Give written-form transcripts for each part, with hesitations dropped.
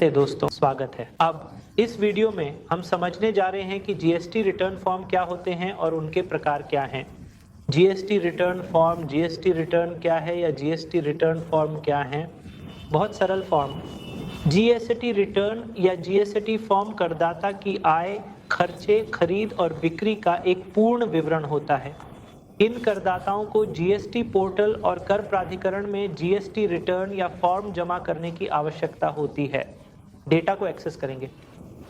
नमस्ते दोस्तों, स्वागत है। अब इस वीडियो में हम समझने जा रहे हैं कि जीएसटी रिटर्न फॉर्म क्या होते हैं और उनके प्रकार क्या हैं। GST return form, GST return क्या है या जीएसटी रिटर्न फॉर्म क्या है? बहुत सरल फॉर्म। जीएसटी रिटर्न या जीएसटी फॉर्म करदाता की आय, खर्चे, खरीद और बिक्री का एक पूर्ण विवरण होता है। इन करदाताओं को जीएसटी पोर्टल और कर प्राधिकरण में जीएसटी रिटर्न या फॉर्म जमा करने की आवश्यकता होती है। डेटा को एक्सेस करेंगे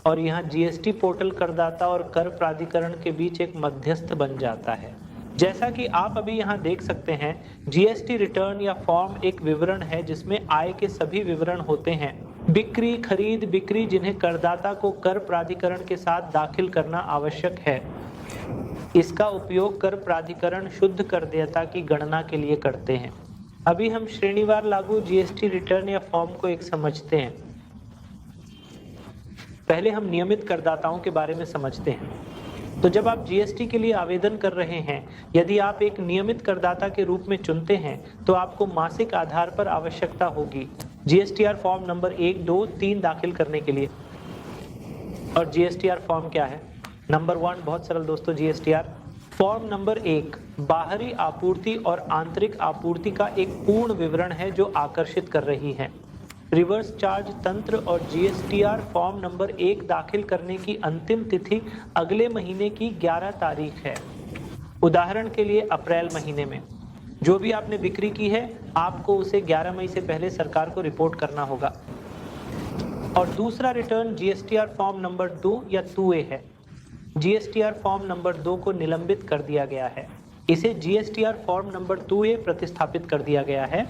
और यहाँ जीएसटी पोर्टल करदाता और कर प्राधिकरण के बीच एक मध्यस्थ बन जाता है। जैसा कि आप अभी यहाँ देख सकते हैं, जीएसटी रिटर्न या फॉर्म एक विवरण है जिसमें आय के सभी विवरण होते हैं। बिक्री, खरीद, बिक्री जिन्हें करदाता को कर प्राधिकरण के साथ दाखिल करना आवश्यक है। इसका उपयोग कर प्राधिकरण शुद्ध कर देयता की गणना के लिए करते हैं। अभी हम श्रेणीवार लागू जीएसटी रिटर्न या फॉर्म को एक समझते हैं। पहले हम नियमित करदाताओं के बारे में समझते हैं। तो जब आप जीएसटी के लिए आवेदन कर रहे हैं, यदि आप एक नियमित करदाता के रूप में चुनते हैं तो आपको मासिक आधार पर आवश्यकता होगी जीएसटीआर फॉर्म नंबर 1, 2, 3 दाखिल करने के लिए। और जीएसटीआर फॉर्म क्या है? नंबर 1 बहुत सरल दोस्तों, जीएसटीआर फॉर्म नंबर 1 बाहरी आपूर्ति और आंतरिक आपूर्ति का एक पूर्ण विवरण है जो आकर्षित कर रही है। रिवर्स चार्ज तंत्र और जीएसटीआर फॉर्म नंबर 1 दाखिल करने की अंतिम तिथि अगले महीने की 11 तारीख है। उदाहरण के लिए अप्रैल महीने में जो भी आपने बिक्री की है, आपको उसे 11 मई से पहले सरकार को रिपोर्ट करना होगा। और दूसरा रिटर्न जीएसटीआर फॉर्म नंबर 2 या 2A है। जीएसटीआर फॉर्म नंबर 2 को निलंबित कर दिया गया है। इसे जीएसटीआर फॉर्म नंबर 2A प्रतिस्थापित कर दिया गया है।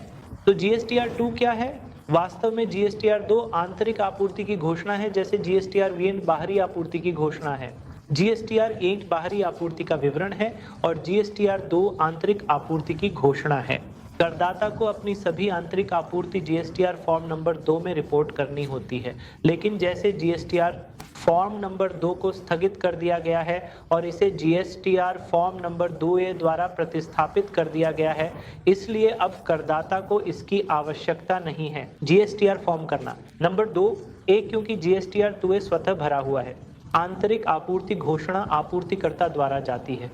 तो जीएसटीआर 2 क्या है? वास्तव में जीएसटीआर 2 आंतरिक आपूर्ति की घोषणा है, जैसे जीएसटीआर 1 बाहरी आपूर्ति की घोषणा है। जीएसटीआर 1 बाहरी आपूर्ति का विवरण है और जीएसटीआर 2 आंतरिक आपूर्ति की घोषणा है। करदाता को अपनी सभी आंतरिक आपूर्ति जीएसटीआर फॉर्म नंबर 2 में रिपोर्ट करनी होती है, लेकिन जैसे जीएसटीआर फॉर्म नंबर 2 को स्थगित कर दिया गया है और इसे जीएसटीआर फॉर्म नंबर 2A द्वारा प्रतिस्थापित कर दिया गया है, इसलिए अब करदाता को इसकी आवश्यकता नहीं है जीएसटीआर फॉर्म करना। नंबर 2A क्योंकि जीएसटीआर 2A स्वतः भरा हुआ है। आंतरिक आपूर्ति घोषणा आपूर्तिकर्ता द्वारा जाती है।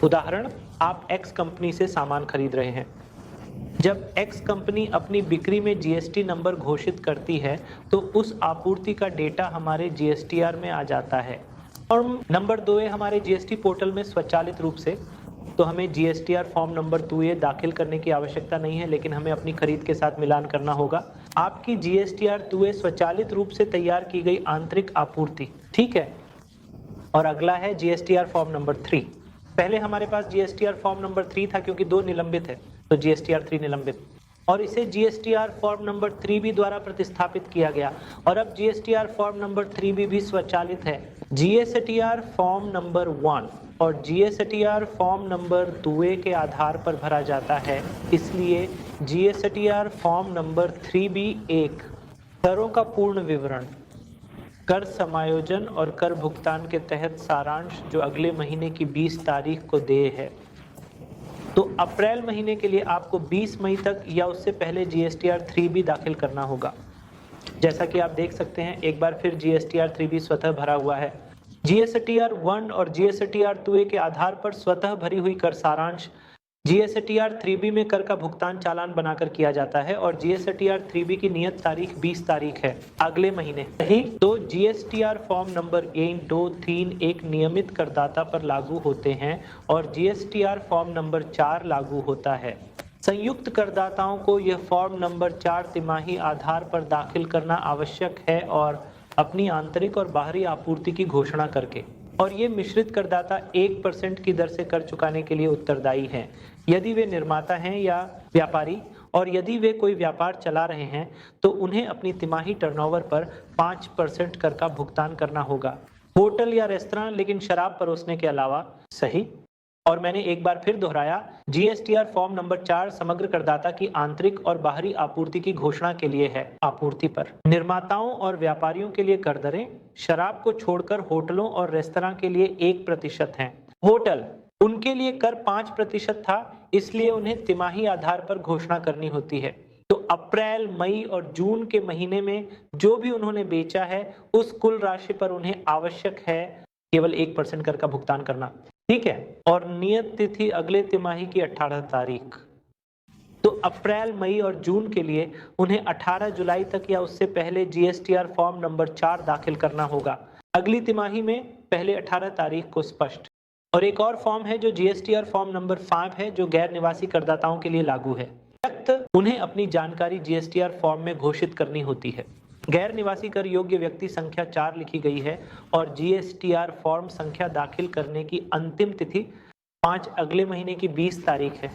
उदाहरण, आप एक्स कंपनी से सामान खरीद रहे हैं। जब एक्स कंपनी अपनी बिक्री में जीएसटी नंबर घोषित करती है तो उस आपूर्ति का डेटा हमारे जीएसटीआर में आ जाता है। और नंबर 2A हमारे जीएसटी पोर्टल में स्वचालित रूप से, तो हमें जीएसटीआर फॉर्म नंबर 2A दाखिल करने की आवश्यकता नहीं है, लेकिन हमें अपनी खरीद के साथ मिलान करना होगा। आपकी जीएसटीआर 2A स्वचालित रूप से तैयार की गई आंतरिक आपूर्ति, ठीक है। और अगला है जीएसटीआर फॉर्म नंबर 3। पहले हमारे पास जीएसटीआर फॉर्म नंबर 3 था क्योंकि 2 निलंबित है, तो जीएसटीआर 3 निलंबित, और इसे जीएसटीआर फॉर्म नंबर 3B द्वारा प्रतिस्थापित किया गया। और अब जीएसटीआर फॉर्म नंबर 3B भी स्वचालित है। जीएसटीआर फॉर्म नंबर 1 और जीएसटीआर फॉर्म नंबर 2A के आधार पर भरा जाता है, इसलिए जीएसटीआर फॉर्म नंबर 3B 1 करों का पूर्ण विवरण, कर समायोजन और कर भुगतान के तहत सारांश जो अगले महीने की 20 तारीख को देय है। तो अप्रैल महीने के लिए आपको 20 मई तक या उससे पहले जीएसटीआर 3B दाखिल करना होगा। जैसा कि आप देख सकते हैं, एक बार फिर जीएसटीआर 3B स्वतः भरा हुआ है। जीएसटीआर 1 और जीएसटीआर 2A के आधार पर स्वतः भरी हुई कर सारांश जीएसटीआर 3B में कर का भुगतान चालान बनाकर किया जाता है और जीएसटीआर 3B की नियत तारीख 20 तारीख है अगले महीने। सही। तो जीएसटीआर फॉर्म नंबर 1, 2, 3 एक नियमित करदाता पर लागू होते हैं और जीएसटीआर फॉर्म नंबर 4 लागू होता है। संयुक्त करदाताओं को यह फॉर्म नंबर 4 तिमाही आधार पर दाखिल करना आवश्यक है और अपनी आंतरिक और बाहरी आपूर्ति की घोषणा करके, और ये मिश्रित करदाता 1% की दर से कर चुकाने के लिए उत्तरदायी हैं यदि वे निर्माता हैं या व्यापारी, और यदि वे कोई व्यापार चला रहे हैं तो उन्हें अपनी तिमाही टर्नओवर पर 5% कर का भुगतान करना होगा। होटल या रेस्तरां, लेकिन शराब परोसने के अलावा। सही। और मैंने एक बार फिर दोहराया, जीएसटीआर फॉर्म नंबर 4 समग्र करदाता की आंतरिक और बाहरी आपूर्ति की घोषणा के लिए है। आपूर्ति पर निर्माताओं और व्यापारियों के लिए कर दरें शराब को छोड़कर होटलों और रेस्तरां के लिए 1% हैं। होटल, उनके लिए कर 5% था, इसलिए उन्हें तिमाही आधार पर घोषणा करनी होती है। तो अप्रैल, मई और जून के महीने में जो भी उन्होंने बेचा है उस कुल राशि पर उन्हें आवश्यक है केवल 1% कर का भुगतान करना। ठीक है, और नियत तिथि अगले तिमाही की 18 तारीख। तो अप्रैल, मई और जून के लिए उन्हें 18 जुलाई तक या उससे पहले जीएसटीआर फॉर्म नंबर 4 दाखिल करना होगा। अगली तिमाही में पहले 18 तारीख को स्पष्ट। और एक और फॉर्म है जो जीएसटीआर फॉर्म नंबर 5 है, जो गैर निवासी करदाताओं के लिए लागू है। उन्हें अपनी जानकारी जीएसटीआर फॉर्म में घोषित करनी होती है। गैर निवासी कर योग्य व्यक्ति संख्या 4 लिखी गई है और जीएसटीआर फॉर्म संख्या दाखिल करने की अंतिम तिथि 5 अगले महीने की 20 तारीख है।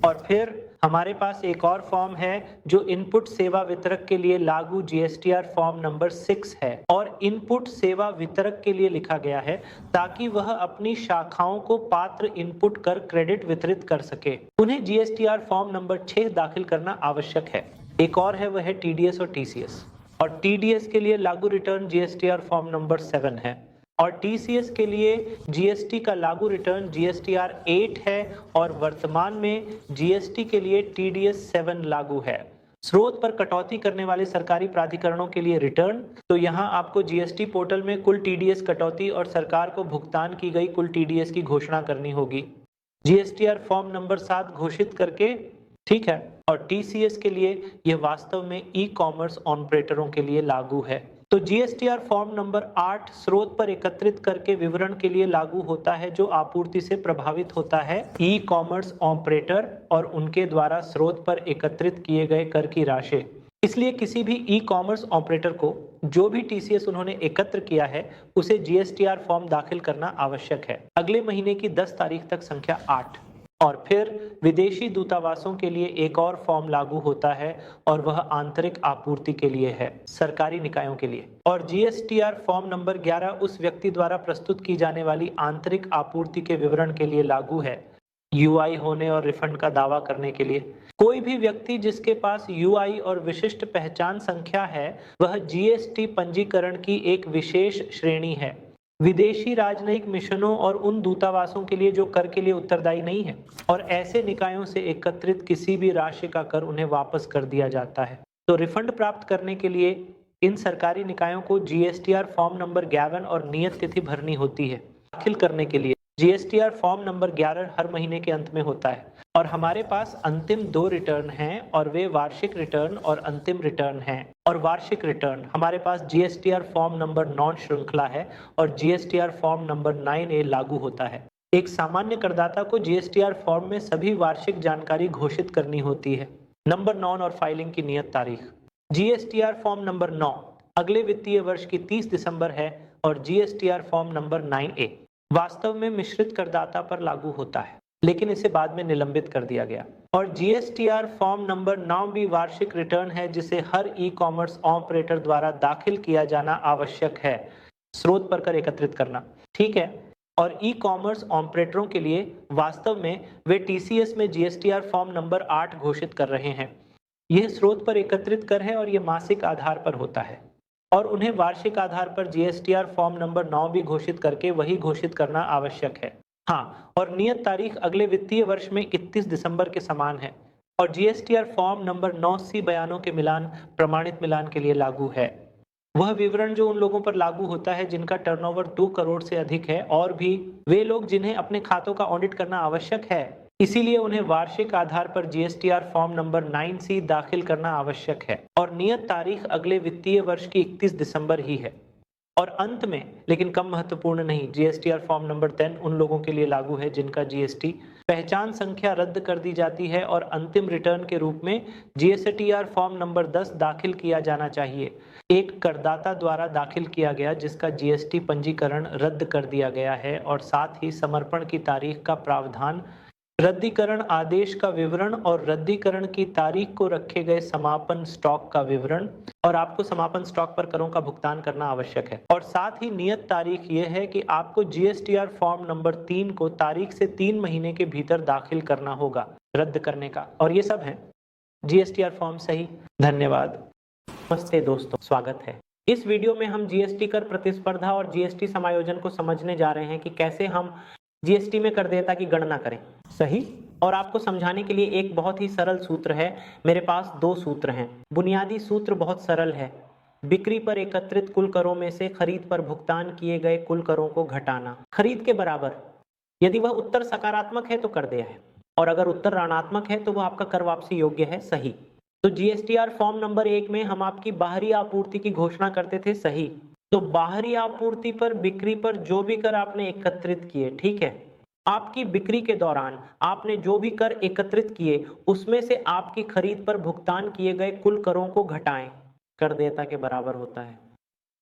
और फिर हमारे पास एक और फॉर्म है जो इनपुट सेवा वितरक के लिए लागू जीएसटीआर फॉर्म नंबर 6 है और इनपुट सेवा वितरक के लिए लिखा गया है ताकि वह अपनी शाखाओं को पात्र इनपुट कर क्रेडिट वितरित कर सके। उन्हें जीएसटीआर फॉर्म नंबर 6 दाखिल करना आवश्यक है। एक और है, वह है टीडीएस और टीसीएस। और टीडीएस के लिए लागू रिटर्न जीएसटीआर फॉर्म नंबर 7 है और टीसीएस के लिए जीएसटी का लागू रिटर्न जीएसटीआर 8 है और वर्तमान में जीएसटी के लिए टीडीएस 7 लागू है। स्रोत पर कटौती करने वाले सरकारी प्राधिकरणों के लिए रिटर्न, तो यहाँ आपको जीएसटी पोर्टल में कुल टीडीएस कटौती और सरकार को भुगतान की गई कुल टीडीएस की घोषणा करनी होगी जीएसटीआर फॉर्म नंबर 7 घोषित करके। ठीक है, और टीसीएस के लिए यह वास्तव में ई कॉमर्स ऑपरेटरों के लिए लागू है। तो जीएसटीआर फॉर्म नंबर 8 स्रोत पर एकत्रित करके विवरण के लिए लागू होता है जो आपूर्ति से प्रभावित होता है ई कॉमर्स ऑपरेटर और उनके द्वारा स्रोत पर एकत्रित किए गए कर की राशि। इसलिए किसी भी ई कॉमर्स ऑपरेटर को जो भी टीसीएस उन्होंने एकत्र किया है उसे जीएसटीआर फॉर्म दाखिल करना आवश्यक है अगले महीने की 10 तारीख तक संख्या 8। और फिर विदेशी दूतावासों के लिए एक और फॉर्म लागू होता है और वह आंतरिक आपूर्ति के लिए है, सरकारी निकायों के लिए। और जीएसटीआर फॉर्म नंबर 11 उस व्यक्ति द्वारा प्रस्तुत की जाने वाली आंतरिक आपूर्ति के विवरण के लिए लागू है, यूआई होने और रिफंड का दावा करने के लिए। कोई भी व्यक्ति जिसके पास यूआई और विशिष्ट पहचान संख्या है वह जीएसटी पंजीकरण की एक विशेष श्रेणी है। विदेशी राजनयिक मिशनों और उन दूतावासों के लिए जो कर के लिए उत्तरदायी नहीं है और ऐसे निकायों से एकत्रित किसी भी राशि का कर उन्हें वापस कर दिया जाता है। तो रिफंड प्राप्त करने के लिए इन सरकारी निकायों को जीएसटीआर फॉर्म नंबर 11 और नियत तिथि भरनी होती है। दाखिल करने के लिए जीएसटीआर फॉर्म नंबर 11 हर महीने के अंत में होता है और हमारे पास अंतिम 2 रिटर्न हैं और वे वार्षिक रिटर्न और अंतिम रिटर्न हैं। और वार्षिक रिटर्न हमारे पास जीएसटीआर फॉर्म नंबर 9 श्रृंखला है और जीएसटीआर फॉर्म नंबर 9A लागू होता है। एक सामान्य करदाता को जीएसटीआर फॉर्म में सभी वार्षिक जानकारी घोषित करनी होती है। नंबर 9 और फाइलिंग की नियत तारीख। जीएसटीआर फॉर्म नंबर 9 अगले वित्तीय वर्ष की 30 दिसंबर है और जीएसटीआर फॉर्म नंबर 9A वास्तव में मिश्रित करदाता पर लागू होता है लेकिन इसे बाद में निलंबित कर दिया गया। और जीएसटीआर फॉर्म नंबर 9B वार्षिक रिटर्न है जिसे हर ई कॉमर्स ऑपरेटर द्वारा दाखिल किया जाना आवश्यक है, स्रोत पर कर एकत्रित करना। ठीक है, और ई कॉमर्स ऑपरेटरों के लिए वास्तव में वे टीसीएस में जीएसटीआर फॉर्म नंबर 8 घोषित कर रहे हैं। यह स्रोत पर एकत्रित कर है और यह मासिक आधार पर होता है और उन्हें वार्षिक आधार पर जीएसटीआर फॉर्म नंबर 9 भी घोषित करके वही घोषित करना आवश्यक है। हाँ, और नियत तारीख अगले वित्तीय वर्ष में 31 दिसंबर के समान है और जीएसटीआर फॉर्म नंबर 9C बयानों के मिलान प्रमाणित मिलान के लिए लागू है। वह विवरण जो उन लोगों पर लागू होता है जिनका टर्नओवर 2 करोड़ से अधिक है और भी वे लोग जिन्हें अपने खातों का ऑडिट करना आवश्यक है, इसीलिए उन्हें वार्षिक आधार पर जीएसटीआर फॉर्म नंबर 9C दाखिल करना आवश्यक है और नियत तारीख अगले वित्तीय वर्ष की 31 दिसंबर ही है। और अंत में लेकिन कम महत्वपूर्ण नहीं, जीएसटीआर फॉर्म नंबर 10 उन लोगों के लिए लागू है जिनका जीएसटी पहचान संख्या रद्द कर दी जाती है और अंतिम रिटर्न के रूप में जीएसटीआर फॉर्म नंबर 10 दाखिल किया जाना चाहिए। एक करदाता द्वारा दाखिल किया गया जिसका जीएसटी पंजीकरण रद्द कर दिया गया है और साथ ही समर्पण की तारीख का प्रावधान, रद्दीकरण आदेश का विवरण और रद्दीकरण की तारीख को रखे गए समापन स्टॉक का विवरण, और आपको समापन स्टॉक पर करों का भुगतान करना आवश्यक है। और साथ ही नियत तारीख यह है कि आपको जीएसटीआर फॉर्म नंबर 3 को तारीख से 3 महीने के भीतर दाखिल करना होगा रद्द करने का। और ये सब है जीएसटीआर फॉर्म सही। धन्यवाद। नमस्ते दोस्तों, स्वागत है। इस वीडियो में हम जीएसटी कर प्रतिस्पर्धा और जीएसटी समायोजन को समझने जा रहे हैं कि कैसे हम जीएसटी में कर देयता की गणना करें। सही। और आपको समझाने के लिए एक बहुत ही सरल सूत्र है। मेरे पास 2 सूत्र हैं। बुनियादी सूत्र बहुत सरल है। बिक्री पर एकत्रित कुल करों में से खरीद पर भुगतान किए गए कुल करों को घटाना। खरीद के बराबर, यदि वह उत्तर सकारात्मक है तो कर दिया है, और अगर उत्तर ऋणात्मक है तो वह आपका कर वापसी योग्य है। सही। तो जीएसटीआर फॉर्म नंबर 1 में हम आपकी बाहरी आपूर्ति की घोषणा करते थे। सही। तो बाहरी आपूर्ति पर बिक्री पर जो भी कर आपने एकत्रित किए, ठीक है, आपकी बिक्री के दौरान आपने जो भी कर एकत्रित किए उसमें से आपकी खरीद पर भुगतान किए गए कुल करों को घटाएं, कर देयता के बराबर होता है।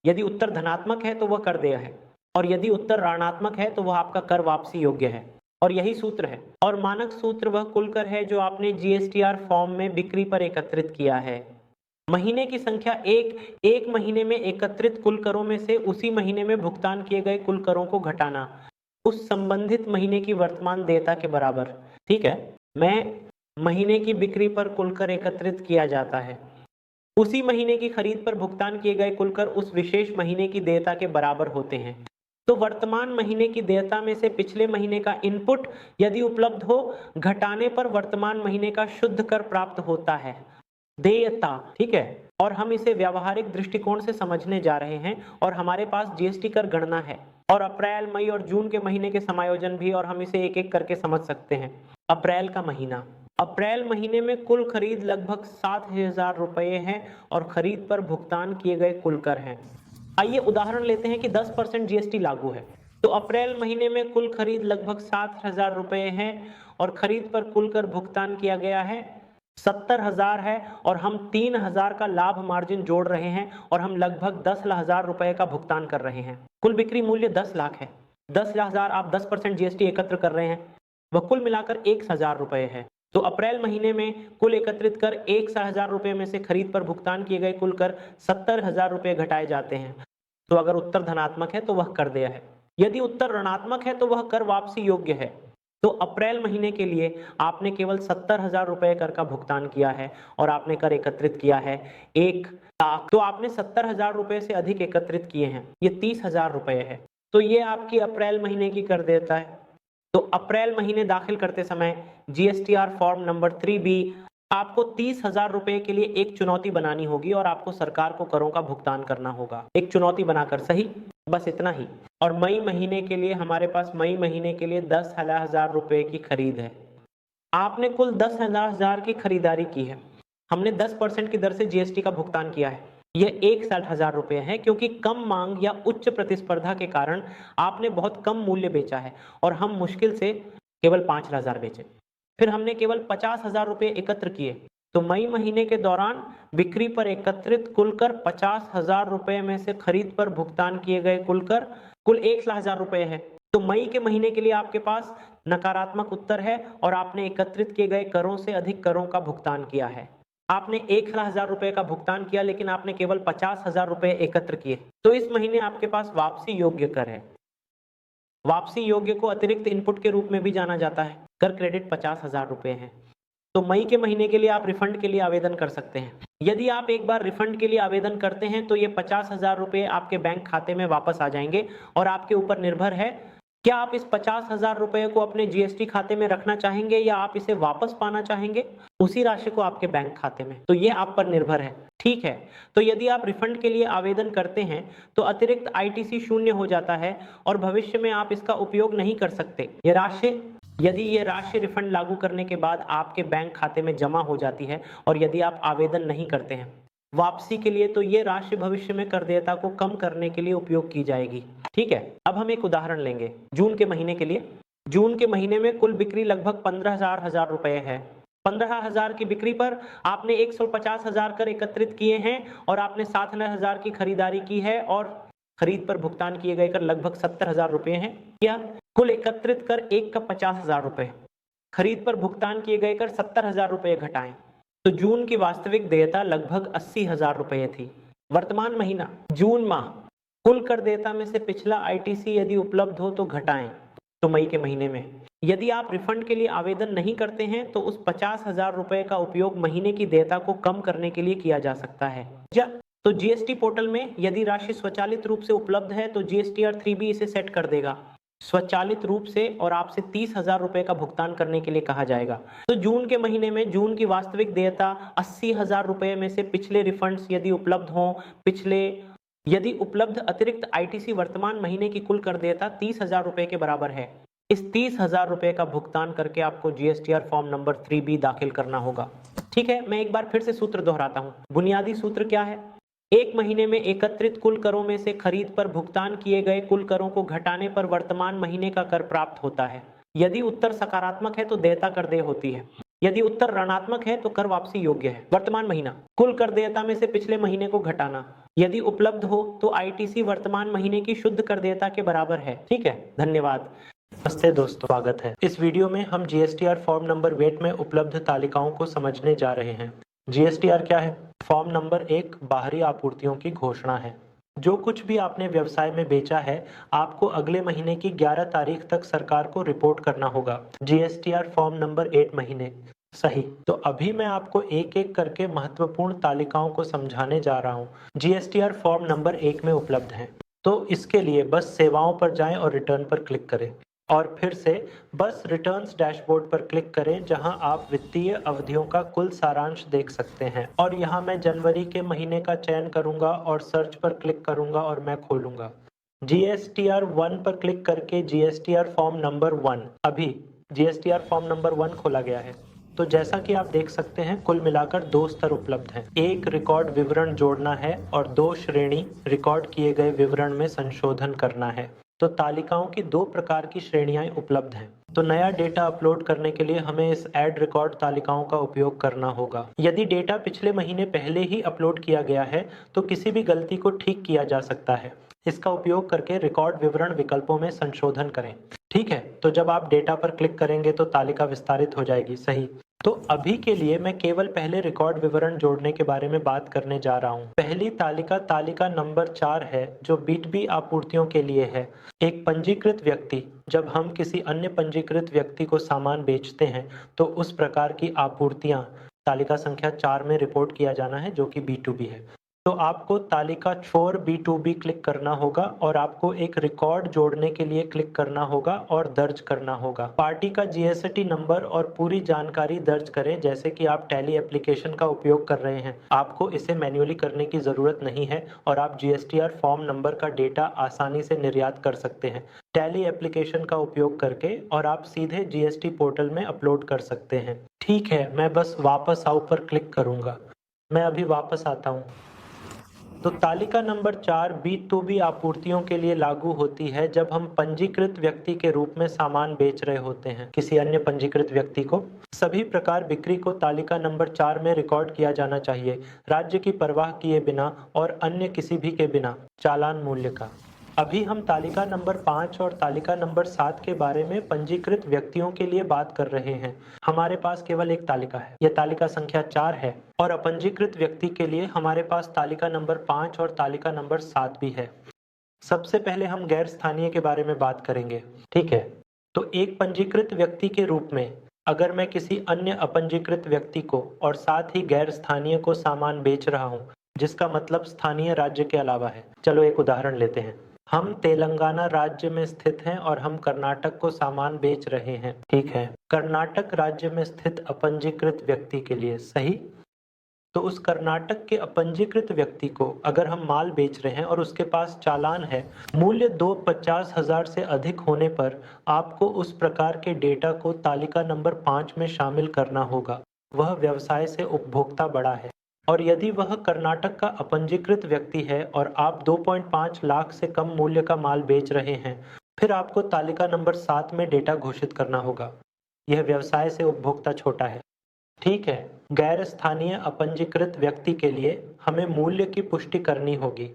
यदि उत्तर धनात्मक है तो वह कर देय है, और यदि उत्तर ऋणात्मक है तो वह आपका कर वापसी योग्य है। और यही सूत्र है। और मानक सूत्र वह कुल कर है जो आपने जीएसटीआर फॉर्म में बिक्री पर एकत्रित किया है। महीने की संख्या एक महीने में एकत्रित कुल करों में से उसी महीने में भुगतान किए गए कुल करों को घटाना उस संबंधित महीने की वर्तमान देयता के बराबर। ठीक है, मैं महीने की बिक्री पर कुल कर एकत्रित किया जाता है, उसी महीने की खरीद पर भुगतान किए गए कुल कर उस विशेष महीने की देयता के बराबर होते हैं। तो वर्तमान महीने की देयता में से पिछले महीने का इनपुट यदि उपलब्ध हो, घटाने पर वर्तमान महीने का शुद्ध कर प्राप्त होता है, देयता। ठीक है, और हम इसे व्यावहारिक दृष्टिकोण से समझने जा रहे हैं, और हमारे पास जीएसटी कर गणना है, और अप्रैल, मई और जून के महीने के समायोजन भी, और हम इसे एक एक करके समझ सकते हैं। अप्रैल का महीना, अप्रैल महीने में कुल खरीद लगभग 7,000 रुपये है और खरीद पर भुगतान किए गए कुल कर हैं। आइए उदाहरण लेते हैं कि 10% जीएसटी लागू है। तो अप्रैल महीने में कुल खरीद लगभग 7,000 रुपये है और खरीद पर कुल कर भुगतान किया गया है 70,000 है, और हम 3,000 का लाभ मार्जिन जोड़ रहे हैं, और हम लगभग 10,000 रुपए का भुगतान कर रहे हैं। कुल बिक्री मूल्य 10 लाख है। 10,000 आप 10% जीएसटी एकत्र कर रहे हैं, वह कुल मिलाकर 1,000 रुपए है। तो अप्रैल महीने में कुल एकत्रित कर 1,000 रुपए में से खरीद पर भुगतान किए गए कुल कर 70,000 रुपए घटाए जाते हैं। तो अगर उत्तर धनात्मक है तो वह कर देय है, यदि उत्तर ऋणात्मक है तो वह कर वापसी योग्य है। तो अप्रैल महीने के लिए आपने केवल 70,000 रुपए कर का भुगतान किया है और आपने कर एकत्रित किया है 1 लाख। तो आपने 70,000 रुपए से अधिक एकत्रित किए हैं, ये 30,000 रुपए है। तो ये आपकी अप्रैल महीने की कर देता है। तो अप्रैल महीने दाखिल करते समय जीएसटीआर फॉर्म नंबर 3B आपको 30,000 रुपए के लिए एक चुनौती बनानी होगी, और आपको सरकार को करों का भुगतान करना होगा एक चुनौती बनाकर। सही, बस इतना ही। और मई महीने के लिए हमारे पास मई महीने के लिए 10,000 रुपए की खरीद है। आपने कुल 10,000 की खरीदारी की है, हमने 10% की दर से जीएसटी का भुगतान किया है। यह 61,000 रुपए है, क्योंकि कम मांग या उच्च प्रतिस्पर्धा के कारण आपने बहुत कम मूल्य बेचा है और हम मुश्किल से केवल 5,000 बेचे। फिर हमने केवल 50,000 रुपए एकत्र किए। तो मई महीने के दौरान बिक्री पर एकत्रित कुल कर 50,000 रुपए में से खरीद पर भुगतान किए गए कुल कर कुल 1,00,000 रुपए है। तो मई के महीने के लिए आपके पास नकारात्मक उत्तर है, और आपने एकत्रित किए गए करों से अधिक करों का भुगतान किया है। आपने 1,00,000 रुपए का भुगतान किया, लेकिन आपने केवल 50,000 रुपए एकत्र किए। तो इस महीने आपके पास वापसी योग्य कर है। वापसी योग्य को अतिरिक्त इनपुट के रूप में भी जाना जाता है। कर क्रेडिट 50,000 रुपए है। तो मई के महीने के लिए आप रिफंड के लिए आवेदन कर सकते हैं। यदि आप एक बार रिफंड के लिए आवेदन करते हैं तो ये 50,000 रुपए आपके बैंक खाते में वापस आ जाएंगे, और आपके ऊपर निर्भर है क्या आप इस 50,000 रुपए को अपने जीएसटी खाते में रखना चाहेंगे या आप इसे वापस पाना चाहेंगे, उसी राशि को आपके बैंक खाते में। तो ये आप पर निर्भर है। ठीक है, तो यदि आप रिफंड के लिए आवेदन करते हैं तो अतिरिक्त आईटीसी शून्य हो जाता है, और भविष्य में आप इसका उपयोग नहीं कर सकते। यदि ये राशि रिफंड लागू करने के बाद आपके बैंक खाते में जमा हो जाती है, और यदि आप आवेदन नहीं करते हैं वापसी के लिए, तो ये राशि भविष्य में कर देयता को कम करने के लिए उपयोग की जाएगी। ठीक है, अब हम एक उदाहरण लेंगे जून के महीने के लिए। जून के महीने में कुल बिक्री लगभग 15,000 रुपए है। 15,000 की बिक्री पर आपने 150,000 कर एकत्रित किए हैं, और आपने 7,000 की खरीदारी की है, और खरीद पर भुगतान किए गए कर लगभग 70,000 रुपए हैं। क्या कुल एकत्रित कर एक का 50,000 रुपए, खरीद पर भुगतान किए गए कर 70,000 रुपए घटाएं, तो जून की वास्तविक देयता लगभग 80,000 रुपए थी। वर्तमान महीना जून माह, कुल कर देयता में से पिछला आईटीसी यदि उपलब्ध हो तो घटाएं। तो मई के महीने में यदि आप रिफंड के लिए आवेदन नहीं करते हैं तो उस 50,000 रुपए का उपयोग महीने की देयता को कम करने के लिए किया जा सकता है। तो जीएसटी पोर्टल में यदि राशि स्वचालित रूप से उपलब्ध है तो जीएसटीआर 3B इसे सेट कर देगा। स्वचालित रूप से और आपसे 30,000 रुपए का भुगतान करने के लिए कहा जाएगा। तो जून के महीने में जून की वास्तविक देयता 80,000 रुपए में से पिछले रिफंड्स यदि उपलब्ध हों, यदि उपलब्ध अतिरिक्त आईटीसी वर्तमान महीने की कुल कर देयता 30,000 रुपए के बराबर है। इस 30,000 रुपए का भुगतान करके आपको जीएसटीआर फॉर्म नंबर 3B दाखिल करना होगा। ठीक है, मैं एक बार फिर से सूत्र दोहराता हूं। बुनियादी सूत्र क्या है? एक महीने में एकत्रित कुल करों में से खरीद पर भुगतान किए गए कुल करों को घटाने पर वर्तमान महीने का कर प्राप्त होता है। यदि उत्तर सकारात्मक है तो देयता कर देय होती है, यदि उत्तर ऋणात्मक है तो कर वापसी योग्य है। वर्तमान महीना, कुल कर देयता में से पिछले महीने को घटाना, यदि उपलब्ध हो तो आईटीसी वर्तमान महीने की शुद्ध कर देयता के बराबर है। ठीक है, धन्यवाद। नमस्ते दोस्तों, स्वागत है। इस वीडियो में हम जीएसटीआर फॉर्म नंबर 8 में उपलब्ध तालिकाओं को समझने जा रहे हैं। जीएसटीआर क्या है? फॉर्म नंबर 1 बाहरी आपूर्तियों की घोषणा है। जो कुछ भी आपने व्यवसाय में बेचा है, आपको अगले महीने की 11 तारीख तक सरकार को रिपोर्ट करना होगा। जीएसटीआर फॉर्म नंबर 8 महीने, सही। तो अभी मैं आपको एक एक करके महत्वपूर्ण तालिकाओं को समझाने जा रहा हूँ। जीएसटीआर फॉर्म नंबर 1 में उपलब्ध है। तो इसके लिए बस सेवाओं पर जाएं और रिटर्न पर क्लिक करें, और फिर से बस रिटर्न्स डैशबोर्ड पर क्लिक करें, जहां आप वित्तीय अवधियों का कुल सारांश देख सकते हैं। और यहां मैं जनवरी के महीने का चयन करूंगा और सर्च पर क्लिक करूंगा और मैं खोलूंगा जीएसटीआर 1 पर क्लिक करके जीएसटीआर फॉर्म नंबर 1। अभी जीएसटीआर फॉर्म नंबर 1 खोला गया है। तो जैसा कि आप देख सकते हैं, कुल मिलाकर 2 स्तर उपलब्ध हैं। एक रिकॉर्ड विवरण जोड़ना है और 2 श्रेणी रिकॉर्ड किए गए विवरण में संशोधन करना है। तो तालिकाओं की 2 प्रकार की श्रेणियां उपलब्ध हैं। तो नया डेटा अपलोड करने के लिए हमें इस ऐड रिकॉर्ड तालिकाओं का उपयोग करना होगा। यदि डेटा पिछले महीने पहले ही अपलोड किया गया है तो किसी भी गलती को ठीक किया जा सकता है। इसका उपयोग करके रिकॉर्ड विवरण विकल्पों में संशोधन करें। ठीक है, तो जब आप डेटा पर क्लिक करेंगे तो तालिका विस्तारित हो जाएगी। सही। तो अभी के लिए मैं केवल पहले रिकॉर्ड विवरण जोड़ने के बारे में बात करने जा रहा हूँ। पहली तालिका तालिका नंबर 4 है, जो B2B आपूर्तियों के लिए है। एक पंजीकृत व्यक्ति, जब हम किसी अन्य पंजीकृत व्यक्ति को सामान बेचते हैं तो उस प्रकार की आपूर्तियां तालिका संख्या 4 में रिपोर्ट किया जाना है, जो कि B2B है। तो आपको तालिका 4 B2B क्लिक करना होगा और आपको एक रिकॉर्ड जोड़ने के लिए क्लिक करना होगा और दर्ज करना होगा। पार्टी का जीएसटी नंबर और पूरी जानकारी दर्ज करें, जैसे कि आप टैली एप्लीकेशन का उपयोग कर रहे हैं। आपको इसे मैन्युअली करने की ज़रूरत नहीं है और आप जीएसटीआर फॉर्म नंबर का डेटा आसानी से निर्यात कर सकते हैं टैली एप्लीकेशन का उपयोग करके, और आप सीधे जीएसटी पोर्टल में अपलोड कर सकते हैं। ठीक है, मैं बस वापस आओ पर क्लिक करूँगा। मैं अभी वापस आता हूँ। तो तालिका नंबर 4 B2B आपूर्तियों के लिए लागू होती है जब हम पंजीकृत व्यक्ति के रूप में सामान बेच रहे होते हैं किसी अन्य पंजीकृत व्यक्ति को। सभी प्रकार बिक्री को तालिका नंबर 4 में रिकॉर्ड किया जाना चाहिए, राज्य की परवाह किए बिना और अन्य किसी भी के बिना चालान मूल्य का। अभी हम तालिका नंबर 5 और तालिका नंबर 7 के बारे में पंजीकृत व्यक्तियों के लिए बात कर रहे हैं। हमारे पास केवल एक तालिका है, यह तालिका संख्या 4 है, और अपंजीकृत व्यक्ति के लिए हमारे पास तालिका नंबर 5 और तालिका नंबर 7 भी है। सबसे पहले हम गैर स्थानीय के बारे में बात करेंगे। ठीक है, तो एक पंजीकृत व्यक्ति के रूप में अगर मैं किसी अन्य अपंजीकृत व्यक्ति को और साथ ही गैर स्थानीय को सामान बेच रहा हूँ, जिसका मतलब स्थानीय राज्य के अलावा है। चलो एक उदाहरण लेते हैं। हम तेलंगाना राज्य में स्थित हैं और हम कर्नाटक को सामान बेच रहे हैं। ठीक है, कर्नाटक राज्य में स्थित अपंजीकृत व्यक्ति के लिए। सही। तो उस कर्नाटक के अपंजीकृत व्यक्ति को अगर हम माल बेच रहे हैं और उसके पास चालान है, मूल्य 250,000 से अधिक होने पर आपको उस प्रकार के डेटा को तालिका नंबर 5 में शामिल करना होगा। वह व्यवसाय से उपभोक्ता बड़ा है। और यदि वह कर्नाटक का अपंजीकृत व्यक्ति है और आप 2.5 लाख से कम मूल्य का माल बेच रहे हैं, फिर आपको तालिका नंबर 7 में डेटा घोषित करना होगा। यह व्यवसाय से उपभोक्ता छोटा है। ठीक है, गैर स्थानीय अपंजीकृत व्यक्ति के लिए हमें मूल्य की पुष्टि करनी होगी।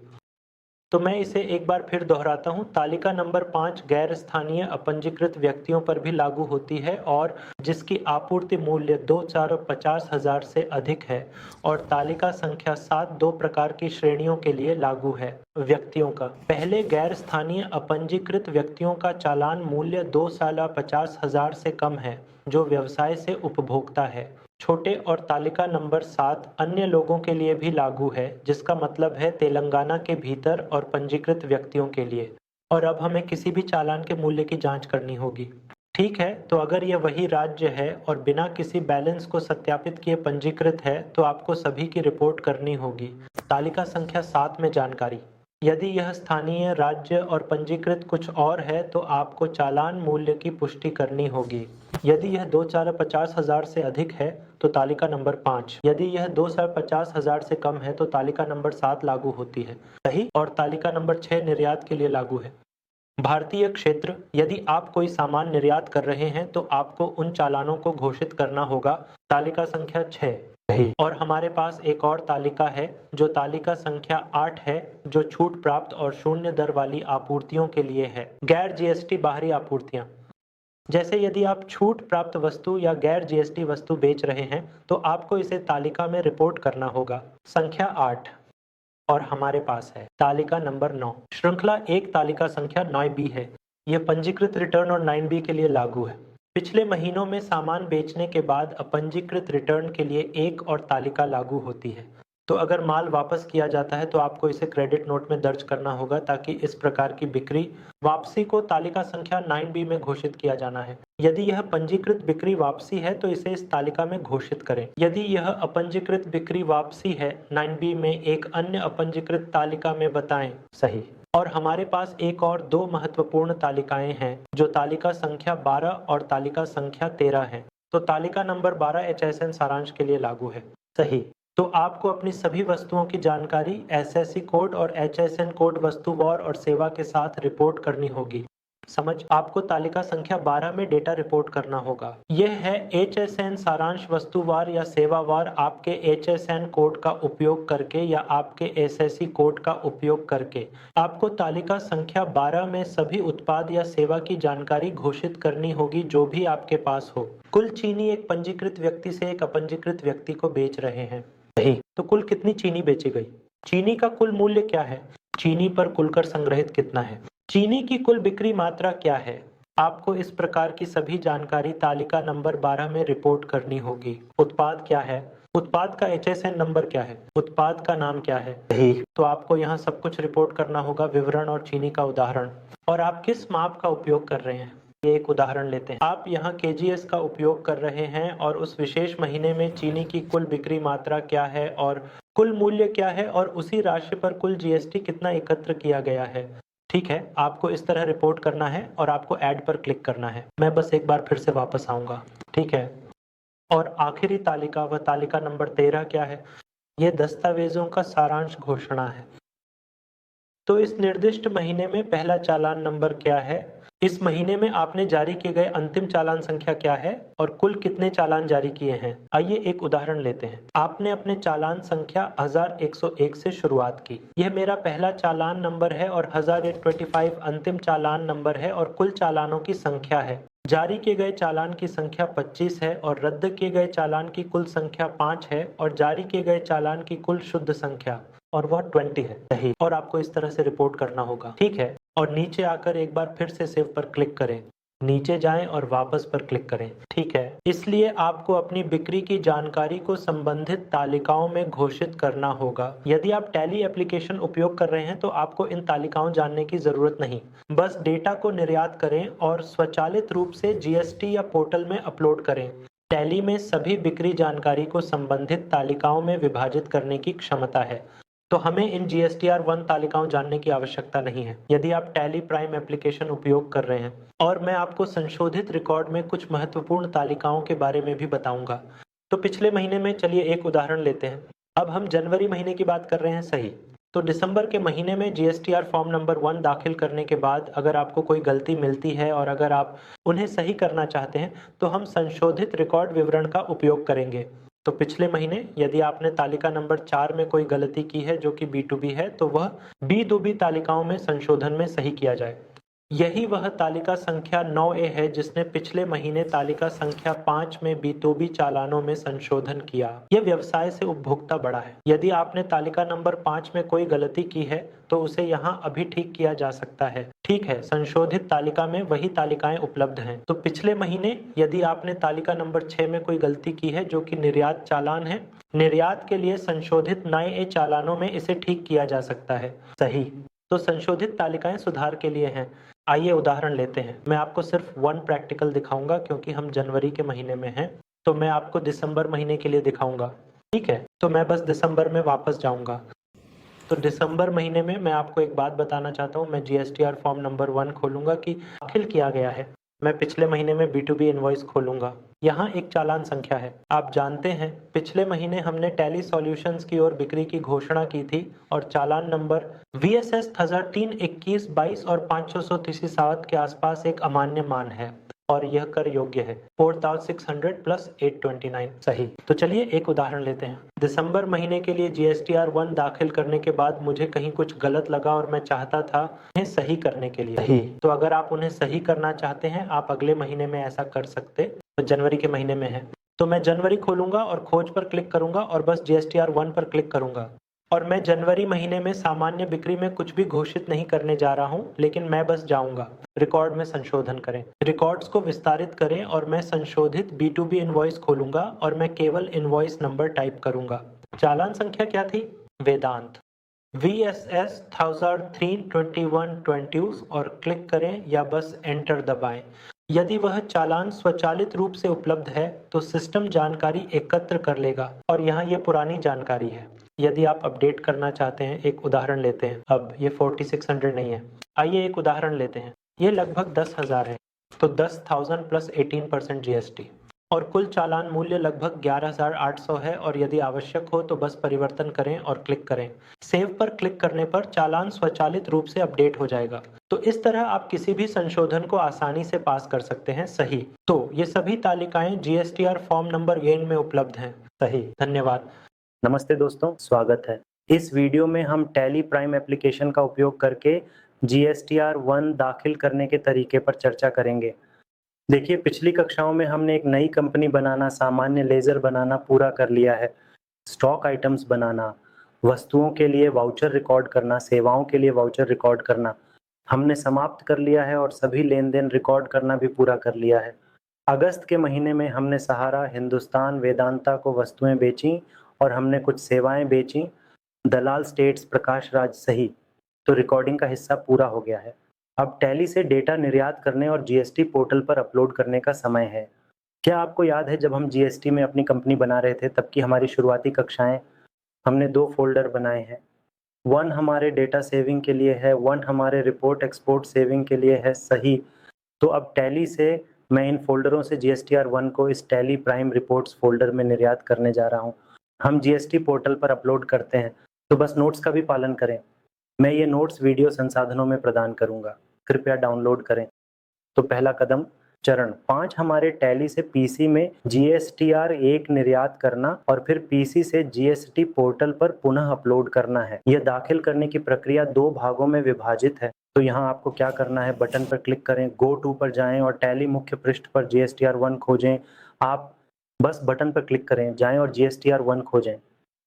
तो मैं इसे एक बार फिर दोहराता हूँ। तालिका नंबर 5 गैर स्थानीय अपंजीकृत व्यक्तियों पर भी लागू होती है और जिसकी आपूर्ति मूल्य 2,50,000 से अधिक है, और तालिका संख्या 7 2 प्रकार की श्रेणियों के लिए लागू है। व्यक्तियों का, पहले गैर स्थानीय अपंजीकृत व्यक्तियों का चालान मूल्य 2,50,000 से कम है, जो व्यवसाय से उपभोक्ता है। छोटे, और तालिका नंबर 7 अन्य लोगों के लिए भी लागू है, जिसका मतलब है तेलंगाना के भीतर और पंजीकृत व्यक्तियों के लिए। और अब हमें किसी भी चालान के मूल्य की जांच करनी होगी। ठीक है, तो अगर यह वही राज्य है और बिना किसी बैलेंस को सत्यापित किए पंजीकृत है तो आपको सभी की रिपोर्ट करनी होगी। तालिका संख्या 7 में जानकारी। यदि यह स्थानीय, राज्य और पंजीकृत कुछ और है तो आपको चालान मूल्य की पुष्टि करनी होगी। यदि यह 2,50,000 से अधिक है तो तालिका नंबर 5, यदि यह 2,50,000 से कम है तो तालिका नंबर 7 लागू होती है। सही। और तालिका नंबर 6 निर्यात के लिए लागू है। भारतीय क्षेत्र, यदि आप कोई सामान निर्यात कर रहे हैं तो आपको उन चालानों को घोषित करना होगा। तालिका संख्या 6। सही। और हमारे पास एक और तालिका है जो तालिका संख्या 8 है, जो छूट प्राप्त और शून्य दर वाली आपूर्तियों के लिए है। गैर जीएसटी बाहरी आपूर्तियां, जैसे यदि आप छूट प्राप्त वस्तु या गैर जीएसटी वस्तु बेच रहे हैं तो आपको इसे तालिका में रिपोर्ट करना होगा। संख्या 8। और हमारे पास है तालिका नंबर 9। श्रृंखला 1 तालिका संख्या 9B है। यह पंजीकृत रिटर्न और 9B के लिए लागू है। पिछले महीनों में सामान बेचने के बाद अपंजीकृत रिटर्न के लिए एक और तालिका लागू होती है। तो अगर माल वापस किया जाता है तो आपको इसे क्रेडिट नोट में दर्ज करना होगा ताकि इस प्रकार की बिक्री वापसी को तालिका संख्या 9B में घोषित किया जाना है। यदि यह पंजीकृत बिक्री वापसी है तो इसे इस तालिका में घोषित करें। यदि यह अपंजीकृत बिक्री वापसी है 9B में एक अन्य अपंजीकृत तालिका में बताएं। सही। और हमारे पास एक और 2 महत्वपूर्ण तालिकाएं हैं जो तालिका संख्या 12 और तालिका संख्या 13 है। तो तालिका नंबर 12 HSN सारांश के लिए लागू है। सही। तो आपको अपनी सभी वस्तुओं की जानकारी SSC कोड और HSN कोड वस्तुवार और सेवा के साथ रिपोर्ट करनी होगी। समझ। आपको तालिका संख्या 12 में डेटा रिपोर्ट करना होगा। यह है HSN सारांश वस्तुवार या सेवावार आपके HSN कोड का उपयोग करके या आपके SSC कोड का उपयोग करके। आपको तालिका संख्या 12 में सभी उत्पाद या सेवा की जानकारी घोषित करनी होगी जो भी आपके पास हो। कुल चीनी एक पंजीकृत व्यक्ति से एक अपंजीकृत व्यक्ति को बेच रहे हैं। सही। तो कुल कितनी चीनी बेची गई? चीनी का कुल मूल्य क्या है? चीनी पर कुल कर संग्रहित कितना है? चीनी की कुल बिक्री मात्रा क्या है? आपको इस प्रकार की सभी जानकारी तालिका नंबर 12 में रिपोर्ट करनी होगी। उत्पाद क्या है? उत्पाद का HSN नंबर क्या है? उत्पाद का नाम क्या है? सही। तो आपको यहाँ सब कुछ रिपोर्ट करना होगा, विवरण और चीनी का उदाहरण। और आप किस माप का उपयोग कर रहे हैं? ये एक उदाहरण लेते हैं। आप यहाँ KGS का उपयोग कर रहे हैं और उस विशेष महीने में चीनी की कुल बिक्री मात्रा क्या है और कुल मूल्य क्या है और उसी राशि पर कुल GST कितना एकत्र किया गया है। ठीक है, आपको इस तरह रिपोर्ट करना है और आपको ऐड पर क्लिक करना है। मैं बस एक बार फिर से वापस आऊंगा। ठीक है। और आखिरी तालिका व तालिका नंबर 13 क्या है? ये दस्तावेजों का सारांश घोषणा है। तो इस निर्दिष्ट महीने में पहला चालान नंबर क्या है? इस महीने में आपने जारी किए गए अंतिम चालान संख्या क्या है और कुल कितने चालान जारी किए हैं? आइए एक उदाहरण लेते हैं। आपने अपने चालान संख्या 1101 से शुरुआत की। यह मेरा पहला चालान नंबर है और 1825 अंतिम चालान नंबर है और कुल चालानों की संख्या है। जारी किए गए चालान की संख्या 25 है और रद्द किए गए चालान की कुल संख्या 5 है और जारी किए गए चालान की कुल शुद्ध संख्या और वह 20 है। सही। और आपको इस तरह से रिपोर्ट करना होगा। ठीक है। और नीचे आकर एक बार फिर से सेव पर क्लिक करें। नीचे जाएं और वापस पर क्लिक करें। ठीक है। इसलिए आपको अपनी बिक्री की जानकारी को संबंधित तालिकाओं में घोषित करना होगा। यदि आप टैली एप्लीकेशन उपयोग कर रहे हैं तो आपको इन तालिकाओं जानने की जरूरत नहीं। बस डेटा को निर्यात करें और स्वचालित रूप से GST या पोर्टल में अपलोड करें। टैली में सभी बिक्री जानकारी को संबंधित तालिकाओं में विभाजित करने की क्षमता है, तो हमें इन GSTR1 तालिकाओं जानने की आवश्यकता नहीं है यदि आप टैली प्राइम एप्लीकेशन उपयोग कर रहे हैं। और मैं आपको संशोधित रिकॉर्ड में कुछ महत्वपूर्ण तालिकाओं के बारे में भी बताऊंगा। तो पिछले महीने में चलिए एक उदाहरण लेते हैं। अब हम जनवरी महीने की बात कर रहे हैं। सही। तो दिसंबर के महीने में GSTR फॉर्म नंबर 1 दाखिल करने के बाद अगर आपको कोई गलती मिलती है और अगर आप उन्हें सही करना चाहते हैं तो हम संशोधित रिकॉर्ड विवरण का उपयोग करेंगे। तो पिछले महीने यदि आपने तालिका नंबर 4 में कोई गलती की है जो कि B2B है तो वह B2B तालिकाओं में संशोधन में सही किया जाए। यही वह तालिका संख्या 9A है जिसने पिछले महीने तालिका संख्या 5 में B2B चालानों में संशोधन किया। यह व्यवसाय से उपभोक्ता बढ़ा है। यदि आपने तालिका नंबर 5 में कोई गलती की है तो उसे यहाँ अभी ठीक किया जा सकता है। ठीक है, संशोधित तालिका में वही तालिकाएं उपलब्ध हैं। तो पिछले महीने यदि आपने तालिका नंबर 6 में कोई गलती की है जो कि निर्यात चालान है, निर्यात के लिए संशोधित नए चालानों में इसे ठीक किया जा सकता है। सही। तो संशोधित तालिकाएं सुधार के लिए हैं। आइए उदाहरण लेते हैं। मैं आपको सिर्फ वन प्रैक्टिकल दिखाऊंगा क्योंकि हम जनवरी के महीने में हैं, तो मैं आपको दिसंबर महीने के लिए दिखाऊंगा। ठीक है, तो मैं बस दिसंबर में वापस जाऊंगा। तो दिसंबर महीने में मैं आपको एक बात बताना चाहता हूँ। मैं जीएसटीआर फॉर्म नंबर 1 खोलूंगा कि दाखिल किया गया है। मैं पिछले महीने में B2B इनवॉइस खोलूंगा। यहाँ एक चालान संख्या है। आप जानते हैं पिछले महीने हमने टैली सॉल्यूशंस की ओर बिक्री की घोषणा की थी और चालान नंबर VSS 1321 22 और 537 के आसपास एक अमान्य मान है और यह कर योग्य है। 4600 प्लस 829 सही। तो चलिए एक उदाहरण लेते हैं। दिसंबर महीने के लिए GSTR 1 दाखिल करने के बाद मुझे कहीं कुछ गलत लगा और मैं चाहता था उन्हें सही करने के लिए। सही। तो अगर आप उन्हें सही करना चाहते हैं, आप अगले महीने में ऐसा कर सकते, तो जनवरी के महीने में है। तो मैं जनवरी खोलूंगा और खोज पर क्लिक करूंगा और बस GSTR 1 पर क्लिक करूंगा और मैं जनवरी महीने में सामान्य बिक्री में कुछ भी घोषित नहीं करने जा रहा हूं, लेकिन मैं बस जाऊंगा। रिकॉर्ड में संशोधन करें, रिकॉर्ड्स को विस्तारित करें और मैं संशोधित B2B इनवॉइस खोलूंगा और मैं केवल इनवॉइस नंबर टाइप करूंगा। चालान संख्या क्या थी? वेदांत VSS 1321 और क्लिक करें या बस एंटर दबाएं। यदि वह चालान स्वचालित रूप से उपलब्ध है तो सिस्टम जानकारी एकत्र कर लेगा और यहाँ ये पुरानी जानकारी है। यदि आप अपडेट करना चाहते हैं, एक उदाहरण लेते हैं। अब ये 4600 नहीं है। आइए एक उदाहरण लेते हैं। ये लगभग 10,000 है, तो 10,000 प्लस 18% GST और कुल चालान मूल्य लगभग 11,800 है और यदि आवश्यक हो तो बस परिवर्तन करें और क्लिक करें। सेव पर क्लिक करने पर चालान स्वचालित रूप से अपडेट हो जाएगा। तो इस तरह आप किसी भी संशोधन को आसानी से पास कर सकते हैं। सही। तो ये सभी तालिकाएं GSTR फॉर्म नंबर 1 में उपलब्ध हैं। सही। धन्यवाद। नमस्ते दोस्तों, स्वागत है। इस वीडियो में हम टैली प्राइम एप्लीकेशन का उपयोग करके GSTR 1 दाखिल करने के तरीके पर चर्चा करेंगे। देखिए, पिछली कक्षाओं में हमने एक नई कंपनी बनाना, सामान्य लेजर बनाना पूरा कर लिया है। स्टॉक आइटम्स बनाना, वस्तुओं के लिए वाउचर रिकॉर्ड करना, सेवाओं के लिए वाउचर रिकॉर्ड करना हमने समाप्त कर लिया है और सभी लेन देन रिकॉर्ड करना भी पूरा कर लिया है। अगस्त के महीने में हमने सहारा, हिंदुस्तान, वेदांता को वस्तुएं बेची और हमने कुछ सेवाएं बेची। दलाल स्टेट्स, प्रकाश राज सही। तो रिकॉर्डिंग का हिस्सा पूरा हो गया है। अब टैली से डेटा निर्यात करने और जीएसटी पोर्टल पर अपलोड करने का समय है। क्या आपको याद है जब हम जीएसटी में अपनी कंपनी बना रहे थे तब की हमारी शुरुआती कक्षाएं? हमने 2 फोल्डर बनाए हैं। 1 हमारे डेटा सेविंग के लिए है, 1 हमारे रिपोर्ट एक्सपोर्ट सेविंग के लिए है। सही। तो अब टैली से मैं इन फोल्डरों से GSTR 1 को इस टैली प्राइम रिपोर्ट्स फोल्डर में निर्यात करने जा रहा हूँ। हम जीएसटी पोर्टल पर अपलोड करते हैं, तो बस नोट्स का भी पालन करें। मैं ये नोट्स वीडियो संसाधनों में प्रदान करूंगा, कृपया डाउनलोड करें। तो पहला कदम, चरण 5 हमारे टैली से पीसी में GSTR 1 निर्यात करना और फिर पीसी से GST पोर्टल पर पुनः अपलोड करना है। यह दाखिल करने की प्रक्रिया 2 भागों में विभाजित है। तो यहाँ आपको क्या करना है, बटन पर क्लिक करें, गो टू पर जाएं और टैली मुख्य पृष्ठ पर GSTR 1 खोजें। आप बस बटन पर क्लिक करें, जाएं और GSTR 1 खोजें।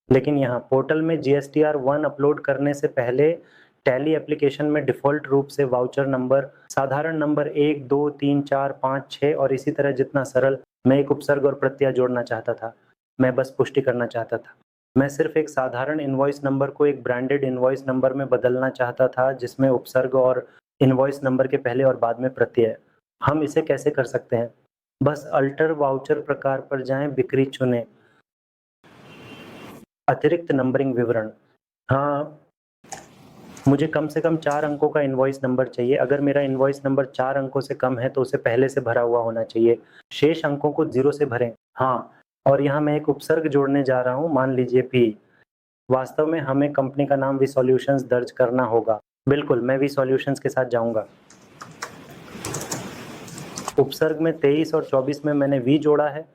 लेकिन यहाँ पोर्टल में GSTR 1 अपलोड करने से पहले टैली एप्लीकेशन में डिफ़ॉल्ट रूप से वाउचर नंबर, साधारण नंबर 1, 2, 3, 4, 5, 6 और इसी तरह जितना सरल, मैं एक उपसर्ग और प्रत्यय जोड़ना चाहता था। मैं बस पुष्टि करना चाहता था। मैं सिर्फ एक साधारण इनवॉइस नंबर को एक ब्रांडेड इनवॉइस नंबर में बदलना चाहता था जिसमें उपसर्ग और इनवॉइस नंबर के पहले और बाद में प्रत्यय। हम इसे कैसे कर सकते हैं? बस अल्टर वाउचर प्रकार पर जाएं, बिक्री चुनें, अतिरिक्त नंबरिंग विवरण। हाँ, मुझे कम से कम 4 अंकों का इनवॉइस नंबर चाहिए। अगर मेरा इनवॉइस नंबर 4 अंकों से कम है तो उसे पहले से भरा हुआ होना चाहिए। शेष अंकों को 0 से भरें। हाँ, और यहाँ मैं एक उपसर्ग जोड़ने जा रहा हूँ, मान लीजिए P। वास्तव में हमें कंपनी का नाम वी सॉल्यूशंस दर्ज करना होगा। बिल्कुल, मैं वी सॉल्यूशंस के साथ जाऊँगा। उपसर्ग में 23 और 24 में मैंने V जोड़ा है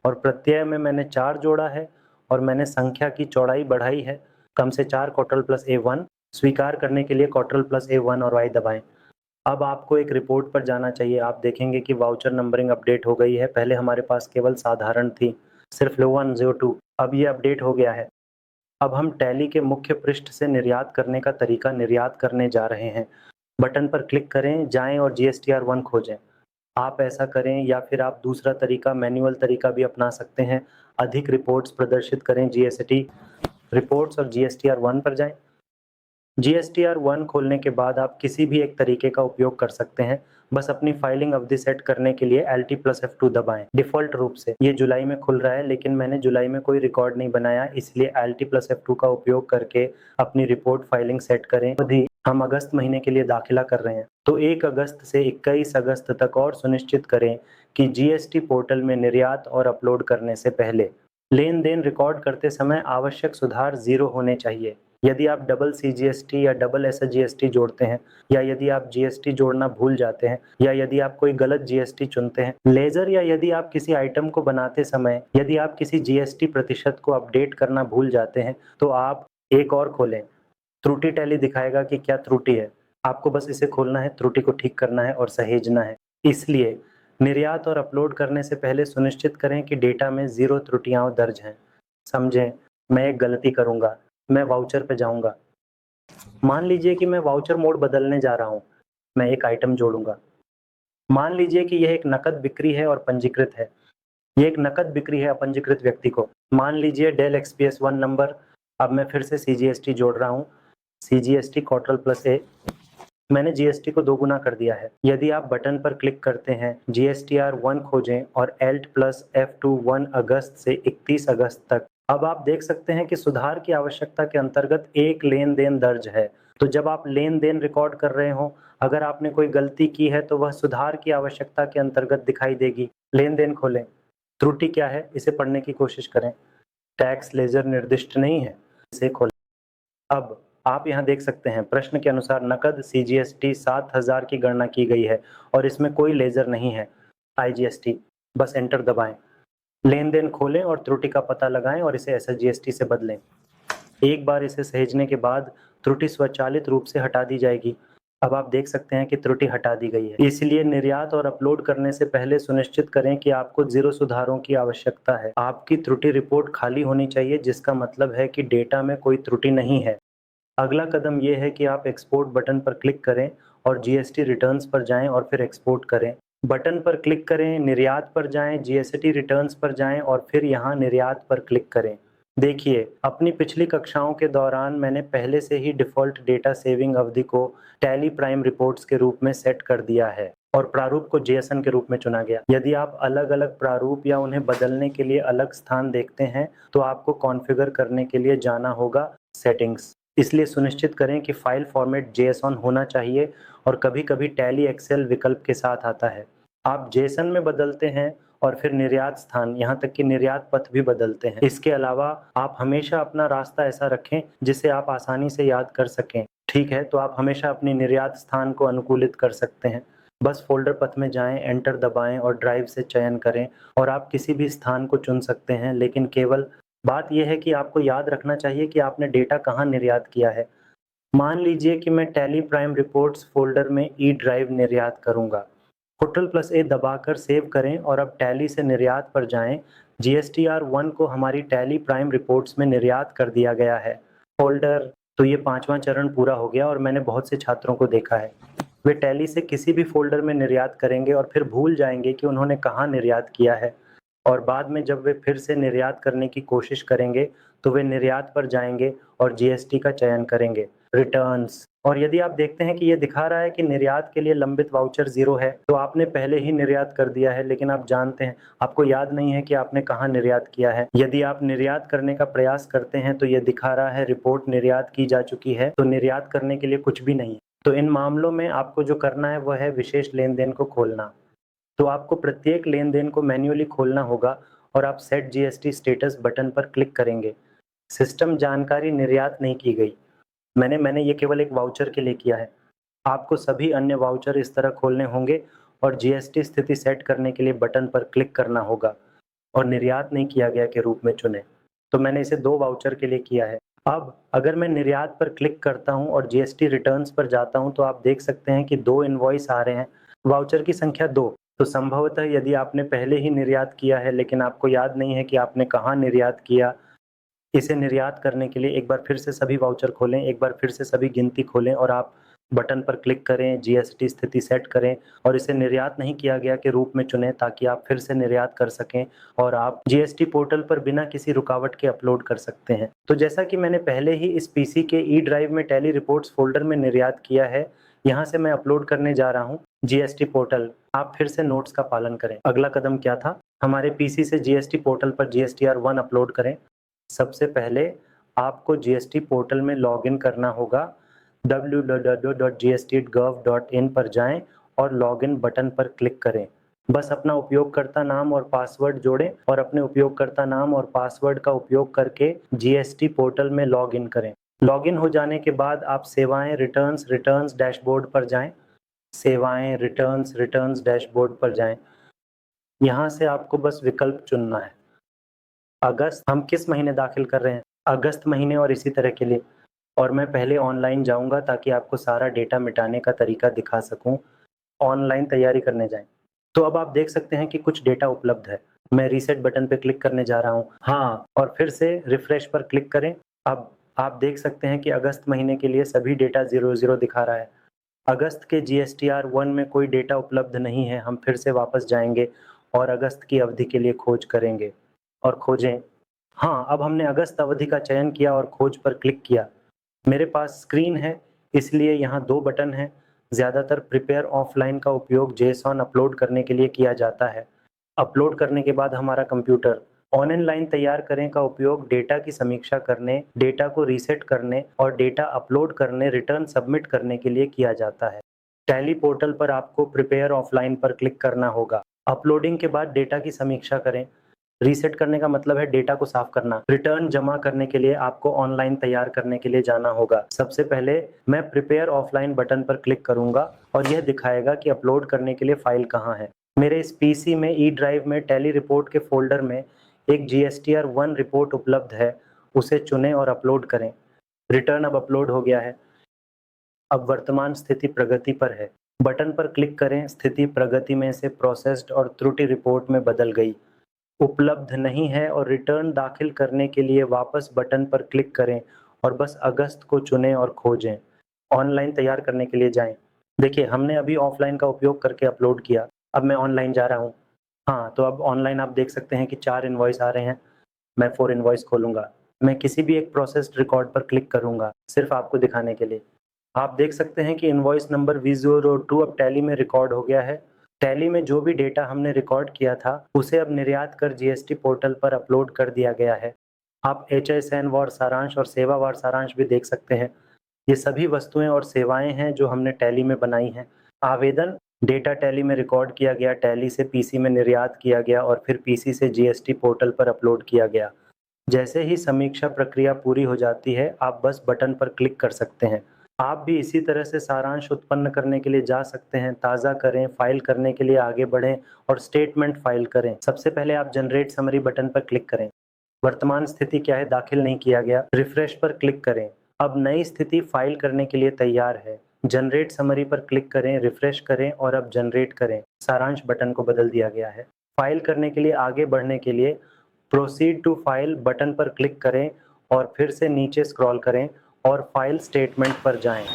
और प्रत्यय में मैंने 4 जोड़ा है और मैंने संख्या की चौड़ाई बढ़ाई है, कम से 4 Ctrl+A1। स्वीकार करने के लिए Ctrl+A1 और Y दबाएं। अब आपको एक रिपोर्ट पर जाना चाहिए। आप देखेंगे कि वाउचर नंबरिंग अपडेट हो गई है। पहले हमारे पास केवल साधारण थी, सिर्फ लो 1 0 2। अब ये अपडेट हो गया है। अब हम टैली के मुख्य पृष्ठ से निर्यात करने का तरीका निर्यात करने जा रहे हैं। बटन पर क्लिक करें, जाएं और GSTR 1 खोजें। आप ऐसा करें या फिर आप दूसरा तरीका, मैनुअल तरीका भी अपना सकते हैं। अधिक रिपोर्ट्स प्रदर्शित करें, GST रिपोर्ट्स और GSTR 1 पर जाएं। GSTR 1 खोलने के बाद आप किसी भी एक तरीके का उपयोग कर सकते हैं। बस अपनी फाइलिंग अवधि सेट करने के लिए Alt+F2 दबाएं। डिफ़ॉल्ट रूप से ये जुलाई में खुल रहा है, लेकिन मैंने जुलाई में कोई रिकॉर्ड नहीं बनाया, इसलिए Alt+F2 का उपयोग करके अपनी रिपोर्ट फाइलिंग सेट करें। अवधि हम अगस्त महीने के लिए दाखिला कर रहे हैं, तो 1 अगस्त से 21 अगस्त तक और सुनिश्चित करें कि GST पोर्टल में निर्यात और अपलोड करने से पहले लेन देन रिकॉर्ड करते समय आवश्यक सुधार 0 होने चाहिए। यदि आप डबल CGST या डबल SGST जोड़ते हैं, या यदि आप GST जोड़ना भूल जाते हैं, या यदि आप कोई गलत GST चुनते हैं, लेजर, या यदि आप किसी आइटम को बनाते समय यदि आप किसी GST प्रतिशत को अपडेट करना भूल जाते हैं, तो आप एक और खोलें। त्रुटि टैली दिखाएगा कि क्या त्रुटि है। आपको बस इसे खोलना है, त्रुटि को ठीक करना है और सहेजना है। इसलिए निर्यात और अपलोड करने से पहले सुनिश्चित करें कि डेटा में 0 त्रुटियां दर्ज हैं। समझें, मैं एक गलती करूंगा, मैं वाउचर पे जाऊंगा। मान लीजिए कि मैं वाउचर मोड बदलने जा रहा हूं, मैं एक आइटम जोड़ूंगा। मान लीजिए कि यह एक नकद बिक्री है और पंजीकृत है। ये एक नकद बिक्री है अपंजीकृत व्यक्ति को। मान लीजिए डेल XPS 1 नंबर। अब मैं फिर से CGST जोड़ रहा हूँ, CGST Ctrl+A। मैंने GST को 2 गुना कर दिया है। यदि आप बटन पर क्लिक करते हैं, GSTR 1 खोजें और Alt+F2 1 अगस्त से 31 अगस्त तक। अब आप देख सकते हैं कि सुधार की आवश्यकता के अंतर्गत एक लेन देन दर्ज है। तो जब आप लेन देन रिकॉर्ड कर रहे हो, अगर आपने कोई गलती की है तो वह सुधार की आवश्यकता के अंतर्गत दिखाई देगी। लेन देन खोलें, त्रुटि क्या है इसे पढ़ने की कोशिश करें। टैक्स लेजर निर्दिष्ट नहीं है, इसे खोलें। अब आप यहाँ देख सकते हैं प्रश्न के अनुसार नकद CGST 7000 की गणना की गई है और इसमें कोई लेजर नहीं है। IGST, बस एंटर दबाएं। लेन देन खोलें और त्रुटि का पता लगाएं और इसे SGST से बदलें। एक बार इसे सहेजने के बाद त्रुटि स्वचालित रूप से हटा दी जाएगी। अब आप देख सकते हैं कि त्रुटि हटा दी गई है। इसलिए निर्यात और अपलोड करने से पहले सुनिश्चित करें कि आपको 0 सुधारों की आवश्यकता है। आपकी त्रुटि रिपोर्ट खाली होनी चाहिए, जिसका मतलब है कि डेटा में कोई त्रुटि नहीं है। अगला कदम ये है कि आप एक्सपोर्ट बटन पर क्लिक करें और GST रिटर्न्स पर जाएं और फिर एक्सपोर्ट करें। बटन पर क्लिक करें, निर्यात पर जाएं, GST रिटर्न्स पर जाएं और फिर यहाँ निर्यात पर क्लिक करें। देखिए, अपनी पिछली कक्षाओं के दौरान मैंने पहले से ही डिफ़ॉल्ट डेटा सेविंग अवधि को टैली प्राइम रिपोर्ट्स के रूप में सेट कर दिया है और प्रारूप को JSON के रूप में चुना गया। यदि आप अलग-अलग प्रारूप या उन्हें बदलने के लिए अलग स्थान देखते हैं, तो आपको कॉन्फ़िगर करने के लिए जाना होगा सेटिंग्स। इसलिए सुनिश्चित करें कि फाइल फॉर्मेट JSON होना चाहिए और कभी-कभी टैली एक्सेल विकल्प के साथ आता है। आप JSON में बदलते हैं और फिर निर्यात स्थान, यहाँ तक कि निर्यात पथ भी बदलते हैं। इसके अलावा आप हमेशा अपना रास्ता ऐसा रखें जिसे आप आसानी से याद कर सकें। ठीक है, तो आप हमेशा अपनी निर्यात स्थान को अनुकूलित कर सकते हैं। बस फ़ोल्डर पथ में जाएं, एंटर दबाएं और ड्राइव से चयन करें और आप किसी भी स्थान को चुन सकते हैं, लेकिन केवल बात यह है कि आपको याद रखना चाहिए कि आपने डेटा कहाँ निर्यात किया है। मान लीजिए कि मैं टैली प्राइम रिपोर्ट्स फ़ोल्डर में ई ड्राइव निर्यात करूँगा। Ctrl+A दबाकर सेव करें और अब टैली से निर्यात पर जाएं। GSTR 1 को हमारी टैली प्राइम रिपोर्ट्स में निर्यात कर दिया गया है। फ़ोल्डर, तो ये 5वां चरण पूरा हो गया और मैंने बहुत से छात्रों को देखा है। वे टैली से किसी भी फ़ोल्डर में निर्यात करेंगे और फिर भूल जाएंगे कि उन्होंने कहाँ निर्यात किया है, और बाद में जब वे फिर से निर्यात करने की कोशिश करेंगे तो वे निर्यात पर जाएंगे और GST का चयन करेंगे। रिटर्न्स, और यदि आप देखते हैं कि ये दिखा रहा है कि निर्यात के लिए लंबित वाउचर 0 है, तो आपने पहले ही निर्यात कर दिया है, लेकिन आप जानते हैं, आपको याद नहीं है कि आपने कहाँ निर्यात किया है। यदि आप निर्यात करने का प्रयास करते हैं तो ये दिखा रहा है रिपोर्ट निर्यात की जा चुकी है, तो निर्यात करने के लिए कुछ भी नहीं है। तो इन मामलों में आपको जो करना है वह है विशेष लेन देन को खोलना। तो आपको प्रत्येक लेन देन को मैन्युअली खोलना होगा और आप सेट GST स्टेटस बटन पर क्लिक करेंगे। सिस्टम जानकारी निर्यात नहीं की गई। मैंने ये केवल एक वाउचर के लिए किया है। आपको सभी अन्य वाउचर इस तरह खोलने होंगे और GST स्थिति सेट करने के लिए बटन पर क्लिक करना होगा और निर्यात नहीं किया गया के रूप में चुनें। तो मैंने इसे 2 वाउचर के लिए किया है। अब अगर मैं निर्यात पर क्लिक करता हूं और GST रिटर्न्स पर जाता हूं, तो आप देख सकते हैं कि 2 इनवॉइस आ रहे हैं। वाउचर की संख्या 2। तो संभवतः यदि आपने पहले ही निर्यात किया है लेकिन आपको याद नहीं है कि आपने कहाँ निर्यात किया, इसे निर्यात करने के लिए एक बार फिर से सभी वाउचर खोलें, एक बार फिर से सभी गिनती खोलें और आप बटन पर क्लिक करें, जीएसटी स्थिति सेट करें और इसे निर्यात नहीं किया गया के रूप में चुनें ताकि आप फिर से निर्यात कर सकें और आप जीएसटी पोर्टल पर बिना किसी रुकावट के अपलोड कर सकते हैं। तो जैसा कि मैंने पहले ही इस पीसी के ई ड्राइव में टैली रिपोर्ट्स फोल्डर में निर्यात किया है, यहाँ से मैं अपलोड करने जा रहा हूँ जीएसटी पोर्टल। आप फिर से नोट्स का पालन करें। अगला कदम क्या था? हमारे पीसी से जीएसटी पोर्टल पर जीएसटीआर1 अपलोड करें। सबसे पहले आपको जीएसटी पोर्टल में लॉगिन करना होगा। www.gst.gov.in पर जाएं और लॉगिन बटन पर क्लिक करें। बस अपना उपयोगकर्ता नाम और पासवर्ड जोड़ें और अपने उपयोगकर्ता नाम और पासवर्ड का उपयोग करके जीएसटी पोर्टल में लॉगिन करें। लॉगिन हो जाने के बाद आप सेवाएं रिटर्न्स डैशबोर्ड पर जाएं। सेवाएं रिटर्न्स डैशबोर्ड पर जाएं। यहाँ से आपको बस विकल्प चुनना है। अगस्त, हम किस महीने दाखिल कर रहे हैं? अगस्त महीने और इसी तरह के लिए। और मैं पहले ऑनलाइन जाऊंगा ताकि आपको सारा डेटा मिटाने का तरीका दिखा सकूं। ऑनलाइन तैयारी करने जाएं। तो अब आप देख सकते हैं कि कुछ डेटा उपलब्ध है। मैं रीसेट बटन पे क्लिक करने जा रहा हूँ। हाँ, और फिर से रिफ्रेश पर क्लिक करें। अब आप देख सकते हैं कि अगस्त महीने के लिए सभी डेटा 00 दिखा रहा है। अगस्त के जीएसटीआर1 में कोई डेटा उपलब्ध नहीं है। हम फिर से वापस जाएंगे और अगस्त की अवधि के लिए खोज करेंगे और खोजें। हाँ, अब हमने अगस्त अवधि का चयन किया और खोज पर क्लिक किया। मेरे पास स्क्रीन है, इसलिए यहाँ 2 बटन हैं। ज़्यादातर प्रिपेयर ऑफलाइन का उपयोग जेसॉन अपलोड करने के लिए किया जाता है। अपलोड करने के बाद हमारा कंप्यूटर ऑनलाइन तैयार करें का उपयोग डेटा की समीक्षा करने, डेटा को रीसेट करने और डेटा अपलोड करने, रिटर्न सबमिट करने के लिए किया जाता है। टैली पोर्टल पर आपको प्रिपेयर ऑफलाइन पर क्लिक करना होगा। अपलोडिंग के बाद डेटा की समीक्षा करें। रीसेट करने का मतलब है डेटा को साफ करना। रिटर्न जमा करने के लिए आपको ऑनलाइन तैयार करने के लिए जाना होगा। सबसे पहले मैं प्रिपेयर ऑफलाइन बटन पर क्लिक करूंगा और यह दिखाएगा कि अपलोड करने के लिए फाइल कहाँ है। मेरे इस पीसी में ई ड्राइव में टैली रिपोर्ट के फोल्डर में एक जीएसटीआर1 रिपोर्ट उपलब्ध है। उसे चुनें और अपलोड करें। रिटर्न अब अपलोड हो गया है। अब वर्तमान स्थिति प्रगति पर है। बटन पर क्लिक करें। स्थिति प्रगति में से प्रोसेस्ड और त्रुटि रिपोर्ट में बदल गई। उपलब्ध नहीं है और रिटर्न दाखिल करने के लिए वापस बटन पर क्लिक करें और बस अगस्त को चुनें और खोजें। ऑनलाइन तैयार करने के लिए जाएं। देखिए, हमने अभी ऑफलाइन का उपयोग करके अपलोड किया। अब मैं ऑनलाइन जा रहा हूँ। हाँ, तो अब ऑनलाइन आप देख सकते हैं कि 4 इनवॉइस आ रहे हैं। मैं 4 इनवॉइस खोलूंगा। मैं किसी भी एक प्रोसेस्ड रिकॉर्ड पर क्लिक करूंगा, सिर्फ आपको दिखाने के लिए। आप देख सकते हैं कि इनवॉइस नंबर V02 अब टैली में रिकॉर्ड हो गया है। टैली में जो भी डेटा हमने रिकॉर्ड किया था उसे अब निर्यात कर जीएसटी पोर्टल पर अपलोड कर दिया गया है। आप HSN वार सारांश और सेवा वार सारांश भी देख सकते हैं। ये सभी वस्तुएं और सेवाएं हैं जो हमने टैली में बनाई हैं। आवेदन, डेटा टैली में रिकॉर्ड किया गया, टैली से पीसी में निर्यात किया गया और फिर पीसी से जीएसटी पोर्टल पर अपलोड किया गया। जैसे ही समीक्षा प्रक्रिया पूरी हो जाती है, आप बस बटन पर क्लिक कर सकते हैं। आप भी इसी तरह से सारांश उत्पन्न करने के लिए जा सकते हैं, ताज़ा करें, फाइल करने के लिए आगे बढ़ें और स्टेटमेंट फाइल करें। सबसे पहले आप जनरेट समरी बटन पर क्लिक करें। वर्तमान स्थिति क्या है? दाखिल नहीं किया गया। रिफ्रेश पर क्लिक करें। अब नई स्थिति फाइल करने के लिए तैयार है। जनरेट समरी पर क्लिक करें, रिफ्रेश करें और अब जनरेट करें। सारांश बटन को बदल दिया गया है। फाइल करने के लिए आगे बढ़ने के लिए प्रोसीड टू फाइल बटन पर क्लिक करें और फिर से नीचे स्क्रॉल करें और फाइल स्टेटमेंट पर जाएं।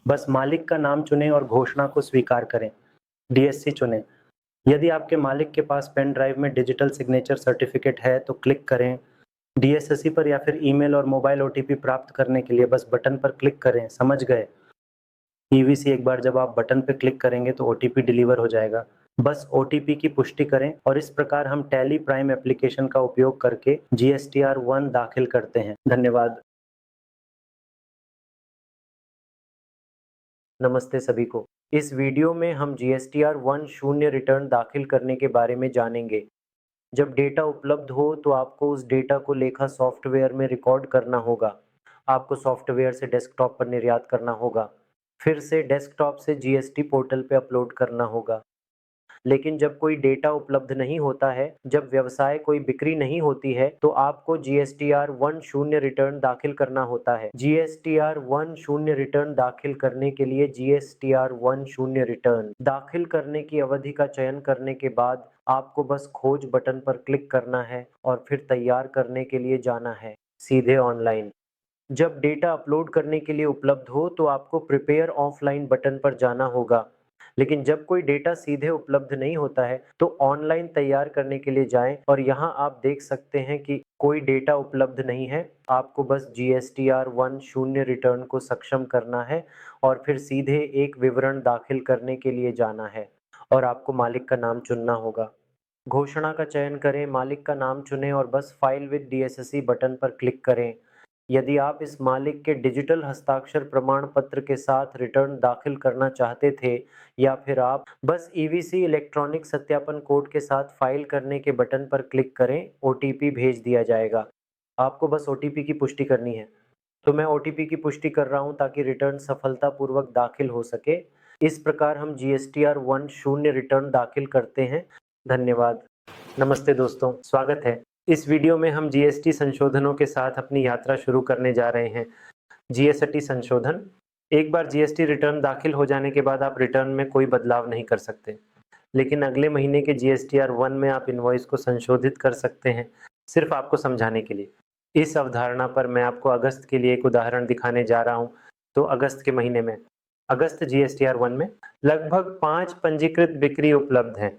बस मालिक का नाम चुनें और घोषणा को स्वीकार करें। डीएससी चुनें। यदि आपके मालिक के पास पेन ड्राइव में डिजिटल सिग्नेचर सर्टिफिकेट है तो क्लिक करें। डीएससी पर या फिर ईमेल और मोबाइल ओटीपी प्राप्त करने के लिए बस बटन पर क्लिक करें। समझ गए? ईवीसी, एक बार जब आप बटन पर क्लिक करेंगे तो ओटीपी डिलीवर हो जाएगा। बस ओटीपी की पुष्टि करें और इस प्रकार हम टैली प्राइम एप्लीकेशन का उपयोग करके जीएसटीआर1 दाखिल करते हैं। धन्यवाद। नमस्ते सभी को। इस वीडियो में हम जीएसटीआर1 शून्य रिटर्न दाखिल करने के बारे में जानेंगे। जब डेटा उपलब्ध हो तो आपको उस डेटा को लेखा सॉफ्टवेयर में रिकॉर्ड करना होगा। आपको सॉफ्टवेयर से डेस्कटॉप पर निर्यात करना होगा, फिर से डेस्कटॉप से जीएसटी पोर्टल पे अपलोड करना होगा। लेकिन जब कोई डेटा उपलब्ध नहीं होता है, जब व्यवसाय कोई बिक्री नहीं होती है, तो आपको जीएसटीआर1 शून्य रिटर्न दाखिल करना होता है। जीएसटीआर1 शून्य रिटर्न दाखिल करने के लिए जीएसटीआर1 शून्य रिटर्न दाखिल करने की अवधि का चयन करने के बाद आपको बस खोज बटन पर क्लिक करना है और फिर तैयार करने के लिए जाना है, सीधे ऑनलाइन। जब डेटा अपलोड करने के लिए उपलब्ध हो तो आपको प्रिपेयर ऑफलाइन बटन पर जाना होगा। लेकिन जब कोई डेटा सीधे उपलब्ध नहीं होता है तो ऑनलाइन तैयार करने के लिए जाएं और यहां आप देख सकते हैं कि कोई डेटा उपलब्ध नहीं है। आपको बस GSTR1 शून्य रिटर्न को सक्षम करना है और फिर सीधे एक विवरण दाखिल करने के लिए जाना है और आपको मालिक का नाम चुनना होगा। घोषणा का चयन करें, मालिक का नाम चुनें और बस फाइल विद DSSE बटन पर क्लिक करें। यदि आप इस मालिक के डिजिटल हस्ताक्षर प्रमाण पत्र के साथ रिटर्न दाखिल करना चाहते थे या फिर आप बस EVC इलेक्ट्रॉनिक सत्यापन कोड के साथ फाइल करने के बटन पर क्लिक करें, OTP भेज दिया जाएगा। आपको बस OTP की पुष्टि करनी है। तो मैं OTP की पुष्टि कर रहा हूं ताकि रिटर्न सफलतापूर्वक दाखिल हो सके। इस प्रकार हम GSTR1 शून्य रिटर्न दाखिल करते हैं। धन्यवाद। नमस्ते दोस्तों, स्वागत है। इस वीडियो में हम GST संशोधनों के साथ अपनी यात्रा शुरू करने जा रहे हैं। GST संशोधन। एक बार GST रिटर्न दाखिल हो जाने के बाद आप रिटर्न में कोई बदलाव नहीं कर सकते, लेकिन अगले महीने के GSTR1 में आप इनवॉइस को संशोधित कर सकते हैं। सिर्फ आपको समझाने के लिए इस अवधारणा पर मैं आपको अगस्त के लिए एक उदाहरण दिखाने जा रहा हूं। तो अगस्त के महीने में, अगस्त GSTR1 में लगभग 5 पंजीकृत बिक्री उपलब्ध हैं।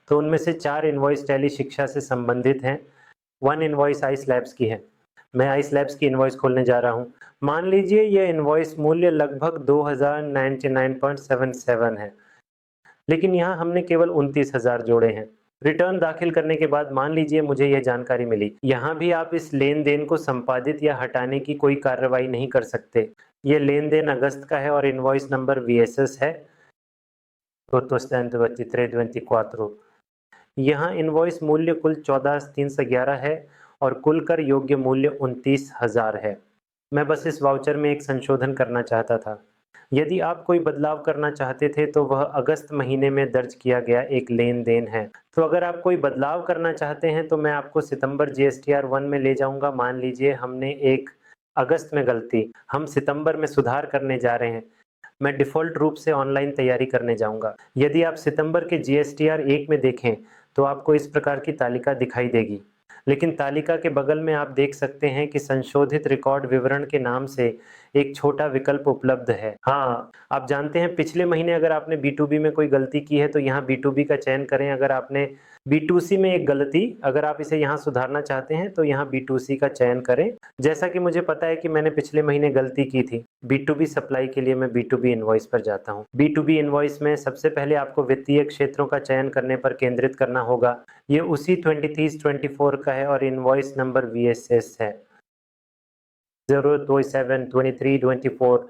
तो उनमें से 4 इनवॉइस टैली शिक्षा से संबंधित हैं। 1 इनवॉइस आइस लैब्स की है। मैं आइस लैब्स की इनवॉइस खोलने जा रहा हूं। मान लीजिए यह इनवॉइस मूल्य लगभग 2099.77 है, लेकिन यहाँ हमने केवल 29,000 जोड़े हैं। रिटर्न दाखिल करने के बाद मान लीजिए मुझे यह जानकारी मिली। यहाँ भी आप इस लेन देन को संपादित या हटाने की कोई कार्रवाई नहीं कर सकते। ये लेन देन अगस्त का है और इनवॉइस नंबर VSS है 82324। यहाँ इनवॉइस मूल्य कुल 14,311 है और कुल कर योग्य मूल्य 29,000 है। मैं बस इस वाउचर में एक संशोधन करना चाहता था। यदि आप कोई बदलाव करना चाहते थे तो वह अगस्त महीने में दर्ज किया गया एक लेन देन है। तो अगर आप कोई बदलाव करना चाहते हैं तो मैं आपको सितंबर GSTR1 में ले जाऊंगा। मान लीजिए हमने एक अगस्त में गलती, हम सितंबर में सुधार करने जा रहे हैं। मैं डिफ़ॉल्ट रूप से ऑनलाइन तैयारी करने जाऊंगा। यदि आप सितंबर के GSTR1 में देखें तो आपको इस प्रकार की तालिका दिखाई देगी, लेकिन तालिका के बगल में आप देख सकते हैं कि संशोधित रिकॉर्ड विवरण के नाम से एक छोटा विकल्प उपलब्ध है। हाँ, आप जानते हैं पिछले महीने अगर आपने B2B में कोई गलती की है तो यहाँ B2B का चयन करें। अगर आपने B2C में एक गलती, अगर आप इसे यहाँ सुधारना चाहते हैं तो यहाँ B2C का चयन करें। जैसा कि मुझे पता है कि मैंने पिछले महीने गलती की थी। B2B सप्लाई के लिए मैं B2B इनवॉइस पर जाता हूँ। B2B इनवॉइस में सबसे पहले आपको वित्तीय क्षेत्रों का चयन करने पर केंद्रित करना होगा। ये उसी 23-24 का है और इनवॉइस नंबर VSS है 0272324।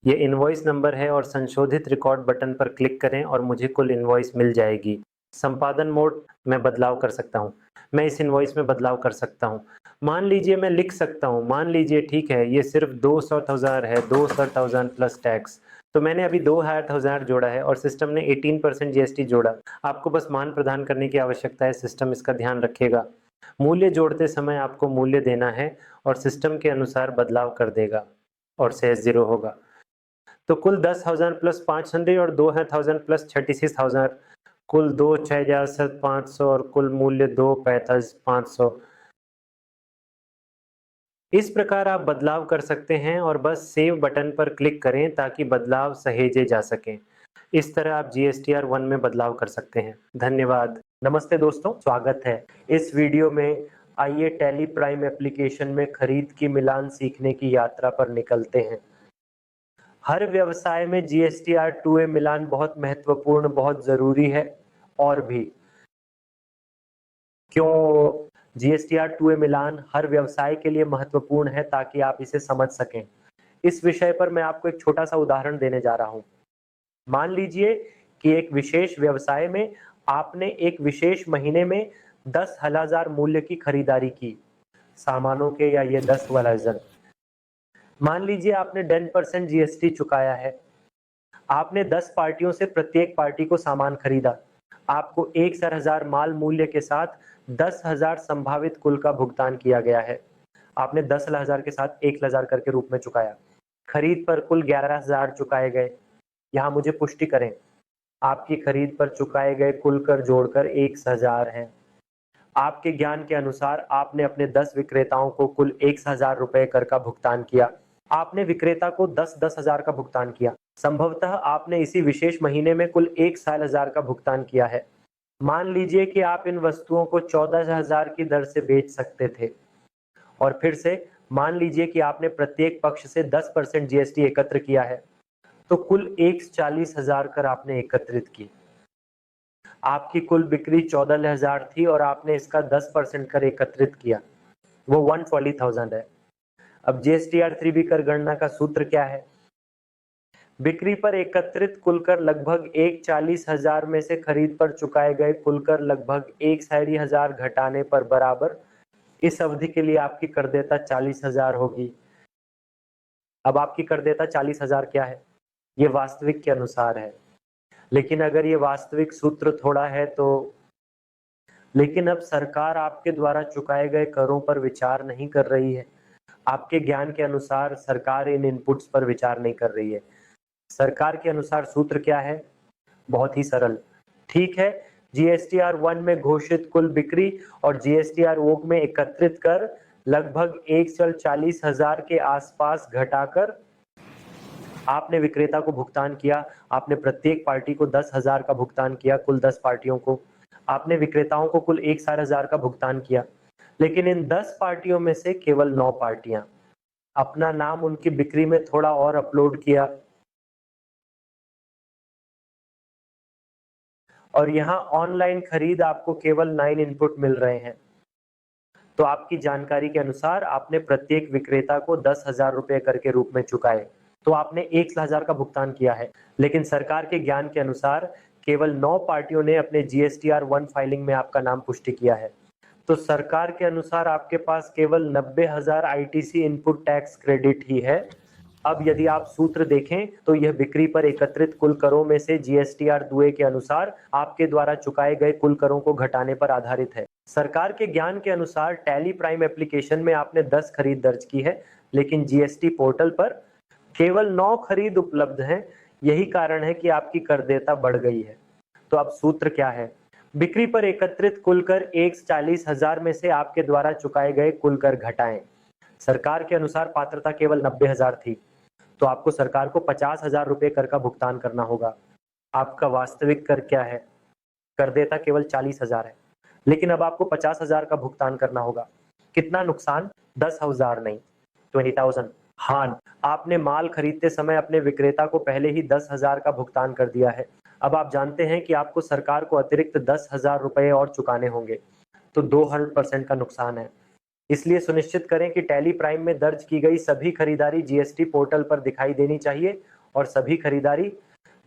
ये इनवॉइस नंबर है और संशोधित रिकॉर्ड बटन पर क्लिक करें और मुझे कुल इनवॉइस मिल जाएगी। संपादन मोड में बदलाव कर सकता हूँ। मैं इस इनवॉइस में बदलाव कर सकता हूँ। मान लीजिए मैं लिख सकता हूँ, मान लीजिए ठीक है ये सिर्फ 200,000 है, 200,000 प्लस टैक्स। तो मैंने अभी 2,000 जोड़ा है और सिस्टम ने 18% GST जोड़ा। आपको बस मान प्रदान करने की आवश्यकता है, सिस्टम इसका ध्यान रखेगा। मूल्य जोड़ते समय आपको मूल्य देना है और सिस्टम के अनुसार बदलाव कर देगा और शेष 0 होगा। तो कुल 10,000 प्लस 500 और 2,000 प्लस 36,000, कुल 2,6,500 और कुल मूल्य 2,45,500। इस प्रकार आप बदलाव कर सकते हैं और बस सेव बटन पर क्लिक करें ताकि बदलाव सहेजे जा सकें। इस तरह आप GSTR1 में बदलाव कर सकते हैं। धन्यवाद। नमस्ते दोस्तों, स्वागत है। इस वीडियो में आइए टैली प्राइम एप्लीकेशन में खरीद की मिलान सीखने की यात्रा पर निकलते हैं। हर व्यवसाय में GSTR2A मिलान बहुत महत्वपूर्ण, बहुत जरूरी है। और भी क्यों GSTR2A मिलान हर व्यवसाय के लिए महत्वपूर्ण है, ताकि आप इसे समझ सकें। इस विषय पर मैं आपको एक छोटा सा उदाहरण देने जा रहा हूं। मान लीजिए कि एक विशेष व्यवसाय में आपने एक विशेष महीने में 10,000 मूल्य की खरीदारी की, सामानों के या ये 10 वजन। मान लीजिए आपने 10% GST चुकाया है। आपने 10 पार्टियों से प्रत्येक पार्टी को सामान खरीदा। आपको 1,000 माल मूल्य के साथ 10,000 संभावित कुल का भुगतान किया गया है। आपने 10,000 के साथ 1,000 कर के रूप में चुकाया। खरीद पर कुल 11,000 चुकाए गए। यहाँ मुझे पुष्टि करें, आपकी खरीद पर चुकाए गए कुल कर जोड़कर 1,000 है। आपके ज्ञान के अनुसार आपने अपने 10 विक्रेताओं को कुल 1000 रुपए कर का भुगतान किया। आपने विक्रेता को 10-10 हजार का भुगतान किया। संभवतः आपने इसी विशेष महीने में कुल 1,00,000 का भुगतान किया है। मान लीजिए कि आप इन वस्तुओं को 14,000 की दर से बेच सकते थे और फिर से मान लीजिए कि आपने प्रत्येक पक्ष से 10% जीएसटी एकत्र किया है, तो कुल 1,40,000 कर आपने एकत्रित की। आपकी कुल बिक्री 14,000 थी और आपने इसका 10% कर एकत्रित किया, वो 140,000 है। अब GSTR3B कर गणना का सूत्र क्या है? बिक्री पर एकत्रित कुल कर लगभग 1,40,000 में से खरीद पर चुकाए गए कुल कर लगभग 1,60,000 घटाने पर बराबर। इस अवधि के लिए आपकी कर देयता 40,000 होगी। अब आपकी कर देयता 40,000 क्या है? ये वास्तविक के अनुसार है, लेकिन अगर ये वास्तविक सूत्र थोड़ा है तो लेकिन अब सरकार आपके द्वारा चुकाए गए करों पर विचार नहीं कर रही है। आपके ज्ञान के अनुसार सरकार इन इनपुट्स पर विचार नहीं कर रही है। सरकार के अनुसार सूत्र क्या है? बहुत ही सरल। ठीक है, GSTR1 में घोषित कुल बिक्री और GSTR2 में एकत्रित कर लगभग 1,40,000 के आसपास घटाकर आपने विक्रेता को भुगतान किया। आपने प्रत्येक पार्टी को 10,000 का भुगतान किया, कुल 10 पार्टियों को। आपने विक्रेताओं को कुल 1,60,000 का भुगतान किया, लेकिन इन 10 पार्टियों में से केवल 9 पार्टियां अपना नाम उनकी बिक्री में थोड़ा और अपलोड किया और यहाँ ऑनलाइन खरीद आपको केवल 9 इनपुट मिल रहे हैं। तो आपकी जानकारी के अनुसार आपने प्रत्येक विक्रेता को 10,000 रुपए कर के रूप में चुकाए, तो आपने 1,00,000 का भुगतान किया है। लेकिन सरकार के ज्ञान के अनुसार केवल 9 पार्टियों ने अपने GSTR1 फाइलिंग में आपका नाम पुष्टि किया है। तो सरकार के अनुसार आपके पास केवल 90,000 ITC इनपुट टैक्स क्रेडिट ही है। अब यदि आप सूत्र देखें तो यह बिक्री पर एकत्रित कुल करों में से GSTR2 के अनुसार आपके द्वारा चुकाए गए कुल करों को घटाने पर आधारित है। सरकार के ज्ञान के अनुसार टैली प्राइम एप्लीकेशन में आपने 10 खरीद दर्ज की है, लेकिन GST पोर्टल पर केवल 9 खरीद उपलब्ध हैं। यही कारण है कि आपकी कर देयता बढ़ गई है। तो अब सूत्र क्या है? बिक्री पर एकत्रित कुल कर 1,40,000 में से आपके द्वारा चुकाए गए कुल कर घटाएं। सरकार के अनुसार पात्रता केवल 90,000 थी, तो आपको सरकार को 50,000 रुपए कर का भुगतान करना होगा। आपका वास्तविक कर क्या है? कर देयता केवल 40,000 है, लेकिन अब आपको 50,000 का भुगतान करना होगा। कितना नुकसान? 10,000 नहीं, 20,000। हाँ, आपने माल खरीदते समय अपने विक्रेता को पहले ही 10,000 का भुगतान कर दिया है। अब आप जानते हैं कि आपको सरकार को अतिरिक्त 10,000 रुपए और चुकाने होंगे, तो 200% का नुकसान है। इसलिए सुनिश्चित करें कि टैली प्राइम में दर्ज की गई सभी खरीदारी GST पोर्टल पर दिखाई देनी चाहिए और सभी खरीदारी